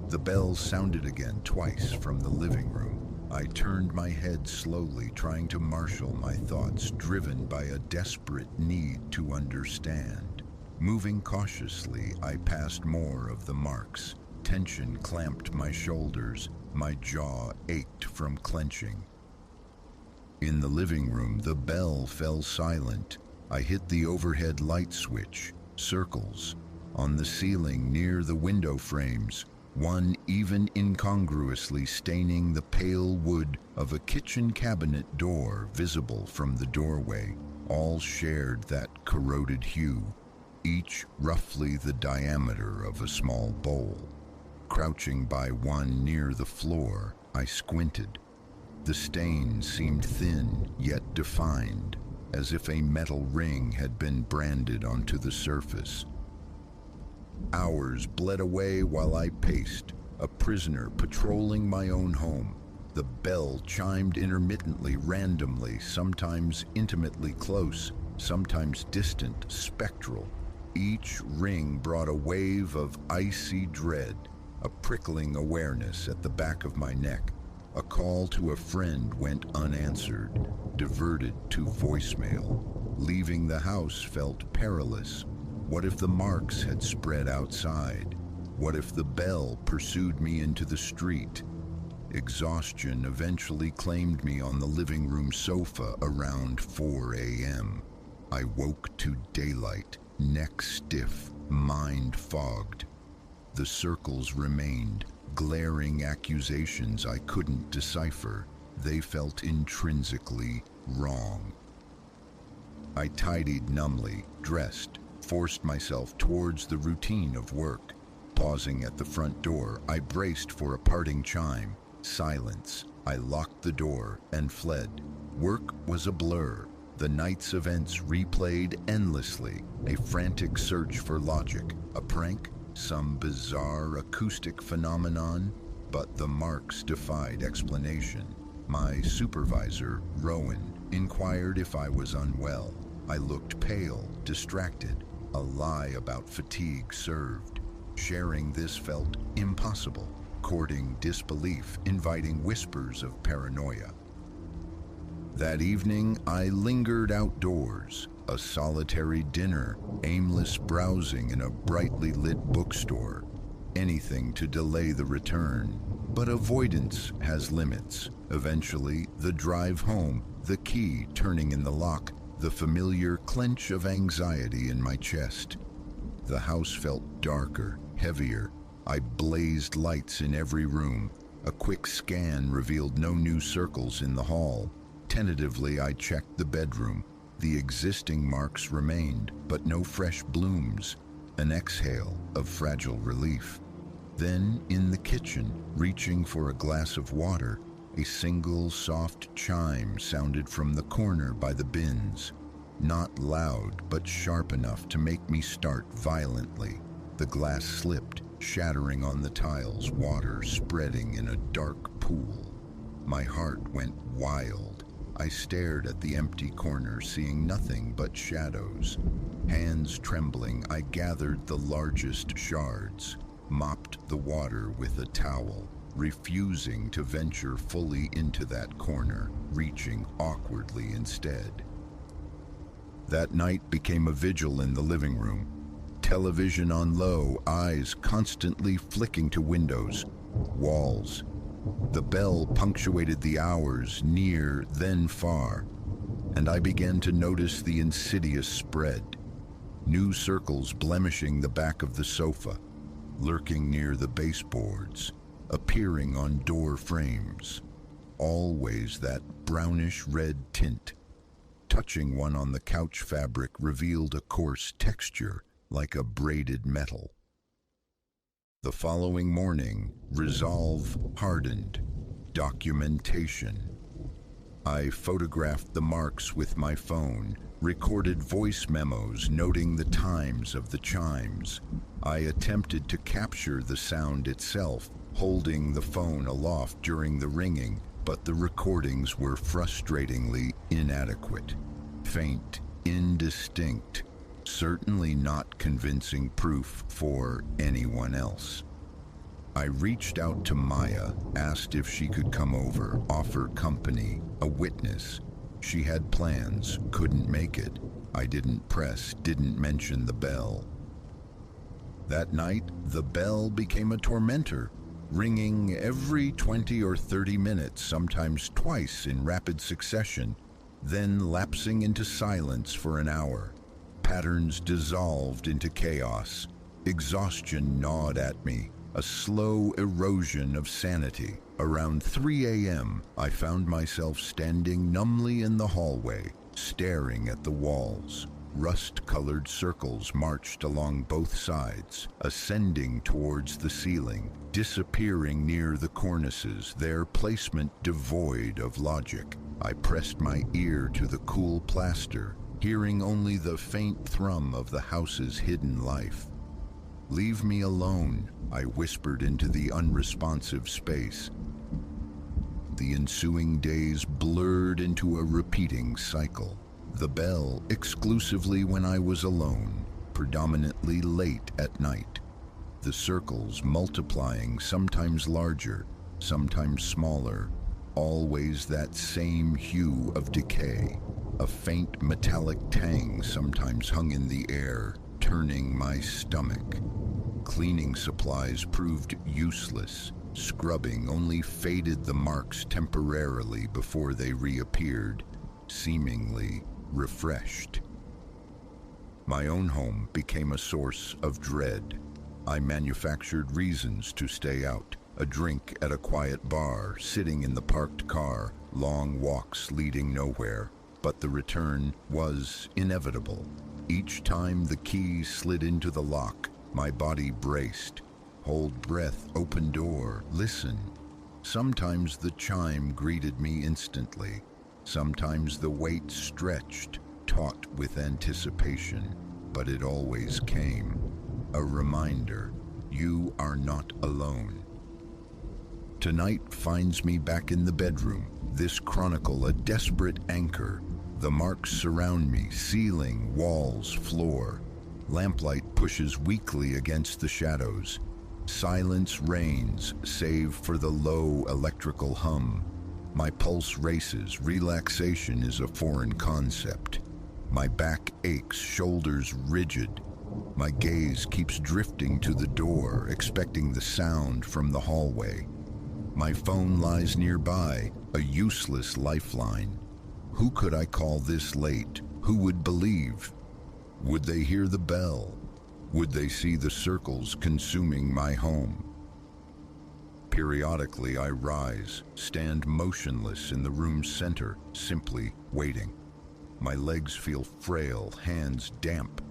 The bell sounded again twice from the living room. I turned my head slowly, trying to marshal my thoughts, driven by a desperate need to understand. Moving cautiously, I passed more of the marks. Tension clamped my shoulders. My jaw ached from clenching. In the living room, the bell fell silent. I hit the overhead light switch. Circles. On the ceiling near the window frames, one even incongruously staining the pale wood of a kitchen cabinet door visible from the doorway. All shared that corroded hue, each roughly the diameter of a small bowl. Crouching by one near the floor, I squinted. The stain seemed thin yet defined, as if a metal ring had been branded onto the surface. Hours bled away while I paced, a prisoner patrolling my own home. The bell chimed intermittently, randomly, sometimes intimately close, sometimes distant, spectral. Each ring brought a wave of icy dread, a prickling awareness at the back of my neck. A call to a friend went unanswered, diverted to voicemail. Leaving the house felt perilous. What if the marks had spread outside? What if the bell pursued me into the street? Exhaustion eventually claimed me on the living room sofa around 4 a.m. I woke to daylight, neck stiff, mind fogged. The circles remained, glaring accusations I couldn't decipher. They felt intrinsically wrong. I tidied numbly, dressed, forced myself towards the routine of work. Pausing at the front door, I braced for a parting chime. Silence. I locked the door and fled. Work was a blur. The night's events replayed endlessly, a frantic search for logic. A prank? Some bizarre acoustic phenomenon? But the marks defied explanation. My supervisor, Rowan, inquired if I was unwell. I looked pale, distracted. A lie about fatigue served. Sharing this felt impossible, courting disbelief, inviting whispers of paranoia. That evening, I lingered outdoors, a solitary dinner, aimless browsing in a brightly lit bookstore. Anything to delay the return. But avoidance has limits. Eventually, the drive home, the key turning in the lock, the familiar clench of anxiety in my chest. The house felt darker, heavier. I blazed lights in every room. A quick scan revealed no new circles in the hall. Tentatively, I checked the bedroom. The existing marks remained, but no fresh blooms. An exhale of fragile relief. Then, in the kitchen, reaching for a glass of water, a single soft chime sounded from the corner by the bins. Not loud, but sharp enough to make me start violently. The glass slipped, shattering on the tiles, water spreading in a dark pool. My heart went wild. I stared at the empty corner, seeing nothing but shadows. Hands trembling, I gathered the largest shards, mopped the water with a towel. refusing to venture fully into that corner, reaching awkwardly instead. That night became a vigil in the living room. Television on low, eyes constantly flicking to windows, walls. The bell punctuated the hours, near, then far, and I began to notice the insidious spread. New circles blemishing the back of the sofa, lurking near the baseboards, appearing on door frames. Always that brownish red tint. Touching one on the couch fabric revealed a coarse texture, like a braided metal. The following morning, resolve hardened. Documentation. I photographed the marks with my phone, recorded voice memos noting the times of the chimes. I attempted to capture the sound itself, holding the phone aloft during the ringing, but the recordings were frustratingly inadequate. Faint, indistinct, certainly not convincing proof for anyone else. I reached out to Maya, asked if she could come over, offer company, a witness. She had plans, couldn't make it. I didn't press, didn't mention the bell. That night, the bell became a tormentor, ringing every 20 or 30 minutes, sometimes twice in rapid succession, then lapsing into silence for an hour. Patterns dissolved into chaos. Exhaustion gnawed at me, a slow erosion of sanity. Around 3 a.m., I found myself standing numbly in the hallway, staring at the walls. Rust-colored circles marched along both sides, ascending towards the ceiling, disappearing near the cornices, their placement devoid of logic. I pressed my ear to the cool plaster, hearing only the faint thrum of the house's hidden life. "Leave me alone," I whispered into the unresponsive space. The ensuing days blurred into a repeating cycle. The bell exclusively when I was alone, predominantly late at night. The circles multiplying, sometimes larger, sometimes smaller, always that same hue of decay. A faint metallic tang sometimes hung in the air, turning my stomach. Cleaning supplies proved useless. Scrubbing only faded the marks temporarily before they reappeared, seemingly refreshed. My own home became a source of dread. I manufactured reasons to stay out. A drink at a quiet bar, sitting in the parked car, long walks leading nowhere. But the return was inevitable. Each time the key slid into the lock, my body braced. Hold breath, open door, listen. Sometimes the chime greeted me instantly. Sometimes the wait stretched, taut with anticipation. But it always came. A reminder, you are not alone. Tonight finds me back in the bedroom. This chronicle a desperate anchor. The marks surround me, ceiling, walls, floor. Lamplight pushes weakly against the shadows. Silence reigns, save for the low electrical hum. My pulse races, relaxation is a foreign concept. My back aches, shoulders rigid. My gaze keeps drifting to the door, expecting the sound from the hallway. My phone lies nearby, a useless lifeline. Who could I call this late? Who would believe? Would they hear the bell? Would they see the circles consuming my home? Periodically I rise, stand motionless in the room's center, simply waiting. My legs feel frail, hands damp.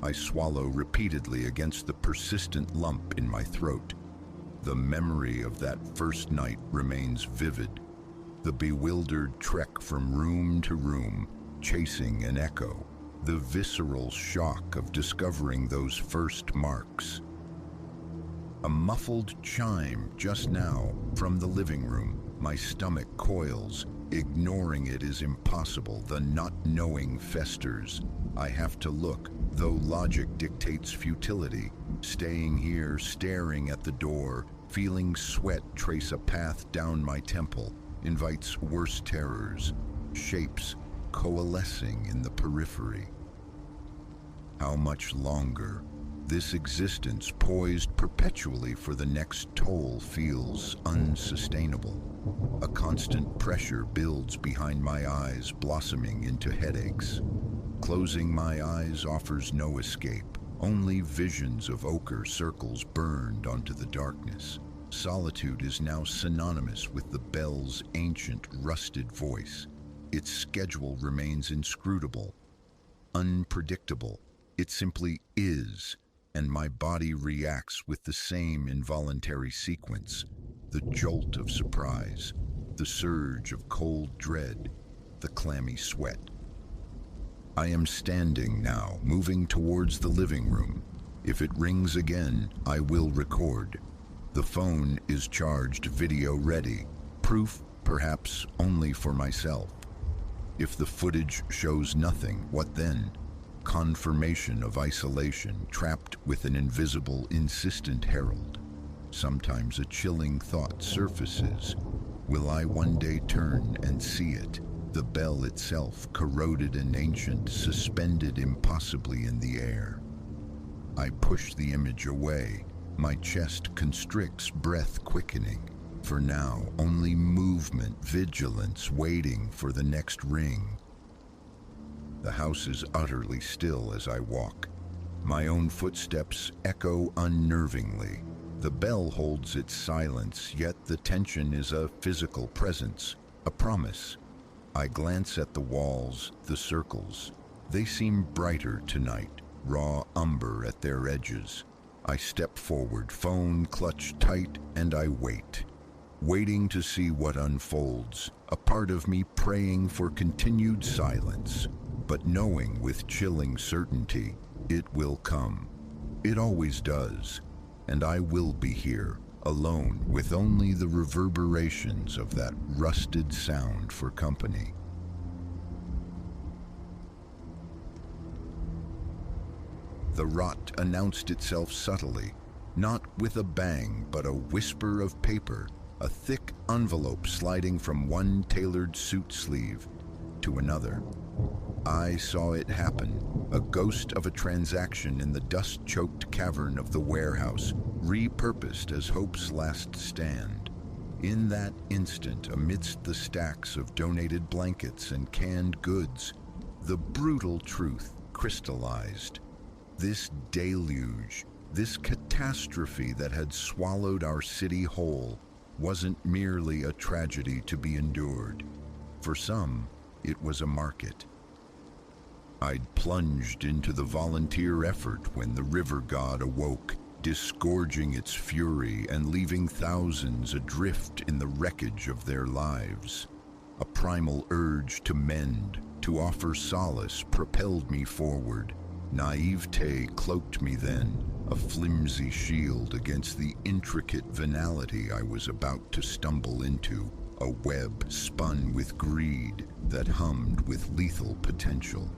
I swallow repeatedly against the persistent lump in my throat. The memory of that first night remains vivid. The bewildered trek from room to room, chasing an echo. The visceral shock of discovering those first marks. A muffled chime just now from the living room. My stomach coils. Ignoring it is impossible. The not knowing festers. I have to look, though logic dictates futility. Staying here, staring at the door, Feeling sweat trace a path down my temple invites worse terrors, shapes coalescing in the periphery. How much longer? This existence poised perpetually for the next toll feels unsustainable. A constant pressure builds behind my eyes, blossoming into headaches. Closing my eyes offers no escape. Only visions of ochre circles burned onto the darkness. Solitude is now synonymous with the bell's ancient, rusted voice. Its schedule remains inscrutable, unpredictable. It simply is, and my body reacts with the same involuntary sequence. The jolt of surprise, the surge of cold dread, the clammy sweat. I am standing now, moving towards the living room. If it rings again, I will record. The phone is charged, video ready. Proof, perhaps, only for myself. If the footage shows nothing, what then? Confirmation of isolation, trapped with an invisible, insistent herald. Sometimes a chilling thought surfaces. Will I one day turn and see it? The bell itself, corroded and ancient, suspended impossibly in the air. I push the image away. My chest constricts, breath quickening. For now, only movement, vigilance, waiting for the next ring. The house is utterly still as I walk. My own footsteps echo unnervingly. The bell holds its silence, yet the tension is a physical presence, a promise. I glance at the walls, the circles. They seem brighter tonight, raw umber at their edges. I step forward, phone clutched tight, and I wait. Waiting to see what unfolds, a part of me praying for continued silence, but knowing with chilling certainty it will come. It always does, and I will be here, alone, with only the reverberations of that rusted sound for company. The rot announced itself subtly, not with a bang, but a whisper of paper, a thick envelope sliding from one tailored suit sleeve to another. I saw it happen, a ghost of a transaction in the dust-choked cavern of the warehouse, repurposed as hope's last stand. In that instant, amidst the stacks of donated blankets and canned goods, the brutal truth crystallized. This deluge, this catastrophe that had swallowed our city whole, wasn't merely a tragedy to be endured. For some, it was a market. I'd plunged into the volunteer effort when the river god awoke, disgorging its fury and leaving thousands adrift in the wreckage of their lives. A primal urge to mend, to offer solace, propelled me forward. Naivete cloaked me then, a flimsy shield against the intricate venality I was about to stumble into, a web spun with greed that hummed with lethal potential.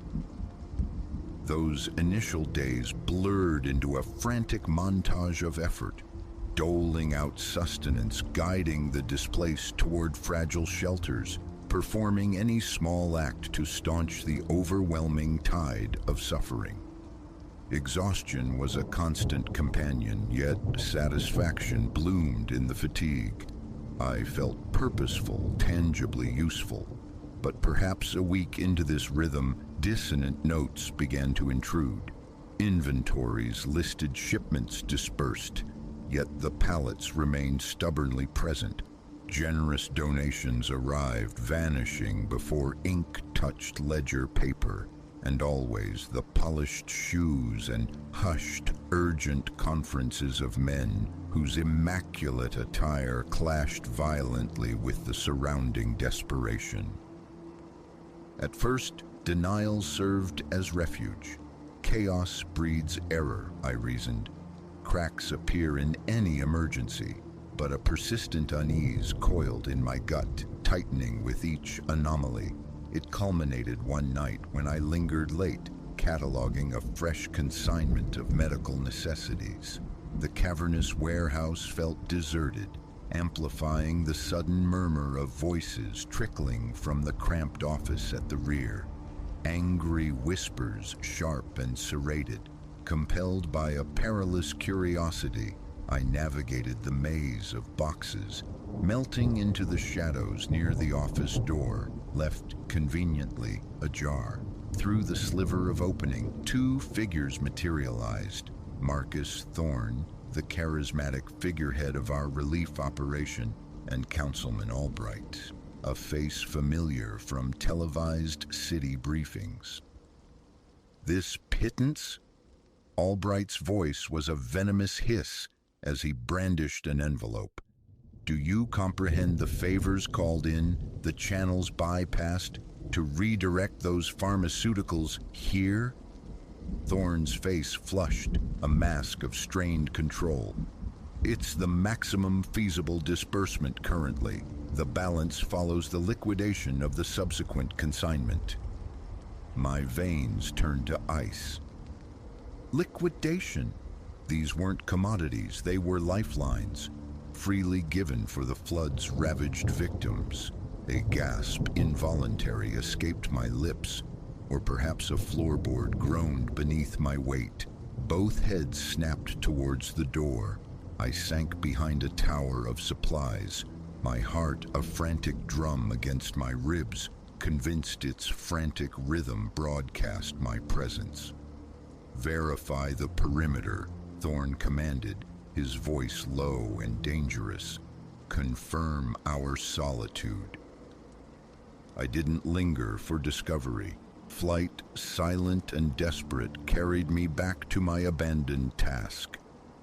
Those initial days blurred into a frantic montage of effort, doling out sustenance, guiding the displaced toward fragile shelters, performing any small act to staunch the overwhelming tide of suffering. Exhaustion was a constant companion, yet satisfaction bloomed in the fatigue. I felt purposeful, tangibly useful. But perhaps a week into this rhythm, dissonant notes began to intrude. Inventories listed shipments dispersed, yet the pallets remained stubbornly present. Generous donations arrived, vanishing before ink touched ledger paper, and always the polished shoes and hushed, urgent conferences of men whose immaculate attire clashed violently with the surrounding desperation. At first, denial served as refuge. Chaos breeds error, I reasoned. Cracks appear in any emergency, but a persistent unease coiled in my gut, tightening with each anomaly. It culminated one night when I lingered late, cataloging a fresh consignment of medical necessities. The cavernous warehouse felt deserted, amplifying the sudden murmur of voices trickling from the cramped office at the rear. Angry whispers, sharp and serrated. Compelled by a perilous curiosity, I navigated the maze of boxes, melting into the shadows near the office door, left conveniently ajar. Through the sliver of opening, two figures materialized. Marcus Thorne, the charismatic figurehead of our relief operation, and Councilman Albright, a face familiar from televised city briefings. This pittance? Albright's voice was a venomous hiss as he brandished an envelope. Do you comprehend the favors called in, the channels bypassed, to redirect those pharmaceuticals here? Thorne's face flushed, a mask of strained control. It's the maximum feasible disbursement currently. The balance follows the liquidation of the subsequent consignment. My veins turned to ice. Liquidation? These weren't commodities, they were lifelines, freely given for the flood's ravaged victims. A gasp, involuntary, escaped my lips, or perhaps a floorboard groaned beneath my weight. Both heads snapped towards the door. I sank behind a tower of supplies, my heart a frantic drum against my ribs, convinced its frantic rhythm broadcast my presence. Verify the perimeter, Thorne commanded, his voice low and dangerous. Confirm our solitude. I didn't linger for discovery. Flight, silent and desperate, carried me back to my abandoned task.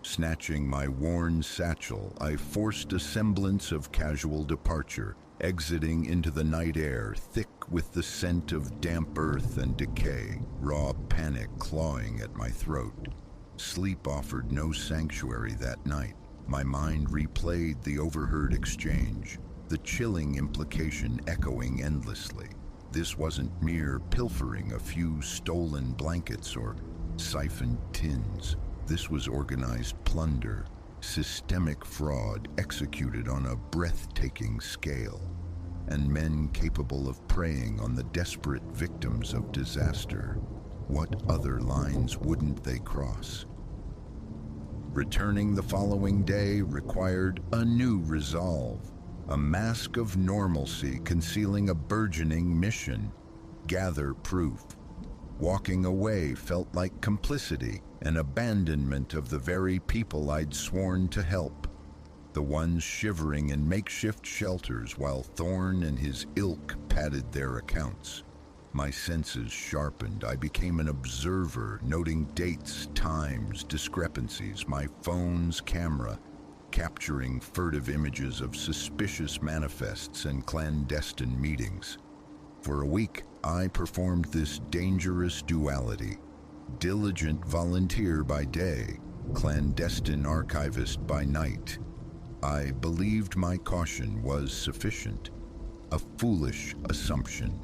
Snatching my worn satchel, I forced a semblance of casual departure, exiting into the night air, thick with the scent of damp earth and decay, raw panic clawing at my throat. Sleep offered no sanctuary that night. My mind replayed the overheard exchange, the chilling implication echoing endlessly. This wasn't mere pilfering a few stolen blankets or siphoned tins. This was organized plunder, systemic fraud executed on a breathtaking scale, and men capable of preying on the desperate victims of disaster. What other lines wouldn't they cross? Returning the following day required a new resolve, a mask of normalcy concealing a burgeoning mission. Gather proof. Walking away felt like complicity, an abandonment of the very people I'd sworn to help. The ones shivering in makeshift shelters while Thorne and his ilk padded their accounts. My senses sharpened. I became an observer, noting dates, times, discrepancies, my phone's camera, capturing furtive images of suspicious manifests and clandestine meetings. For a week, I performed this dangerous duality. Diligent volunteer by day, clandestine archivist by night. I believed my caution was sufficient. A foolish assumption.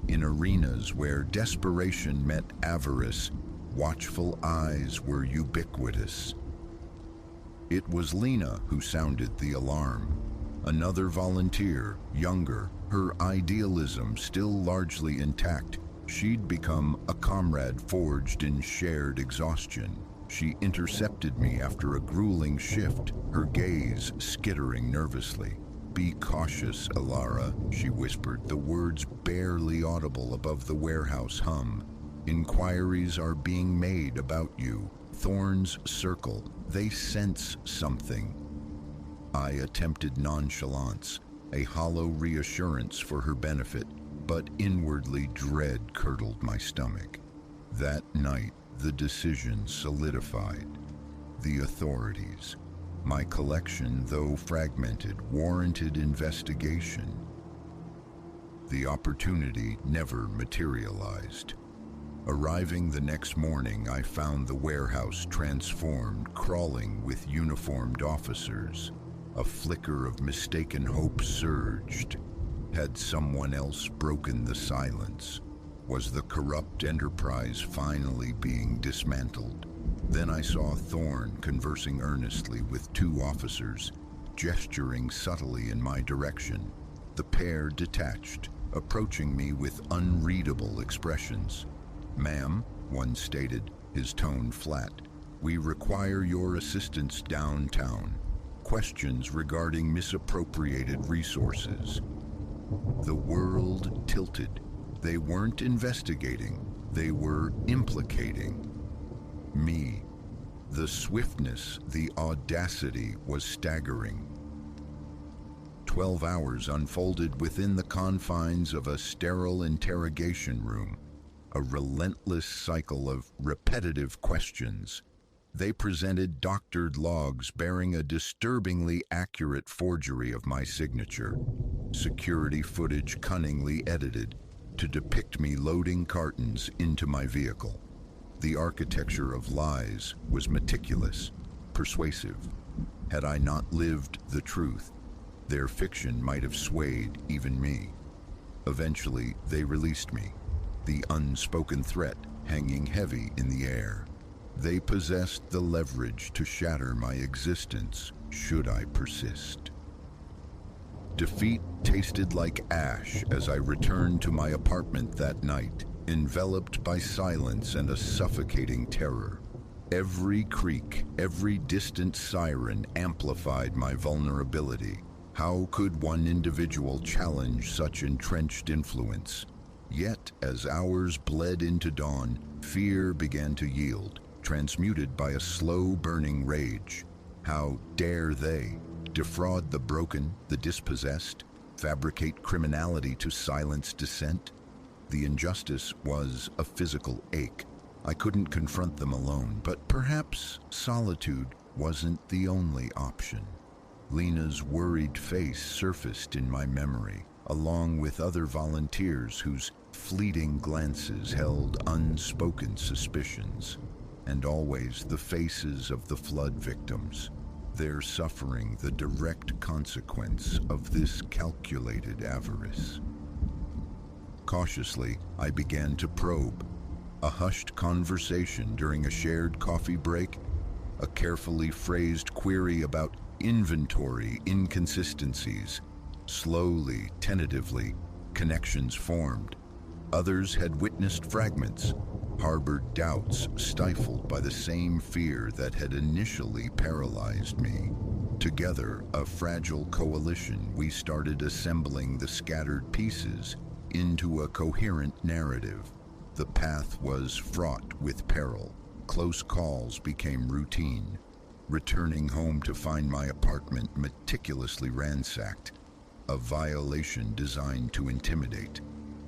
In arenas where desperation met avarice, watchful eyes were ubiquitous. It was Lena who sounded the alarm. Another volunteer, younger, her idealism still largely intact. She'd become a comrade forged in shared exhaustion. She intercepted me after a grueling shift, her gaze skittering nervously. Be cautious, Alara, she whispered, the words barely audible above the warehouse hum. Inquiries are being made about you. Thorne's circle, they sense something. I attempted nonchalance, a hollow reassurance for her benefit, but inwardly dread curdled my stomach. That night, the decision solidified. The authorities. My collection, though fragmented, warranted investigation. The opportunity never materialized. Arriving the next morning, I found the warehouse transformed, crawling with uniformed officers. A flicker of mistaken hope surged. Had someone else broken the silence? Was the corrupt enterprise finally being dismantled? Then I saw Thorne conversing earnestly with two officers, gesturing subtly in my direction. The pair detached, approaching me with unreadable expressions. "Ma'am," one stated, his tone flat, "we require your assistance downtown. Questions regarding misappropriated resources." The world tilted. They weren't investigating, they were implicating me. The swiftness, the audacity was staggering. 12 hours unfolded within the confines of a sterile interrogation room, a relentless cycle of repetitive questions. They presented doctored logs bearing a disturbingly accurate forgery of my signature, security footage cunningly edited to depict me loading cartons into my vehicle. The architecture of lies was meticulous, persuasive. Had I not lived the truth, their fiction might have swayed even me. Eventually, they released me, the unspoken threat hanging heavy in the air. They possessed the leverage to shatter my existence should I persist. Defeat tasted like ash as I returned to my apartment that night, enveloped by silence and a suffocating terror. Every creak, every distant siren amplified my vulnerability. How could one individual challenge such entrenched influence? Yet, as hours bled into dawn, fear began to yield, transmuted by a slow-burning rage. How dare they defraud the broken, the dispossessed, fabricate criminality to silence dissent? The injustice was a physical ache. I couldn't confront them alone, but perhaps solitude wasn't the only option. Lena's worried face surfaced in my memory, along with other volunteers whose fleeting glances held unspoken suspicions, and always the faces of the flood victims, their suffering the direct consequence of this calculated avarice. Cautiously, I began to probe. A hushed conversation during a shared coffee break, a carefully phrased query about inventory inconsistencies. Slowly, tentatively, connections formed. Others had witnessed fragments, harbored doubts stifled by the same fear that had initially paralyzed me. Together, a fragile coalition, we started assembling the scattered pieces into a coherent narrative. The path was fraught with peril. Close calls became routine. Returning home to find my apartment meticulously ransacked, a violation designed to intimidate.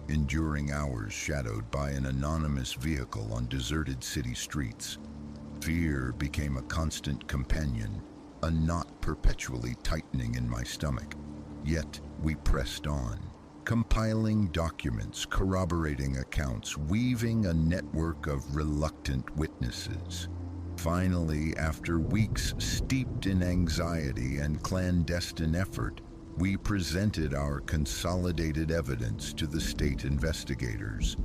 Enduring hours shadowed by an anonymous vehicle on deserted city streets. Fear became a constant companion, a knot perpetually tightening in my stomach. Yet we pressed on, compiling documents, corroborating accounts, weaving a network of reluctant witnesses. Finally, after weeks steeped in anxiety and clandestine effort, we presented our consolidated evidence to the state investigators.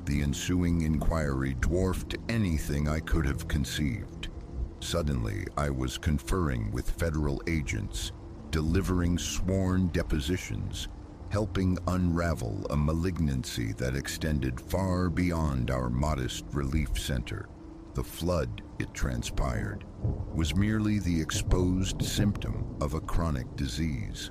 The ensuing inquiry dwarfed anything I could have conceived. Suddenly, I was conferring with federal agents, delivering sworn depositions, helping unravel a malignancy that extended far beyond our modest relief center. The flood, it transpired, was merely the exposed symptom of a chronic disease.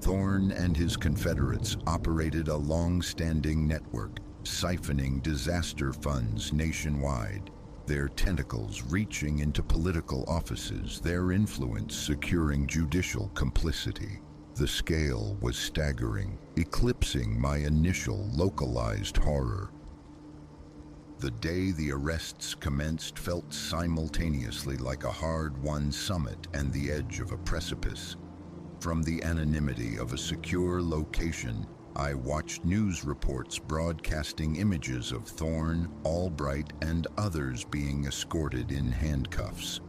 Thorne and his confederates operated a long-standing network, siphoning disaster funds nationwide, their tentacles reaching into political offices, their influence securing judicial complicity. The scale was staggering, eclipsing my initial localized horror. The day the arrests commenced felt simultaneously like a hard-won summit and the edge of a precipice. From the anonymity of a secure location, I watched news reports broadcasting images of Thorne, Albright, and others being escorted in handcuffs.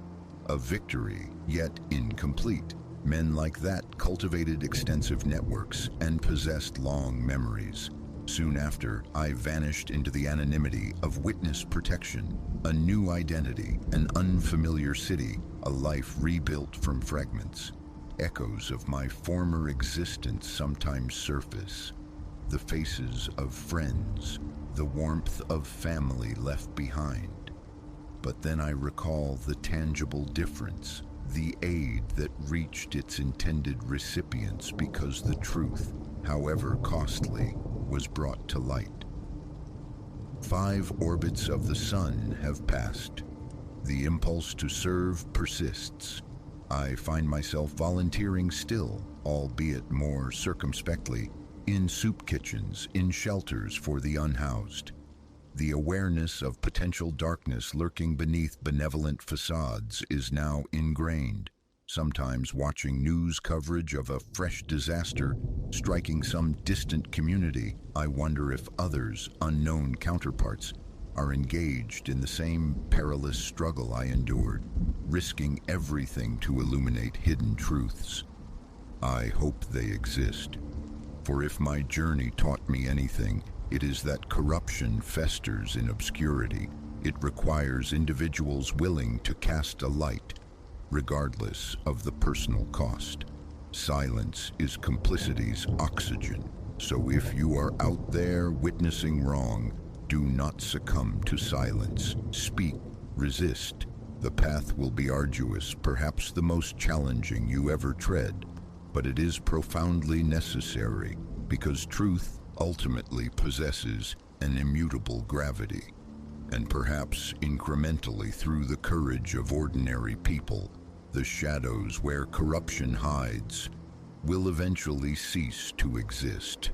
A victory, yet incomplete. Men like that cultivated extensive networks and possessed long memories. Soon after, I vanished into the anonymity of witness protection, a new identity, an unfamiliar city, a life rebuilt from fragments. Echoes of my former existence sometimes surface. The faces of friends, the warmth of family left behind. But then I recall the tangible difference, the aid that reached its intended recipients because the truth, however costly, was brought to light. 5 orbits of the sun have passed. The impulse to serve persists. I find myself volunteering still, albeit more circumspectly, in soup kitchens, in shelters for the unhoused. The awareness of potential darkness lurking beneath benevolent facades is now ingrained. Sometimes watching news coverage of a fresh disaster striking some distant community, I wonder if others, unknown counterparts, are engaged in the same perilous struggle I endured, risking everything to illuminate hidden truths. I hope they exist. For if my journey taught me anything, it is that corruption festers in obscurity. It requires individuals willing to cast a light, regardless of the personal cost. Silence is complicity's oxygen. So if you are out there witnessing wrong, do not succumb to silence. Speak, resist. The path will be arduous, perhaps the most challenging you ever tread, but it is profoundly necessary because truth ultimately possesses an immutable gravity. And perhaps incrementally through the courage of ordinary people, the shadows where corruption hides will eventually cease to exist.